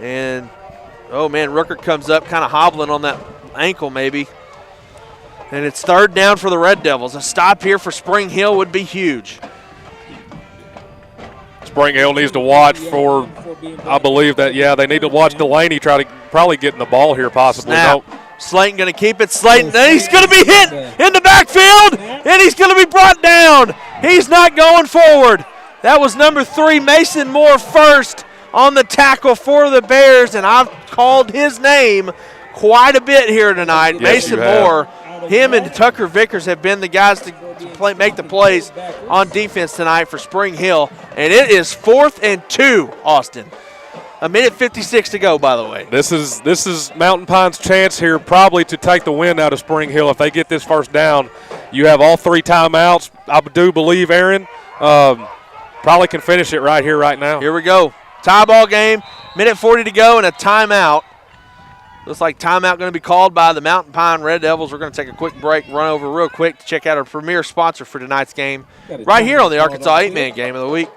And, oh, man, Rooker comes up kind of hobbling on that ankle maybe. And it's 3rd down for the Red Devils. A stop here for Spring Hill would be huge. Spring Hill needs to watch for, I believe that, they need to watch Delaney try to probably get in the ball here possibly. Snap. Nope. Slayton going to keep it. Slayton, and he's going to be hit in the backfield, and he's going to be brought down. He's not going forward. That was number 3, Mason Moore, first on the tackle for the Bears, and I've called his name quite a bit here tonight. Yes, Mason Moore, him and Tucker Vickers have been the guys to make the plays on defense tonight for Spring Hill. And it is 4th and 2, Austin. 1:56 to go, by the way. This is Mountain Pine's chance here probably to take the win out of Spring Hill. If they get this 1st down, you have all 3 timeouts. I do believe Aaron probably can finish it right here, right now. Here we go. Tie ball game, 1:40 to go, and a timeout. Looks like timeout going to be called by the Mountain Pine Red Devils. We're going to take a quick break, run over real quick to check out our premier sponsor for tonight's game right here on the Arkansas 8-man game of the week.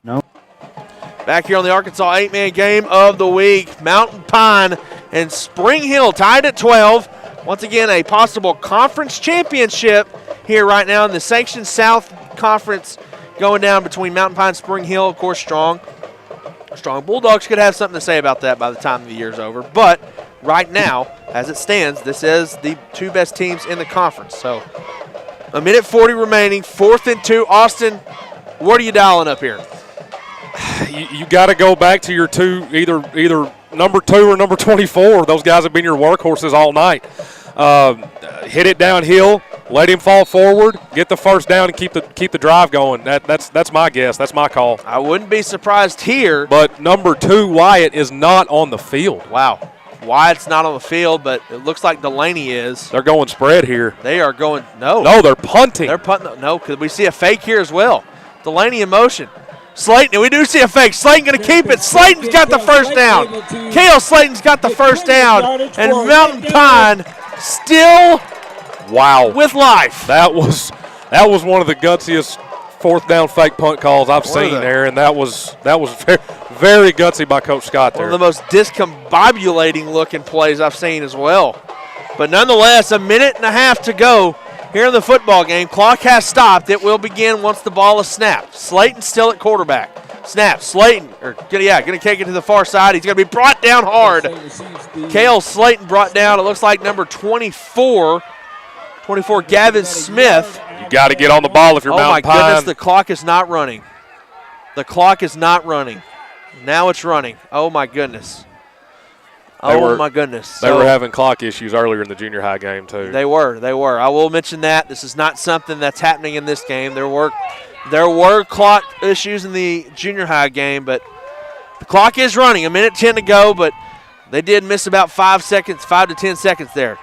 No. Back here on the Arkansas 8-man game of the week, Mountain Pine and Spring Hill tied at 12. Once again, a possible conference championship here right now in the Sanctioned South Conference going down between Mountain Pine and Spring Hill, of course, strong. Strong Bulldogs could have something to say about that by the time the year's over. But right now, as it stands, this is the two best teams in the conference. So a minute 40 remaining, 4th and 2. Austin, what are you dialing up here? You got to go back to your two, either number 2 or number 24. Those guys have been your workhorses all night. Hit it downhill, let him fall forward, get the first down, and keep the drive going. That's my guess. That's my call. I wouldn't be surprised here. But number 2, Wyatt, is not on the field. Wow. Wyatt's not on the field, but it looks like Delaney is. They're going spread here. They are going – no. No, they're punting. They're punting. No, because we see a fake here as well. Delaney in motion. Slayton, we do see a fake. Slayton going to keep it. Slayton's got the first down. Kale Slayton's got the first down. And Mountain Pine still with life. That was one of the gutsiest 4th down fake punt calls I've seen there, and that was very, very gutsy by Coach Scott there. One of the most discombobulating looking plays I've seen as well. But nonetheless, a minute and a half to go here in the football game. Clock has stopped. It will begin once the ball is snapped. Slayton still at quarterback. Snap. Slayton, going to take it to the far side. He's going to be brought down hard. Kale Slayton brought down, it looks like number 24, Gavin Smith. You got to get on the ball if you're Mountain Pine. Oh, my goodness, the clock is not running. The clock is not running. Now it's running. Oh, my goodness. My goodness. They were having clock issues earlier in the junior high game, too. They were. I will mention that. This is not something that's happening in this game. There were clock issues in the junior high game, but the clock is running. A minute 10 to go, but they did miss about 5 to 10 seconds there.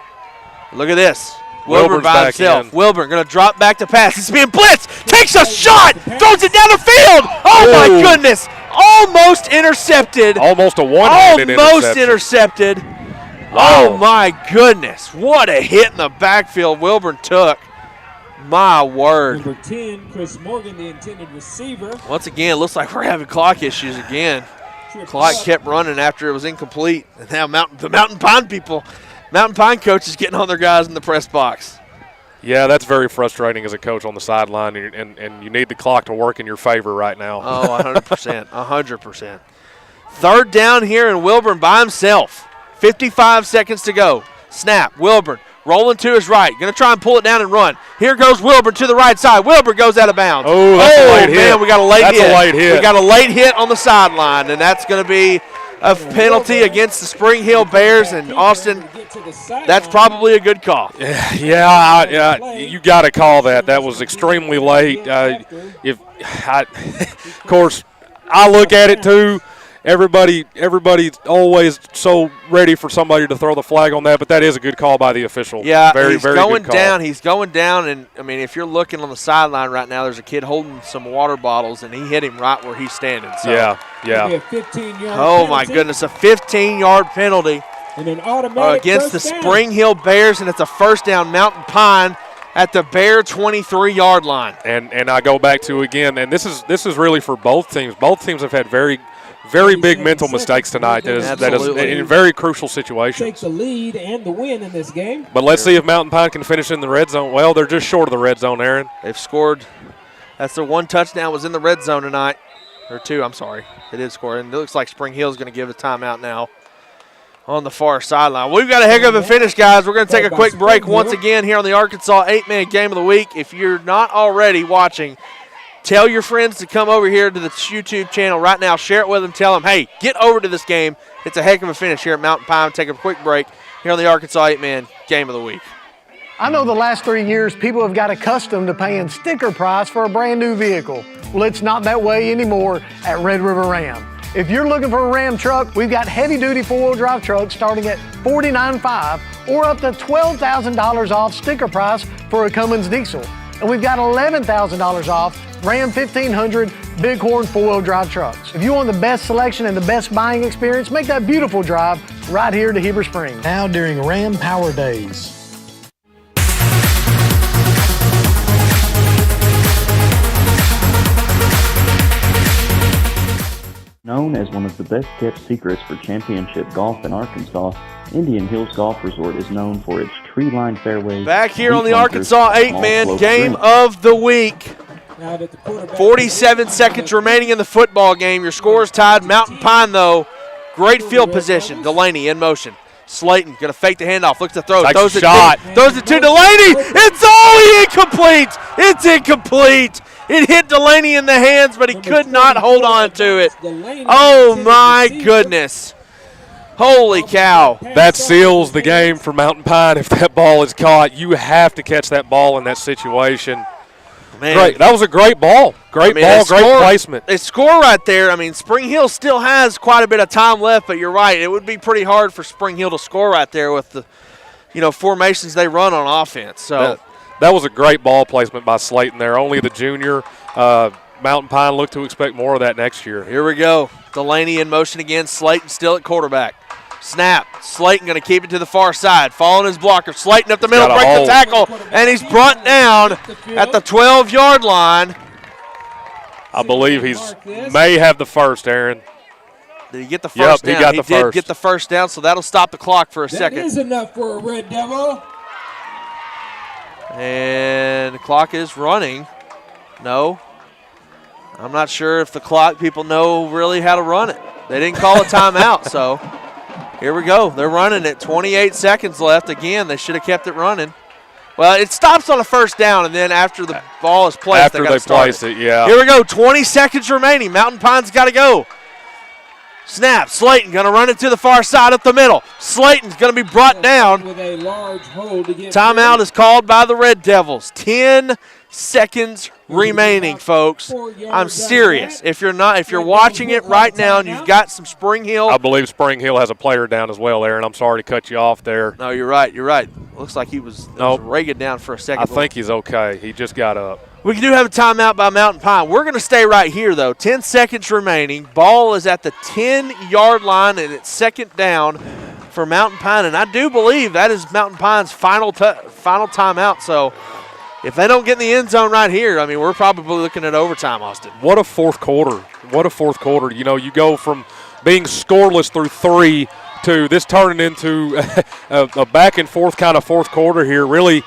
Look at this. Wilburn by himself. Wilburn going to drop back to pass. He's being blitzed. Takes a shot. Throws it down the field. Oh, my goodness. Almost intercepted. Almost a one-handed Almost intercepted. Wow. Oh, my goodness. What a hit in the backfield Wilburn took. My word. Number 10, Chris Morgan, the intended receiver. Once again, it looks like we're having clock issues again. Clock kept running after it was incomplete. And now the Mountain Pine coach is getting on their guys in the press box. Yeah, that's very frustrating as a coach on the sideline, and you need the clock to work in your favor right now. Oh, 100%, 100%. 3rd down here, and Wilburn by himself. 55 seconds to go. Snap, Wilburn rolling to his right. Going to try and pull it down and run. Here goes Wilburn to the right side. Wilburn goes out of bounds. Oh, that's a late hit. Man, we got a late hit. That's a late hit. We got a late hit on the sideline, and that's going to be a penalty against the Spring Hill Bears. And Austin, that's probably a good call. Yeah, you got to call that. That was extremely late. Of course, I look at it too. Everybody's always so ready for somebody to throw the flag on that, but that is a good call by the official. Yeah, very he's going good call. down. He's going down, and I mean, if you're looking on the sideline right now, there's a kid holding some water bottles, and he hit him right where he's standing. So. Yeah. A 15-yard oh my goodness, a 15-yard penalty and an automatic against the Spring Hill Bears, and it's a first down. Mountain Pine at the Bear 23-yard line. And I go back to again, and this is really for both teams. Both teams have had very big mental mistakes tonight. That is in very crucial situations. Take the lead and the win in this game. But let's see if Mountain Pine can finish in the red zone. Well, they're just short of the red zone, Aaron. They've scored. That's their one touchdown was in the red zone tonight. Or 2, I'm sorry. They did score. And it looks like Spring Hill's going to give a timeout now on the far sideline. We've got a heck of a finish, guys. We're going to take a quick break once again here on the Arkansas 8-Man Game of the Week. If you're not already watching, tell your friends to come over here to the YouTube channel right now. Share it with them. Tell them, hey, get over to this game. It's a heck of a finish here at Mountain Pine. Take a quick break here on the Arkansas 8-Man Game of the Week. I know the last 3 years people have got accustomed to paying sticker price for a brand new vehicle. Well, it's not that way anymore at Red River Ram. If you're looking for a Ram truck, we've got heavy-duty four-wheel drive trucks starting at $49,500 or up to $12,000 off sticker price for a Cummins diesel. And we've got $11,000 off Ram 1500 Bighorn four-wheel drive trucks. If you want the best selection and the best buying experience, make that beautiful drive right here to Heber Springs. Now during Ram Power Days. Known as one of the best-kept secrets for championship golf in Arkansas, Indian Hills Golf Resort is known for its tree-lined fairways. Back here on the Arkansas 8-Man Game of the Week. Now that the quarterback 47 seconds remaining in the football game. Your score is tied. Mountain Pine, though, great field position. Delaney in motion. Slayton going to fake the handoff. Looks to throw. Takes Throws a it shot. Throws it to Delaney. It's only incomplete. It's incomplete. It hit Delaney in the hands, but he could not hold on to it. Oh, my goodness. Holy cow. That seals the game for Mountain Pine. If that ball is caught, you have to catch that ball in that situation. Man. Great. That was a great ball. Great ball, great placement. They score right there. I mean, Spring Hill still has quite a bit of time left, but you're right. It would be pretty hard for Spring Hill to score right there with the, formations they run on offense. So that was a great ball placement by Slayton there. Only the junior. Mountain Pine look to expect more of that next year. Here we go. Delaney in motion again. Slayton still at quarterback. Snap. Slayton going to keep it to the far side. Following his blocker. Slayton up the middle, breaks the tackle, and he's brought down at the 12-yard line. I believe may have the first, Aaron. Did he get the first down? He got the first. He did get the first down, so that'll stop the clock for a second. That is enough for a Red Devil. And the clock is running. No. I'm not sure if the clock people know really how to run it. They didn't call a timeout, so here we go. They're running it. 28 seconds left. Again, they should have kept it running. Well, it stops on a first down, and then after the ball is placed, after they place it, yeah. Here we go. 20 seconds remaining. Mountain Pine's got to go. Snap. Slayton going to run it to the far side up the middle. Slayton's going to be brought down. With a large hold to get Timeout is called by the Red Devils. 10 seconds remaining, folks. I'm serious. If you're watching it right now and you've got some Spring Hill. I believe Spring Hill has a player down as well, Aaron. I'm sorry to cut you off there. No, you're right. Looks like he was Reagan down for a second. I think he's okay. He just got up. We do have a timeout by Mountain Pine. We're going to stay right here, though. 10 seconds remaining. Ball is at the 10-yard line, and it's second down for Mountain Pine. And I do believe that is Mountain Pine's final timeout. So if they don't get in the end zone right here, I mean, we're probably looking at overtime, Austin. What a fourth quarter. You go from being scoreless through 3 to this turning into a back-and-forth kind of fourth quarter here. Really,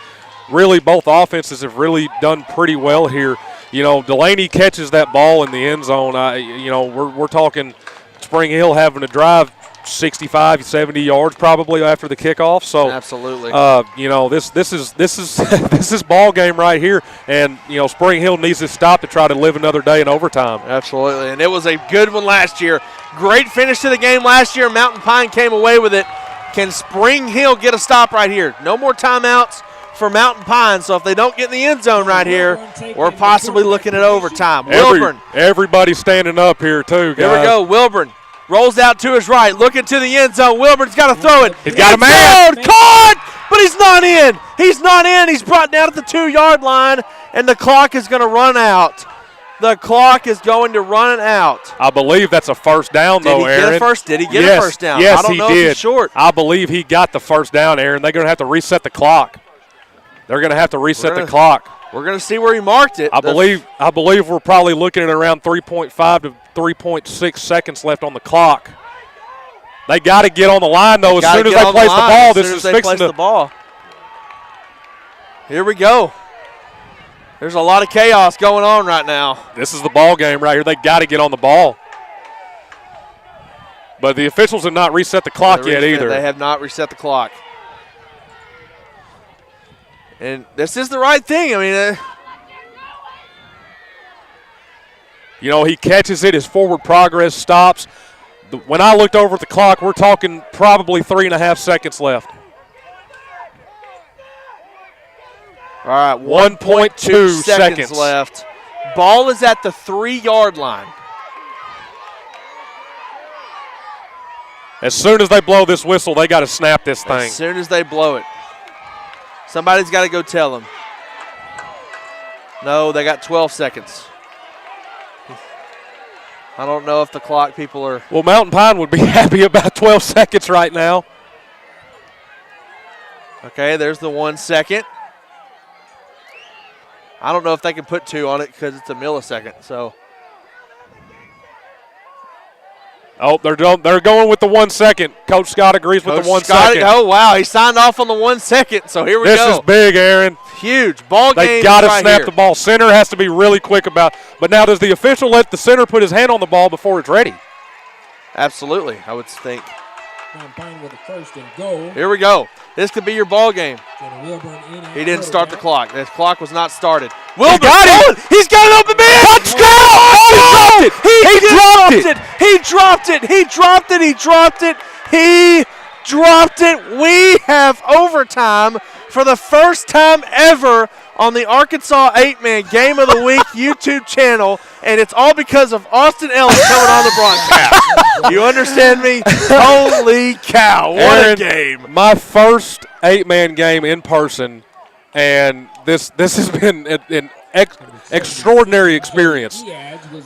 both offenses have really done pretty well here. Delaney catches that ball in the end zone. We're talking Spring Hill having to drive 65, 70 yards probably after the kickoff. So absolutely, this is ball game right here, and Spring Hill needs to stop to try to live another day in overtime. Absolutely, and it was a good one last year. Great finish to the game last year. Mountain Pine came away with it. Can Spring Hill get a stop right here? No more timeouts for Mountain Pine, so if they don't get in the end zone right here, we're possibly looking at overtime. Wilburn. Everybody's standing up here too, guys. Here we go. Wilburn rolls out to his right, looking to the end zone. Wilburn's got to throw it. He's got a man. Caught, but he's not in. He's brought down at the 2-yard line, and the clock is going to run out. The clock is going to run out. I believe that's a first down, though, Aaron. Did he get a first down? Yes, I don't know if he's short. I believe he got the first down, Aaron. They're going to have to reset the clock. They're going to have to reset the clock. We're going to see where he marked it. I believe we're probably looking at around 3.5 to 3.6 seconds left on the clock. They got to get on the line, though, as soon as they place the ball. This is fixing the ball. Here we go. There's a lot of chaos going on right now. This is the ball game right here. They got to get on the ball. But the officials have not reset the clock yet either. They have not reset the clock. And this is the right thing. I mean, he catches it. His forward progress stops. When I looked over at the clock, we're talking probably 3.5 seconds left. All right, 1.2 seconds left. Ball is at the 3-yard line. As soon as they blow this whistle, they got to snap this thing. As soon as they blow it. Somebody's got to go tell them. No, they got 12 seconds. I don't know if the clock people are. Well, Mountain Pine would be happy about 12 seconds right now. Okay, there's the 1 second. I don't know if they can put 2 on it because it's a millisecond. So Oh, they're going with the 1 second. Coach Scott agrees with the 1 second. Oh, wow. He signed off on the 1 second, so here we go. This is big, Aaron. Huge. Ball game. They got to right snap here. the ball. Center has to be really quick about. But now, does the official let the center put his hand on the ball before it's ready? Absolutely, I would think. Mountain Pine with the first and goal. Here we go. This could be your ball game. Jenna Wilburn in at He didn't start the clock. The clock was not started. Wilburn got it. He's got it open man. Touchdown! He dropped it. He dropped it. He dropped it. He dropped it. We have overtime for the first time ever on the Arkansas 8-Man Game of the Week YouTube channel, and it's all because of Austin Ellis coming on the broadcast. You understand me? Holy cow, what Aaron, a game. My first 8-man game in person, and this has been an extraordinary experience.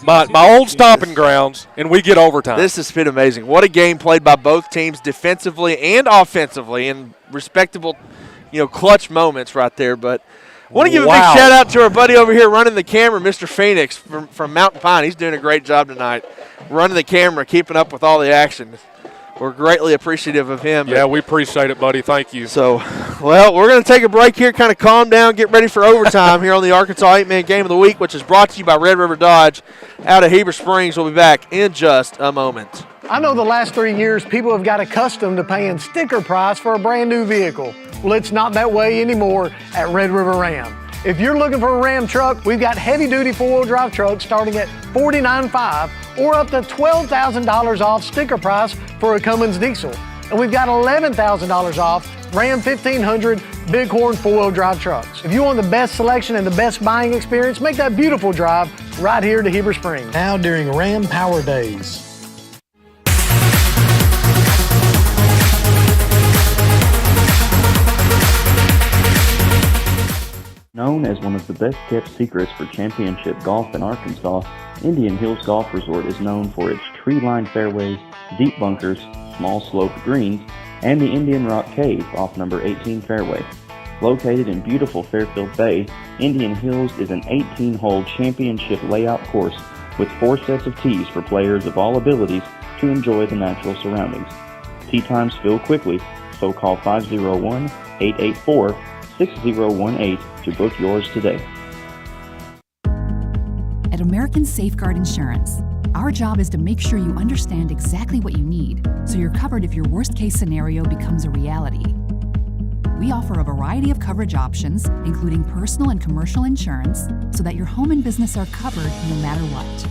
My old stomping grounds, and we get overtime. This has been amazing. What a game played by both teams defensively and offensively in respectable, clutch moments right there. But I want to give a big shout out to our buddy over here running the camera, Mr. Phoenix from Mountain Pine. He's doing a great job tonight running the camera, keeping up with all the action. We're greatly appreciative of him. Yeah, we appreciate it, buddy. Thank you. So, well, we're going to take a break here, kind of calm down, get ready for overtime here on the Arkansas 8-Man Game of the Week, which is brought to you by Red River Dodge out of Heber Springs. We'll be back in just a moment. I know the last 3 years people have got accustomed to paying sticker price for a brand new vehicle. Well, it's not that way anymore at Red River Ram. If you're looking for a Ram truck, we've got heavy-duty four-wheel drive trucks starting at $49,500 or up to $12,000 off sticker price for a Cummins diesel. And we've got $11,000 off Ram 1500 Bighorn four-wheel drive trucks. If you want the best selection and the best buying experience, make that beautiful drive right here to Heber Springs. Now during Ram Power Days. Known as one of the best-kept secrets for championship golf in Arkansas, Indian Hills Golf Resort is known for its tree-lined fairways, deep bunkers, small sloped greens, and the Indian Rock Cave off number 18 fairway. Located in beautiful Fairfield Bay, Indian Hills is an 18-hole championship layout course with 4 sets of tees for players of all abilities to enjoy the natural surroundings. Tee times fill quickly, so call 501-884-6018 to book yours today. At American Safeguard Insurance, our job is to make sure you understand exactly what you need so you're covered if your worst-case scenario becomes a reality. We offer a variety of coverage options, including personal and commercial insurance, so that your home and business are covered no matter what.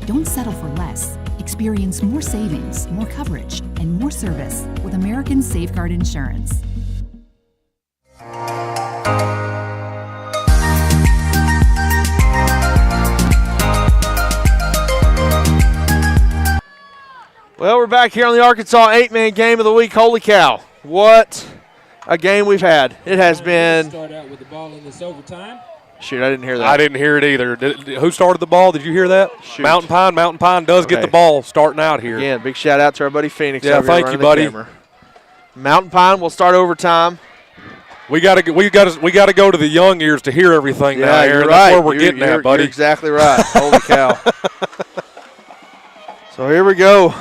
Don't settle for less. Experience more savings, more coverage, and more service with American Safeguard Insurance. Well, we're back here on the Arkansas 8-Man Game of the Week. Holy cow, what a game we've had. It has been. Start out with the ball in this overtime. Shoot, I didn't hear that. I didn't hear it either. Who started the ball? Did you hear that? Shoot. Mountain Pine. Mountain Pine does get the ball starting out here. Again, big shout out to our buddy Phoenix. Yeah, over here thank you, running the buddy. camera. Mountain Pine will start overtime. We got to go to the young ears to hear everything now, Aaron. You're That's right. where we're getting at, buddy. You're exactly right. Holy cow. So here we go.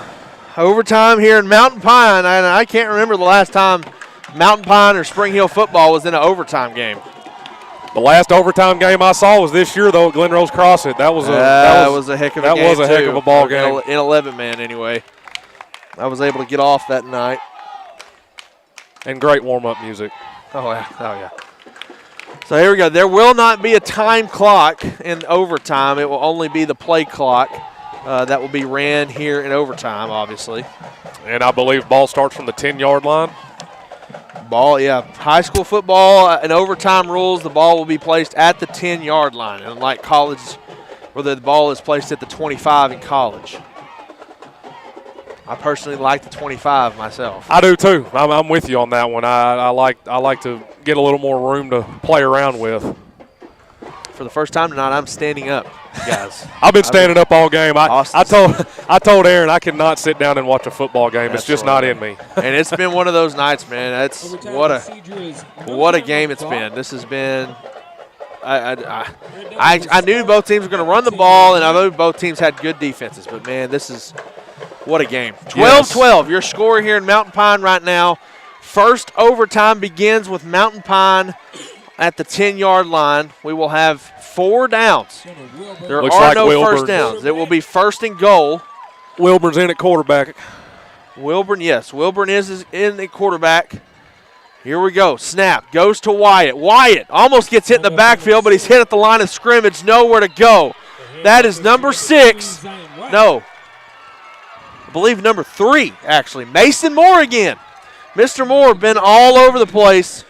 Overtime here in Mountain Pine, and I can't remember the last time Mountain Pine or Spring Hill football was in an overtime game. The last overtime game I saw was this year, though, at Glen Rose CrossFit. That was a heck of a game. That was a heck of a ball game. In 11-man, anyway. I was able to get off that night. And great warm-up music. Oh, yeah. So here we go. There will not be a time clock in overtime. It will only be the play clock. That will be ran here in overtime, obviously. And I believe ball starts from the 10-yard line. Ball, yeah. High school football and overtime rules, the ball will be placed at the 10-yard line, unlike college where the ball is placed at the 25 in college. I personally like the 25 myself. I do too. I'm with you on that one. I like to get a little more room to play around with. For the first time tonight, I'm standing up, guys. I've been standing up all game. I Austin's- told Aaron I cannot sit down and watch a football game. It's just not in me. And it's been one of those nights, man. That's Overtime what procedure is a game it's been. This has been. I knew both teams were going to run the ball, and I knew both teams had good defenses. But man, this What a game. 12-12, your score here in Mountain Pine right now. First overtime begins with Mountain Pine at the 10-yard line. We will have 4 downs. There Looks are like no Wilburn. first downs. It will be first and goal. Wilburn's in at quarterback. Wilburn, yes. Wilburn is in the quarterback. Here we go. Snap. Goes to Wyatt. Wyatt almost gets hit in the backfield, but he's hit at the line of scrimmage. Nowhere to go. That is number 6. No. I believe number 3, actually. Mason Moore again. Mr. Moore been all over the place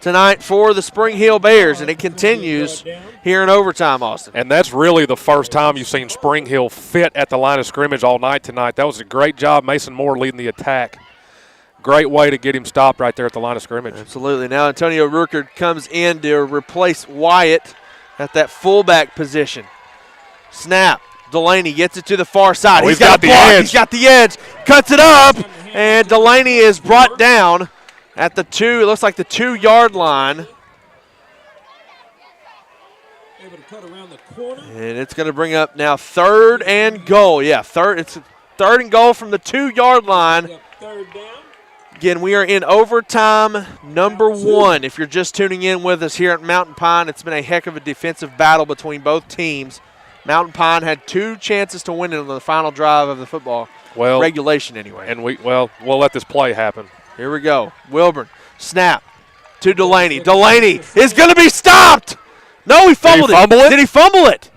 tonight for the Spring Hill Bears, and it continues here in overtime, Austin. And that's really the first time you've seen Spring Hill fit at the line of scrimmage all night tonight. That was a great job. Mason Moore leading the attack. Great way to get him stopped right there at the line of scrimmage. Absolutely. Now Antonio Ruckert comes in to replace Wyatt at that fullback position. Snap. Delaney gets it to the far side. Oh, he's got the edge. He's got the edge. Cuts it up, and Delaney is brought down at the 2. It looks like the 2-yard line. Able to cut around the corner. And it's going to bring up now 3rd and goal. Yeah, it's 3rd and goal from the 2-yard line. Third down. Again, we are in overtime number 1. If you're just tuning in with us here at Mountain Pine, it's been a heck of a defensive battle between both teams. Mountain Pine had 2 chances to win it on the final drive of the football regulation anyway. And we'll let this play happen. Here we go. Wilburn, snap to Delaney. Delaney is going to be stopped. No, he fumbled it. Did he fumble it?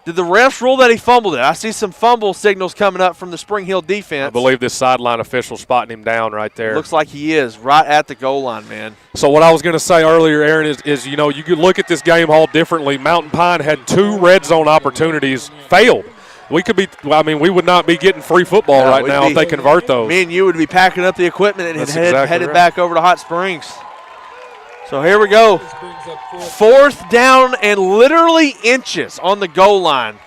Did the refs rule that he fumbled it? I see some fumble signals coming up from the Spring Hill defense. I believe this sideline official spotting him down right there. Looks like he is right at the goal line, man. So what I was going to say earlier, Aaron, is you could look at this game all differently. Mountain Pine had 2 red zone opportunities, failed. We would not be getting free football right now if they convert those. Me and you would be packing up the equipment and headed back over to Hot Springs. So here we go. 4th down and literally inches on the goal line.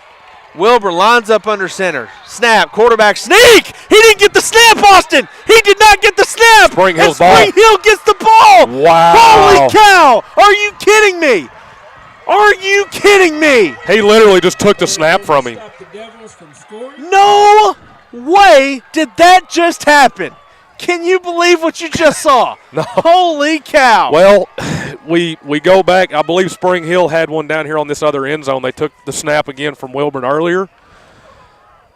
Wilbur lines up under center. Snap, quarterback sneak. He didn't get the snap, Austin. He did not get the snap. Spring Hill's ball. Spring Hill gets the ball. Wow. Holy cow. Are you kidding me? Are you kidding me? He literally just took the snap from him. No way did that just happen. Can you believe what you just saw? No. Holy cow. Well, we go back. I believe Spring Hill had one down here on this other end zone. They took the snap again from Wilburn earlier.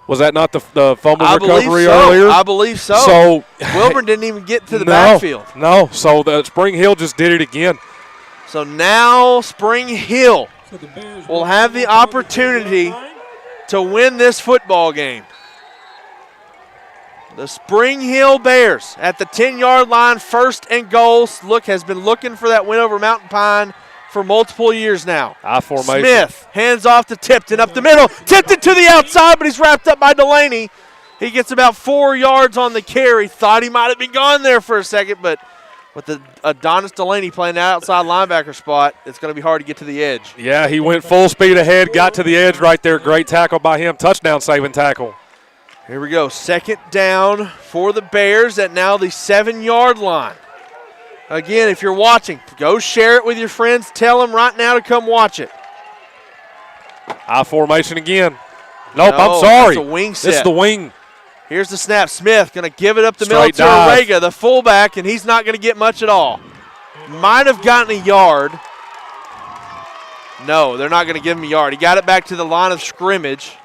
Was that not the fumble recovery earlier? I believe so. So Wilburn didn't even get to the backfield. No, so the Spring Hill just did it again. So now Spring Hill will have the opportunity to win this football game. The Spring Hill Bears at the 10-yard line, 1st and goal. Has been looking for that win over Mountain Pine for multiple years now. I formation. Smith hands off to Tipton up the middle. Tipton to the outside, but he's wrapped up by Delaney. He gets about 4 yards on the carry. Thought he might have been gone there for a second, but with the Adonis Delaney playing that outside linebacker spot, it's going to be hard to get to the edge. Yeah, he went full speed ahead, got to the edge right there. Great tackle by him. Touchdown saving tackle. Here we go. 2nd down for the Bears at now the 7-yard line. Again, if you're watching, go share it with your friends. Tell them right now to come watch it. I formation again. Nope, I'm sorry. It's a wing set. This is the wing. Here's the snap. Smith going to give it up the middle Straight to dive. Orega, the fullback, and he's not going to get much at all. Might have gotten a yard. No, they're not going to give him a yard. He got it back to the line of scrimmage.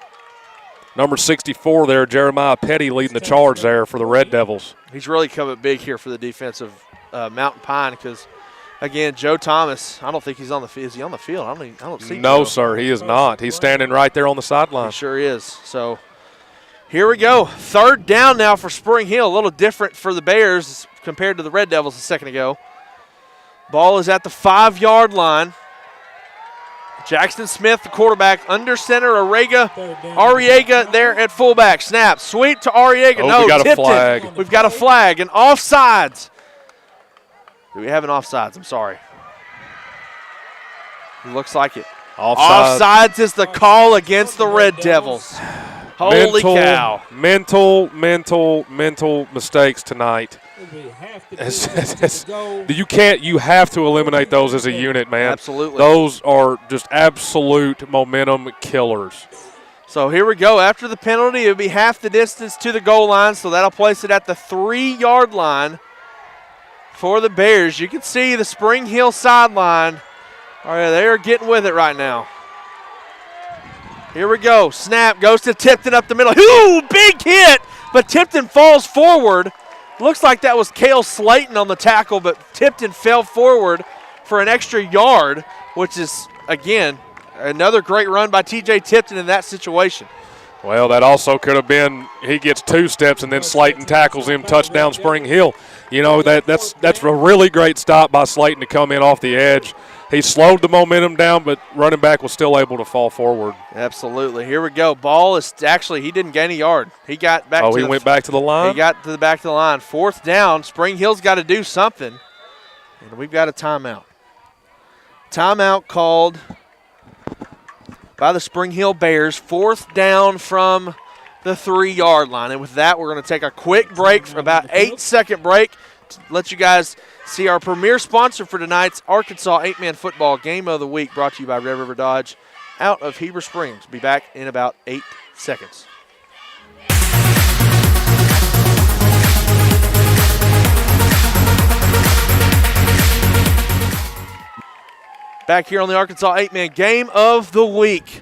Number 64 there, Jeremiah Petty leading the charge there for the Red Devils. He's really coming big here for the defense of Mountain Pine because, again, Joe Thomas, I don't think he's on the field. Is he on the field? I don't see him. No, sir, he is not. He's standing right there on the sideline. He sure is. So here we go. 3rd down now for Spring Hill. A little different for the Bears compared to the Red Devils a second ago. Ball is at the 5-yard line. Jackson Smith, the quarterback, under center. Arriaga there at fullback. Snap, sweep to Arriaga. Oh, no, we got tipped a flag. it. We've got a flag. And offsides. Do we have an offsides? I'm sorry. It looks like it. Offsides is the call against the Red Devils. Holy cow. Mental mistakes tonight. You have to eliminate those as a unit, man. Absolutely. Those are just absolute momentum killers. So here we go. After the penalty, it would be half the distance to the goal line, so that'll place it at the 3-yard line for the Bears. You can see the Spring Hill sideline. All right, they are getting with it right now. Here we go. Snap goes to Tipton up the middle. Ooh, big hit, but Tipton falls forward. Looks like that was Cale Slayton on the tackle, but Tipton fell forward for an extra yard, which is, again, another great run by T.J. Tipton in that situation. Well, that also could have been he gets 2 steps and then Slayton tackles him, touchdown Spring Hill. You know, that's a really great stop by Slayton to come in off the edge. He slowed the momentum down, but running back was still able to fall forward. Absolutely. Here we go. Ball is actually, he didn't gain a yard. He got back he went back to the line? He got to the back of the line. 4th down. Spring Hill's got to do something. And we've got a timeout. Timeout called by the Spring Hill Bears. 4th down from the 3-yard line. And with that, we're going to take a quick break for about 8-second break to let you guys see our premier sponsor for tonight's Arkansas 8-Man football game of the week, brought to you by Red River Dodge out of Heber Springs. Be back in about 8 seconds. Back here on the Arkansas 8-Man game of the week.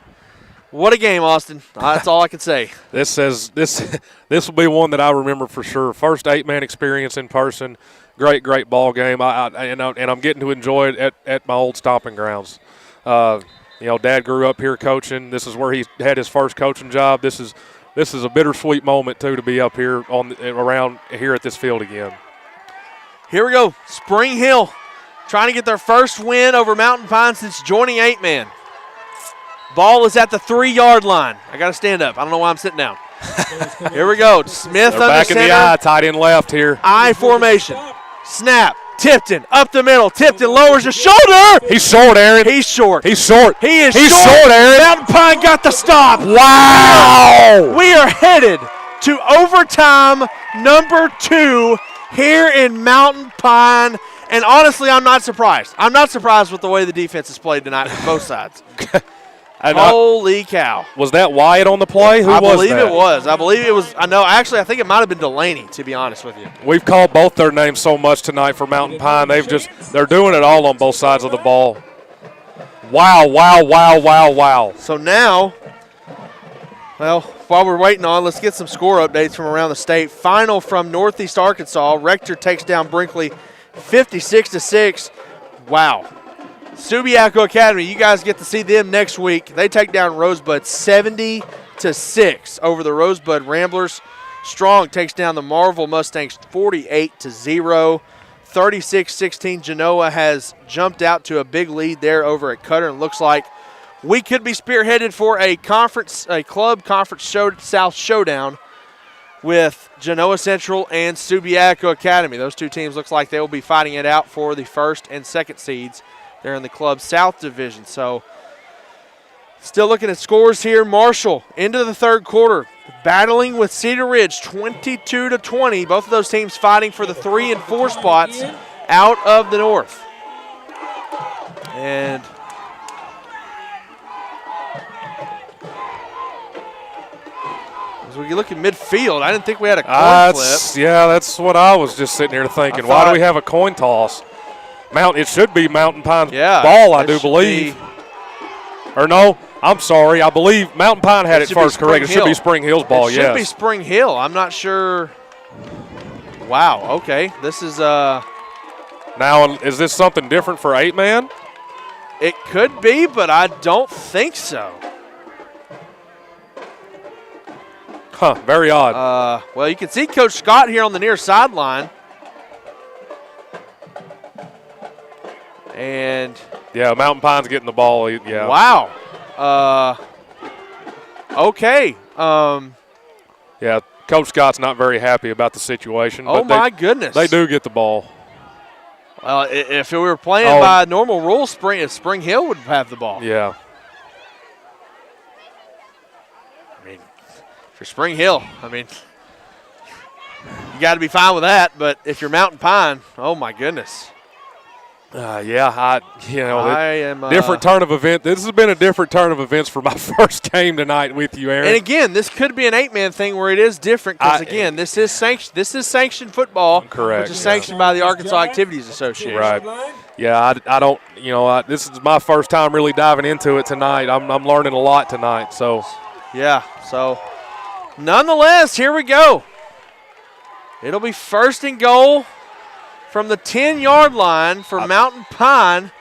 What a game, Austin. That's all I can say. This will be one that I remember for sure. First 8-man experience in person. Great ball game. And I'm getting to enjoy it at my old stomping grounds. Dad grew up here coaching. This is where he had his first coaching job. This is a bittersweet moment too to be up here around here at this field again. Here we go. Spring Hill trying to get their first win over Mountain Pine since joining 8-man. Ball is at the 3-yard line. I got to stand up. I don't know why I'm sitting down. Here we go. Smith under back center. in the eye, tight end left here. I formation. Snap. Tipton up the middle. Tipton lowers his shoulder. He's short, Aaron. He's short. He's short. He's short, Aaron. Mountain Pine got the stop. Wow. We are headed to overtime number 2 here in Mountain Pine. And honestly, I'm not surprised. I'm not surprised with the way the defense has played tonight on both sides. Holy cow. Was that Wyatt on the play? Who was that? I believe it was. I believe it was. I think it might have been Delaney, to be honest with you. We've called both their names so much tonight for Mountain Pine. They're doing it all on both sides of the ball. Wow. So now, well, while we're waiting on, let's get some score updates from around the state. Final from Northeast Arkansas. Rector takes down Brinkley 56-6. Wow. Subiaco Academy, you guys get to see them next week. They take down Rosebud 70-6 over the Rosebud Ramblers. Strong takes down the Marvel Mustangs 48-0. 36-16, Genoa has jumped out to a big lead there over at Cutter, and looks like we could be spearheaded for a club conference South showdown with Genoa Central and Subiaco Academy. Those two teams looks like they will be fighting it out for the first and second seeds. They're in the Club South Division. So still looking at scores here. Marshall into the third quarter, battling with Cedar Ridge 22-20. Both of those teams fighting for the 3 and 4 spots out of the north. And as we look at midfield, I didn't think we had a coin flip. Yeah, that's what I was just sitting here thinking. Why do we have a coin toss? It should be Mountain Pine's ball, I do believe. Or no, I'm sorry. I believe Mountain Pine had it first, correct. It should be Spring Hill's ball, yes. It should be Spring Hill. I'm not sure. Wow, okay. This is Now, is this something different for 8-man? It could be, but I don't think so. Huh, very odd. Well, you can see Coach Scott here on the near sideline. And yeah, Mountain Pine's getting the ball. Yeah. Wow. Okay. Yeah, Coach Scott's not very happy about the situation. Oh, but my goodness. They do get the ball. Well, if we were playing by normal rules, Spring Hill would have the ball. Yeah. I mean, for Spring Hill, you got to be fine with that. But if you're Mountain Pine, oh, my goodness. Different turn of event. This has been a different turn of events for my first game tonight with you, Aaron. And again, this could be an 8-man thing where it is different because again, this is sanctioned football, correct, which is sanctioned by the Arkansas Activities Association. Right. Yeah, I don't. This is my first time really diving into it tonight. I'm learning a lot tonight. So. Yeah. So, nonetheless, here we go. It'll be 1st and goal from the 10-yard line for Mountain Pine.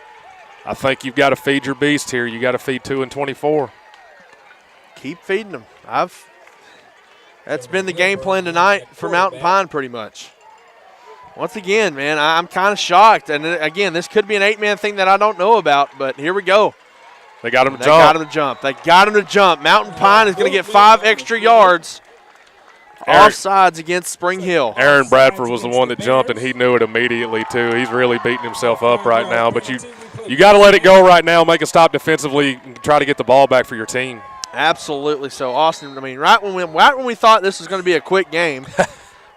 I think you've got to feed your beast here. You got to feed 2 and 24. Keep feeding them. That's been the game plan tonight for Mountain Pine pretty much. Once again, man, I'm kind of shocked. And again, this could be an 8-man thing that I don't know about, but here we go. They got him to jump. They got him to jump. Mountain Pine is going to get 5 extra yards. Offsides against Spring Hill. Aaron Bradford was the one that jumped, and he knew it immediately, too. He's really beating himself up right now. But you got to let it go right now, make a stop defensively, and try to get the ball back for your team. Absolutely. So, Austin, I mean, right when we thought this was going to be a quick game,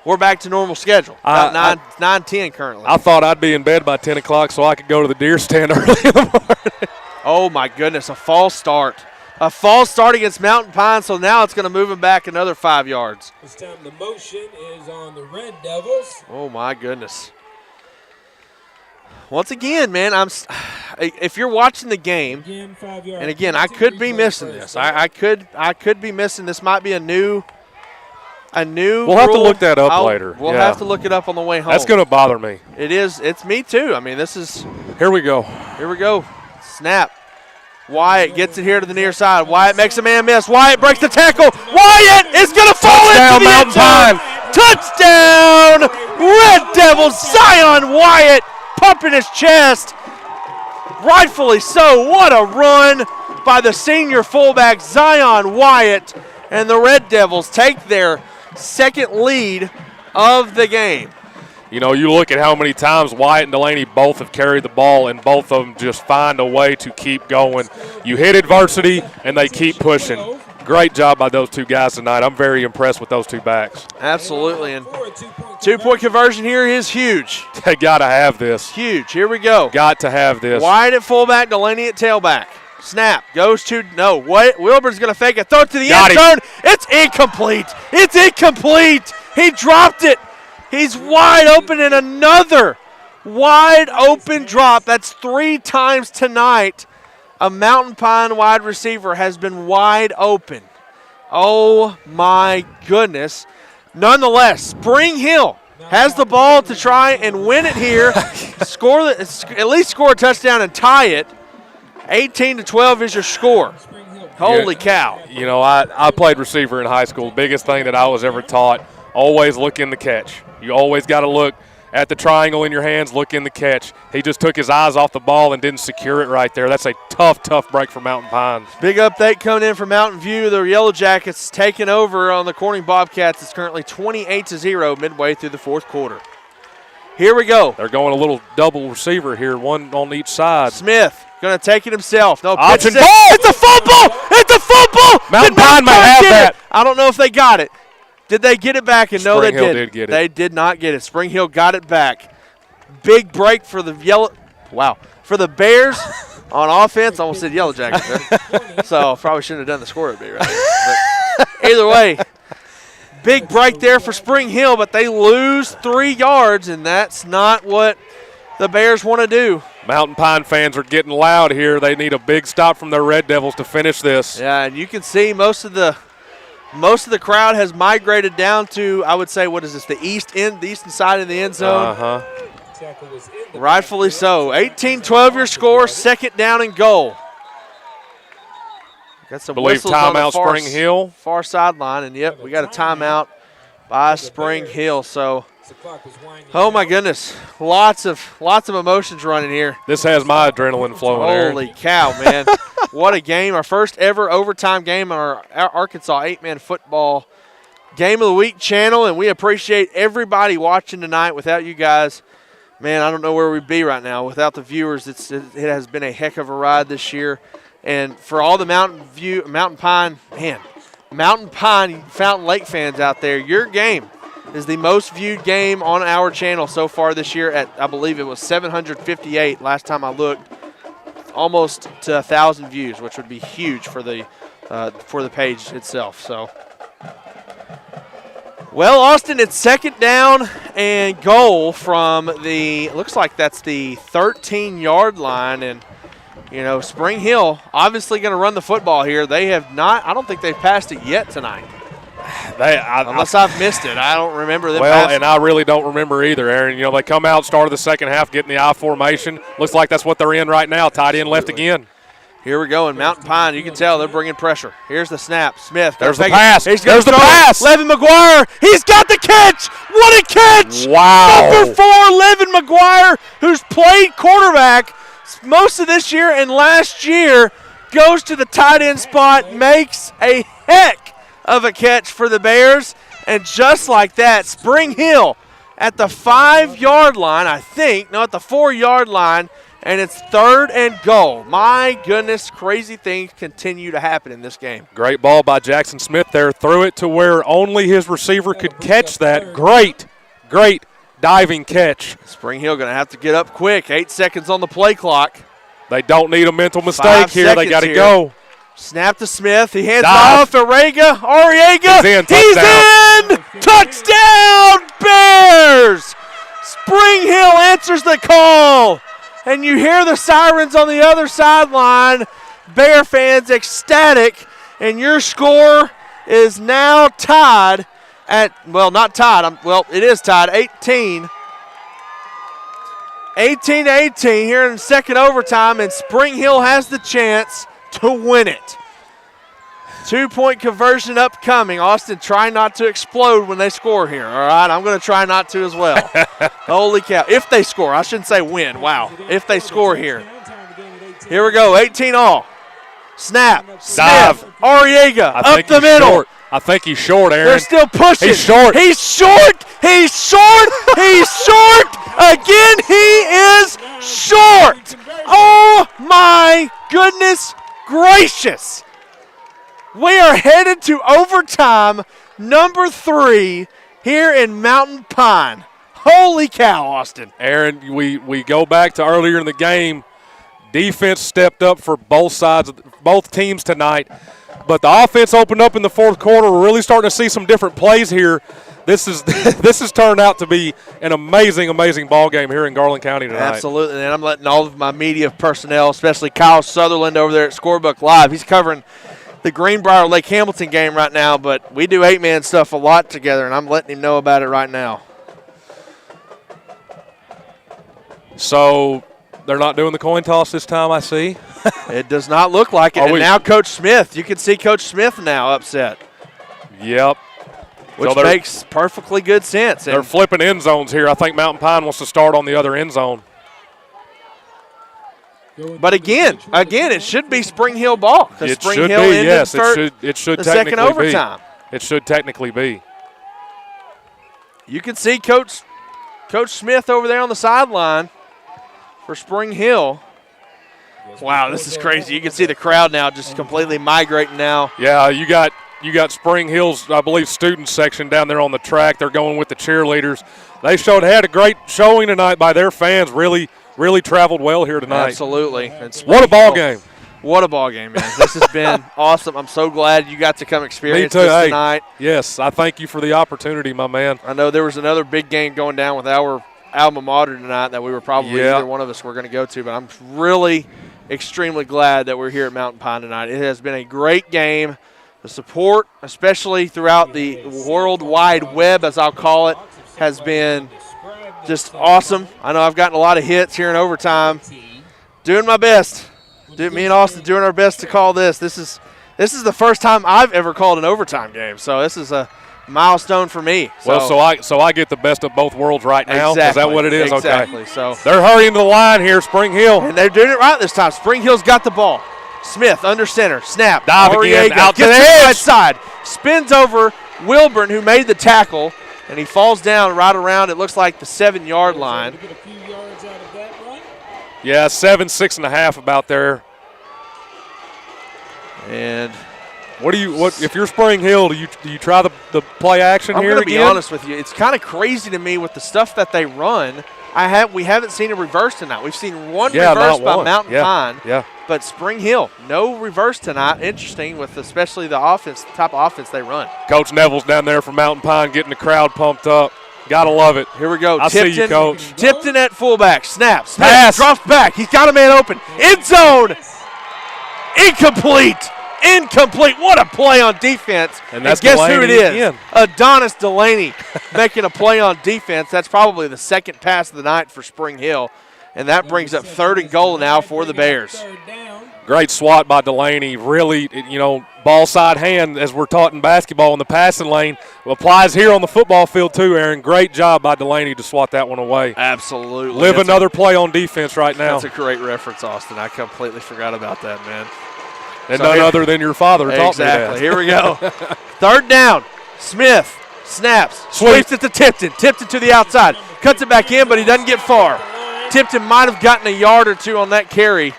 we're back to normal schedule. About 9:10 currently. I thought I'd be in bed by 10 o'clock so I could go to the deer stand early in the morning. Oh, my goodness, a false start. A false start against Mountain Pine, so now it's going to move him back another 5 yards. This time the motion is on the Red Devils. Oh, my goodness. Once again, man, if you're watching the game, and again, I could be missing this. I could be missing this. Might be a new We'll have to look that up later. We'll have to look it up on the way home. That's going to bother me. It is. It's me too. I mean, this is. Here we go. Snap. Wyatt gets it here to the near side. Wyatt makes a man miss. Wyatt breaks the tackle. Wyatt is going to fall into the end zone. Touchdown! Red Devils. Zion Wyatt pumping his chest. Rightfully so. What a run by the senior fullback Zion Wyatt. And the Red Devils take their second lead of the game. You look at how many times Wyatt and Delaney both have carried the ball, and both of them just find a way to keep going. You hit adversity, and they keep pushing. Great job by those two guys tonight. I'm very impressed with those two backs. Absolutely, and two-point conversion here is huge. They got to have this. Huge. Here we go. Got to have this. Wyatt at fullback, Delaney at tailback. Snap. Goes to, no. Wilbur's going to fake it. Throw it to the end zone. It's incomplete. He dropped it. He's wide open in another wide open drop. That's 3 times tonight. A Mountain Pine wide receiver has been wide open. Oh, my goodness. Nonetheless, Spring Hill has the ball to try and win it here. At least score a touchdown and tie it. 18-12 is your score. Holy cow. I played receiver in high school. Biggest thing that I was ever taught, always look in the catch. You always got to look at the triangle in your hands, look in the catch. He just took his eyes off the ball and didn't secure it right there. That's a tough break for Mountain Pines. Big update coming in from Mountain View. The Yellow Jackets taking over on the Corning Bobcats. It's currently 28-0 midway through the fourth quarter. Here we go. They're going a little double receiver here, one on each side. Smith going to take it himself. No, option ball. It's a fumble. Mountain Pine might have that. I don't know if they got it. Did they get it back? And no, they didn't. Did get it. They did not get it. Spring Hill got it back. Big break for the for the Bears on offense. I almost said Yellow Jackets there. So probably shouldn't have done the score to be right. But either way, big break there for Spring Hill, but they lose 3 yards, and that's not what the Bears want to do. Mountain Pine fans are getting loud here. They need a big stop from their Red Devils to finish this. Yeah, and you can see most of the crowd has migrated down to, I would say, what is this, the eastern side of the end zone? Rightfully so. 18-12 your score, second down and goal. Got some whistles on the Spring Hill. Far sideline, and yep, we got a timeout by Spring Hill. So, oh my goodness, lots of emotions running here. This has my adrenaline flowing. Holy cow, man! What a game! Our first ever overtime game on our Arkansas 8-man football game of the week channel, and we appreciate everybody watching tonight. Without you guys, man, I don't know where we'd be right now. Without the viewers, it has been a heck of a ride this year. And for all the Mountain Pine, Fountain Lake fans out there, your game is the most viewed game on our channel so far this year at, I believe it was 758 last time I looked. Almost to 1,000 views, which would be huge for the page itself. So, well, Austin, it's second down and goal from the, looks like that's the 13-yard line. And, you know, Spring Hill obviously going to run the football here. They have not, I don't think they've passed it yet tonight. Unless I've missed it. I don't remember them passing. And I really don't remember either, Aaron. You know, they come out, started the second half, getting the I formation. Looks like that's what they're in right now. Tight end left again. Here we go in Mountain Pine. You can tell they're bringing pressure. Here's the snap. Smith. There's the pass. There's the pass. Levin McGuire. He's got the catch. What a catch. Wow. Number 4, Levin McGuire, who's played quarterback most of this year and last year, goes to the tight end spot, makes a heck of a catch for the Bears. And just like that, Spring Hill at the 5-yard line, I think. No, at the 4-yard line. And it's third and goal. My goodness, crazy things continue to happen in this game. Great ball by Jackson Smith there. Threw it to where only his receiver could catch that. Great diving catch. Spring Hill going to have to get up quick. 8 seconds on the play clock. They don't need a mental mistake here. They got to go. Snap to Smith. He hands it off to Ariega. He's in. Touchdown, Bears. Spring Hill answers the call. And you hear the sirens on the other sideline. Bear fans ecstatic. And your score is now tied at, well, not tied. It is tied, 18. 18-18 here in the second overtime, and Spring Hill has the chance to win it. 2-point conversion upcoming. Austin, try not to explode when they score here, all right? I'm going to try not to as well. Holy cow. If they score. I shouldn't say win. Wow. If they score here. Here we go. 18-all. Snap. Dive. Smith. Ariega. Up the middle. Short. I think he's short, Aaron. They're still pushing. He's short. He's short. He's short. He's short. Again, he is short. Oh, my goodness gracious. We are headed to overtime number 3 here in Mountain Pine. Holy cow, Austin. Aaron, we go back to earlier in the game. Defense stepped up for both teams tonight. But the offense opened up in the fourth quarter. We're really starting to see some different plays here. This has turned out to be an amazing, amazing ball game here in Garland County tonight. Absolutely, and I'm letting all of my media personnel, especially Kyle Sutherland over there at Scorebook Live, he's covering the Greenbrier Lake Hamilton game right now, but we do 8-man stuff a lot together, and I'm letting him know about it right now. So they're not doing the coin toss this time, I see. It does not look like it. And now Coach Smith, you can see Coach Smith now upset. Yep. Which makes perfectly good sense. They're flipping end zones here. I think Mountain Pine wants to start on the other end zone. But again, it should be Spring Hill ball. It Spring should Hill be, yes. It should the technically second overtime. It should technically be. You can see Coach Smith over there on the sideline for Spring Hill. Wow, this is crazy. You can see the crowd now just completely migrating now. Yeah, you got Spring Hill's, I believe, student section down there on the track. They're going with the cheerleaders. They had a great showing tonight by their fans. Really traveled well here tonight. Absolutely. What a ball game. What a ball game, man. This has been awesome. I'm so glad you got to come experience Me too. this tonight. Yes, I thank you for the opportunity, my man. I know there was another big game going down with our alma mater tonight that we were probably either one of us were going to go to, but I'm really extremely glad that we're here at Mountain Pine tonight. It has been a great game. The support, especially throughout the World Wide Web, as I'll call it, has been just awesome. I know I've gotten a lot of hits here in overtime. Doing my best. Me and Austin doing our best to call this. This is the first time I've ever called an overtime game, so this is a milestone for me. So I get the best of both worlds right now. Exactly, is that what it is? Exactly. Okay. So they're hurrying to the line here, Spring Hill, and they're doing it right this time. Spring Hill's got the ball. Smith under center, snap, dive again, out to the right side, spins over Wilburn, who made the tackle, and he falls down right around, it looks like the 7-yard line. Yeah, 6.5 about there. And What if you're Spring Hill? Do you try the play action I'm here gonna again? be honest with you. It's kind of crazy to me with the stuff that they run. We haven't seen a reverse tonight. We've seen one reverse by Mountain Pine. Yeah. But Spring Hill, no reverse tonight. Interesting with especially the offense, the type of offense they run. Coach Neville's down there from Mountain Pine getting the crowd pumped up. Gotta love it. Here we go. I see you, Coach. Tipton at fullback. Snaps. Pass. Drops back. He's got a man open. End zone. Incomplete. What a play on defense. And that's guess who it Delaney is? again. Adonis Delaney making a play on defense. That's probably the second pass of the night for Spring Hill. And that brings up 3rd and goal now for the Bears. Great swat by Delaney. Really, ball side hand, as we're taught in basketball in the passing lane, applies here on the football field too, Aaron. Great job by Delaney to swat that one away. Absolutely. Live another play on defense right now. That's a great reference, Austin. I completely forgot about that, man. And none other than your father taught me that. Exactly. Here we go. 3rd down. Smith snaps. Sweeps it to Tipton. Tipton to the outside. Cuts it back in, but he doesn't get far. Tipton might have gotten a yard or two on that carry.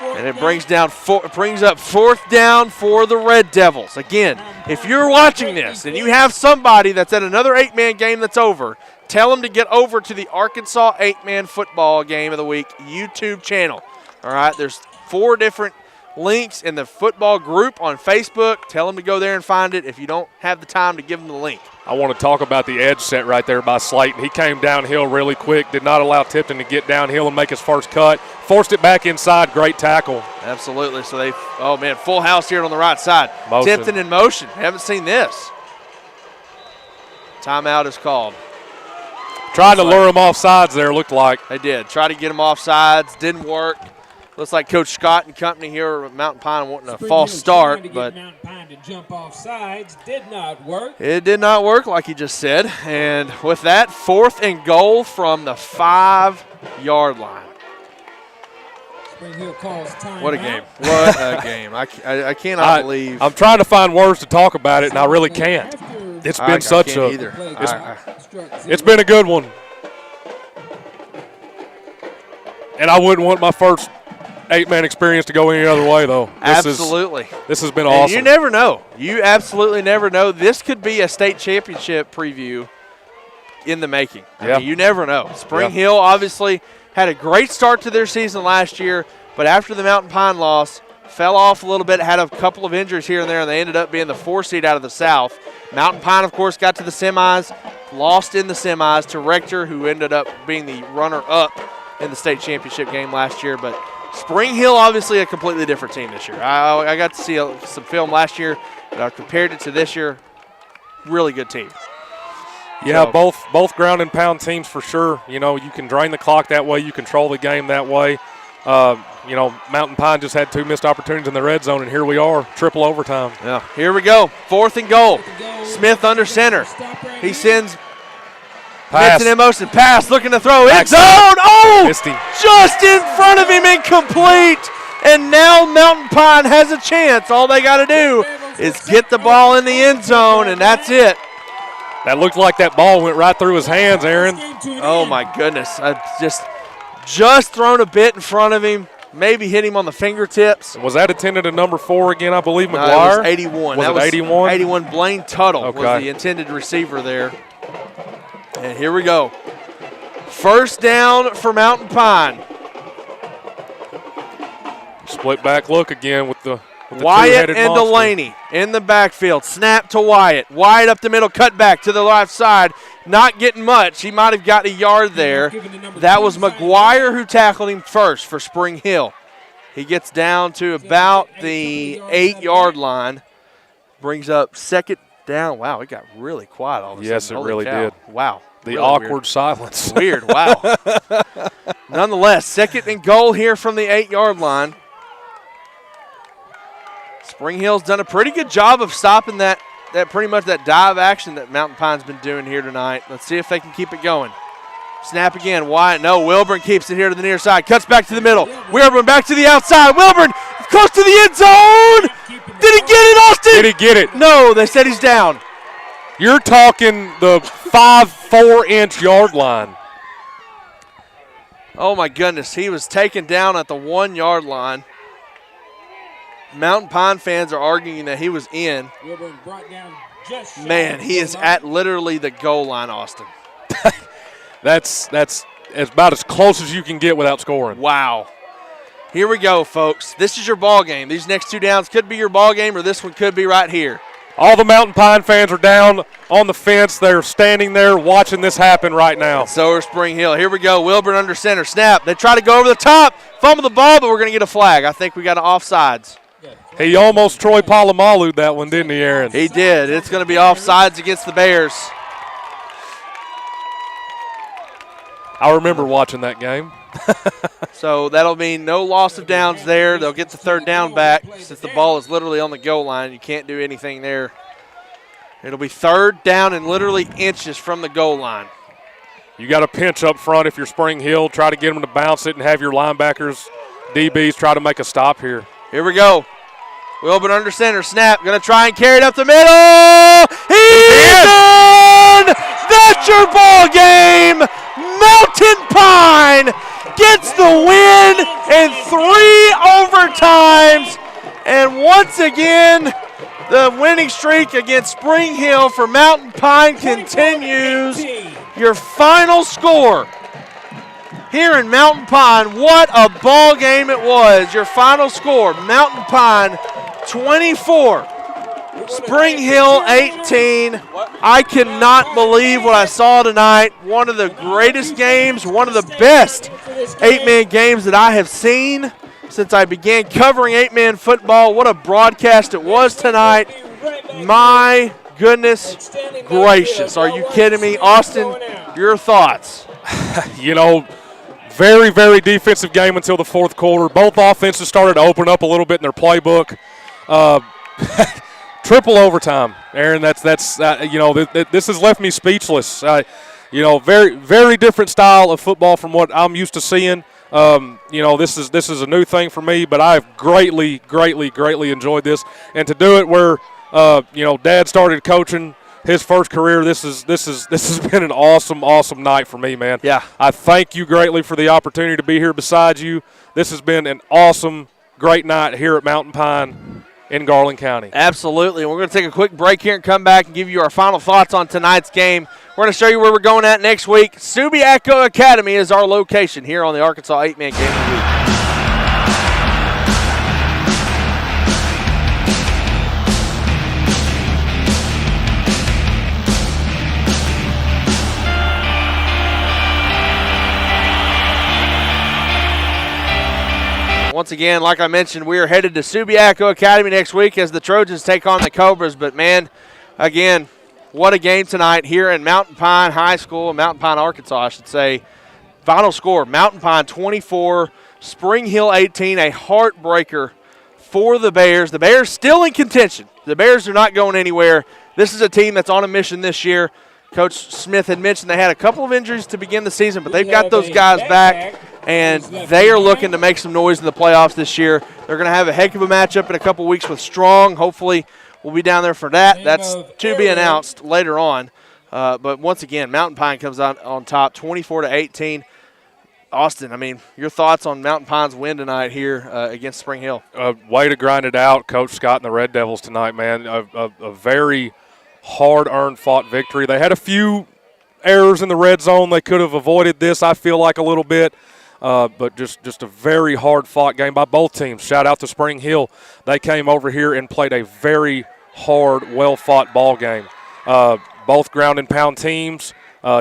And it brings up 4th down for the Red Devils. Again, if you're watching this and you have somebody that's at another 8-man game that's over, tell them to get over to the Arkansas 8-man football game of the week YouTube channel. All right, there's 4 different links in the football group on Facebook. Tell them to go there and find it if you don't have the time to give them the link. I want to talk about the edge set right there by Slayton. He came downhill really quick, did not allow Tipton to get downhill and make his first cut. Forced it back inside. Great tackle. Absolutely. So full house here on the right side. Motion. Tipton in motion. Haven't seen this. Timeout is called. Tried to lure him off sides there, looked like. They did. Try to get him off sides. Didn't work. Looks like Coach Scott and company here at Mountain Pine wanting a false start, but Mountain Pine to jump off sides did not work. It did not work, like he just said. And with that, 4th and goal from the 5-yard line. Spring Hill calls time. What a game! What a game! I cannot believe. I'm trying to find words to talk about it, and I really can't. It's been such a. Either. It's been a good one. And I wouldn't want my first 8-man experience to go any other way, though. Absolutely. This has been awesome. You never know. You absolutely never know. This could be a state championship preview in the making. I mean, you never know. Spring Hill obviously had a great start to their season last year, but after the Mountain Pine loss, fell off a little bit, had a couple of injuries here and there, and they ended up being the 4 seed out of the South. Mountain Pine, of course, got to the semis, lost in the semis to Rector, who ended up being the runner-up in the state championship game last year. But Spring Hill, obviously a completely different team this year. I got to see some film last year, but I compared it to this year. Really good team. Yeah, so, both ground and pound teams for sure. You can drain the clock that way. You control the game that way. Mountain Pine just had 2 missed opportunities in the red zone, and here we are, triple overtime. Yeah, here we go. 4th and goal. Smith under center. He sends Mitson in motion. Pass, looking to throw. End zone. Oh! Missed him. Just in front of him, incomplete. And now Mountain Pine has a chance. All they got to do is get the ball in the end zone, and that's it. That looked like that ball went right through his hands, Aaron. Oh, my goodness. I just thrown a bit in front of him. Maybe hit him on the fingertips. Was that intended to number 4 again, I believe, McGuire? No, it was 81. Was it 81? 81, Blaine Tuttle was the intended receiver there. And here we go. 1st down for Mountain Pine. Split back look again with the Wyatt and monster. Delaney in the backfield. Snap to Wyatt. Wyatt up the middle, cut back to the left side. Not getting much. He might have got a yard there. That was McGuire who tackled him first for Spring Hill. He gets down to about the 8-yard line. Brings up 2nd down. Wow, it got really quiet all of a sudden. Yes, it really did. Wow. The really awkward weird. silence. Weird, wow. Nonetheless, 2nd and goal here from the 8-yard line. Spring Hill's done a pretty good job of stopping that pretty much that dive action that Mountain Pine's been doing here tonight. Let's see if they can keep it going. Snap again. Wyatt, no. Wilburn keeps it here to the near side. Cuts back to the middle. Wilburn back to the outside. Wilburn close to the end zone. Did he get it, Austin? Did he get it? No, they said he's down. You're talking the 4-inch yard line. Oh, my goodness. He was taken down at the 1-yard line. Mountain Pine fans are arguing that he was in. Wilburn brought down just shy Man, of he the is line. at literally the goal line, Austin. That's about as close as you can get without scoring. Wow. Here we go, folks. This is your ball game. These next two downs could be your ball game, or this one could be right here. All the Mountain Pine fans are down on the fence. They're standing there watching this happen right now. So are Spring Hill. Here we go. Wilburn under center. Snap. They try to go over the top. Fumble the ball, but we're going to get a flag. I think we got an offsides. He almost Troy Polamalu'd that one, didn't he, Aaron? He did. It's going to be offsides against the Bears. I remember watching that game. So that'll mean no loss of downs there. They'll get the third down back since the ball is literally on the goal line. You can't do anything there. It'll be third down and literally inches from the goal line. You got a pinch up front if you're Spring Hill. Try to get them to bounce it and have your linebackers, DBs, try to make a stop here. Here we go. Wilburn under center. Snap. Going to try and carry it up the middle. He's in! That's your ball game. Mountain Pine gets the win in 3 overtimes. And once again, the winning streak against Spring Hill for Mountain Pine continues. Your final score here in Mountain Pine, what a ball game it was. Your final score, Mountain Pine 24, Spring Hill 18. I cannot believe what I saw tonight. One of the greatest games, one of the best 8-man games that I have seen since I began covering 8-man football. What a broadcast it was tonight. My goodness gracious. Are you kidding me? Austin, your thoughts? You know, very, very defensive game until the fourth quarter. Both offenses started to open up a little bit in their playbook. Triple overtime, Aaron. That's you know, this has left me speechless. You know, very, very different style of football from what I'm used to seeing. You know, this is a new thing for me, but I've greatly, greatly, greatly enjoyed this. And to do it where you know, Dad started coaching his first career, this has been an awesome night for me, man. Yeah. I thank you greatly for the opportunity to be here beside you. This has been an awesome, great night here at Mountain Pine in Garland County. Absolutely. We're going to take a quick break here and come back and give you our final thoughts on tonight's game. We're going to show you where we're going at next week. Subiaco Academy is our location here on the Arkansas 8-Man Game of the Week. Once again, like I mentioned, we are headed to Subiaco Academy next week as the Trojans take on the Cobras. But, man, again, what a game tonight here in Mountain Pine High School, Mountain Pine, Arkansas, I should say. Final score, Mountain Pine 24, Spring Hill 18, a heartbreaker for the Bears. The Bears still in contention. The Bears are not going anywhere. This is a team that's on a mission this year. Coach Smith had mentioned they had a couple of injuries to begin the season, but they've got those guys back, and they are looking to make some noise in the playoffs this year. They're going to have a heck of a matchup in a couple weeks with Strong. Hopefully we'll be down there for that. That's to be announced later on. But once again, Mountain Pine comes out on top, 24-18. Austin, I mean, your thoughts on Mountain Pine's win tonight here against Spring Hill? Way to grind it out, Coach Scott and the Red Devils tonight, man. A very hard-earned fought victory. They had a few errors in the red zone. They could have avoided this, I feel like, a little bit. But just a very hard-fought game by both teams. Shout out to Spring Hill. They came over here and played a very hard, well-fought ball game. Both ground and pound teams.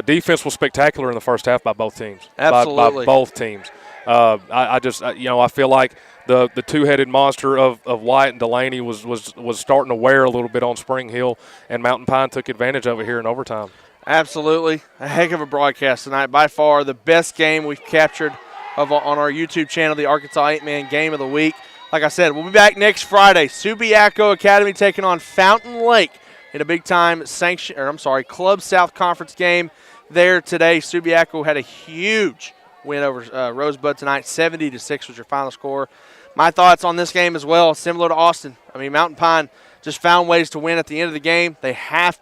Defense was spectacular in the first half by both teams. Absolutely. By both teams. I feel like the two-headed monster of Wyatt and Delaney was starting to wear a little bit on Spring Hill, and Mountain Pine took advantage of it here in overtime. Absolutely. A heck of a broadcast tonight. By far the best game we've captured on our YouTube channel, the Arkansas 8-Man Game of the Week. Like I said, we'll be back next Friday. Subiaco Academy taking on Fountain Lake in a big-time Club South Conference game there today. Subiaco had a huge win over Rosebud tonight. 70-6 was your final score. My thoughts on this game as well, similar to Austin. I mean, Mountain Pine just found ways to win at the end of the game. They have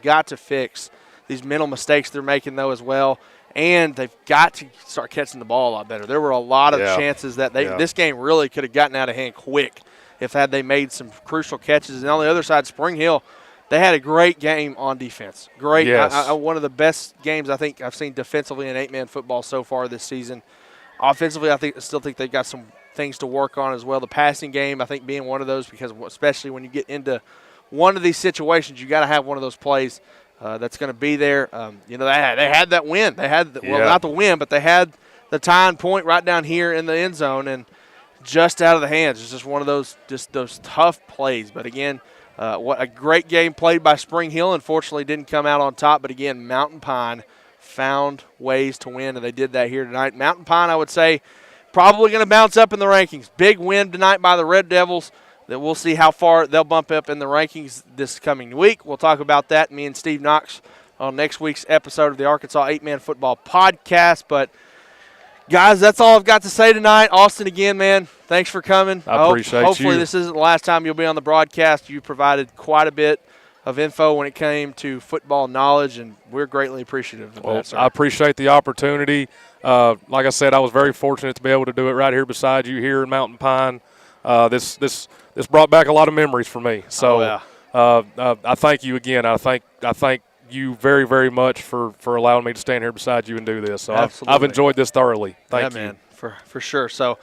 got to fix these mental mistakes they're making, though, as well. And they've got to start catching the ball a lot better. There were a lot of chances that this game really could have gotten out of hand quick if had they made some crucial catches. And on the other side, Spring Hill, they had a great game on defense. Great. Yes. One of the best games I think I've seen defensively in 8-man football so far this season. Offensively, I still think they've got some things to work on as well. The passing game, I think, being one of those, because especially when you get into one of these situations, you got to have one of those plays that's going to be there. They had that win. They had not the win, but they had the tying point right down here in the end zone and just out of the hands. It's just one of those tough plays. But again, what a great game played by Spring Hill. Unfortunately, didn't come out on top. But again, Mountain Pine found ways to win, and they did that here tonight. Mountain Pine, I would say, probably going to bounce up in the rankings. Big win tonight by the Red Devils. That we'll see how far they'll bump up in the rankings this coming week. We'll talk about that, me and Steve Knox, on next week's episode of the Arkansas 8-Man Football Podcast. But, guys, that's all I've got to say tonight. Austin, again, man, thanks for coming. I appreciate you. Hopefully this isn't the last time you'll be on the broadcast. You provided quite a bit of info when it came to football knowledge, and we're greatly appreciative of that, sir. I appreciate the opportunity. Like I said, I was very fortunate to be able to do it right here beside you here in Mountain Pine. This brought back a lot of memories for me. So I thank you again. I thank you very, very much for allowing me to stand here beside you and do this. So I've enjoyed this thoroughly. Thank you. Man, for sure. So,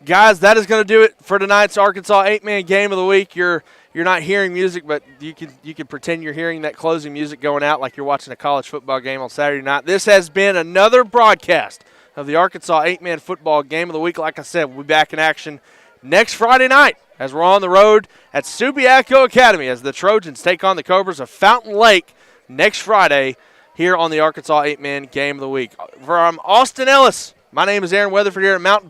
guys, that is going to do it for tonight's Arkansas 8-Man Game of the Week. You're not hearing music, but you can pretend you're hearing that closing music going out like you're watching a college football game on Saturday night. This has been another broadcast of the Arkansas 8-Man Football Game of the Week. Like I said, we'll be back in action next Friday night as we're on the road at Subiaco Academy as the Trojans take on the Cobras of Fountain Lake next Friday here on the Arkansas 8-Man Game of the Week. From Austin Ellis, my name is Aaron Weatherford here at Mountain Pine.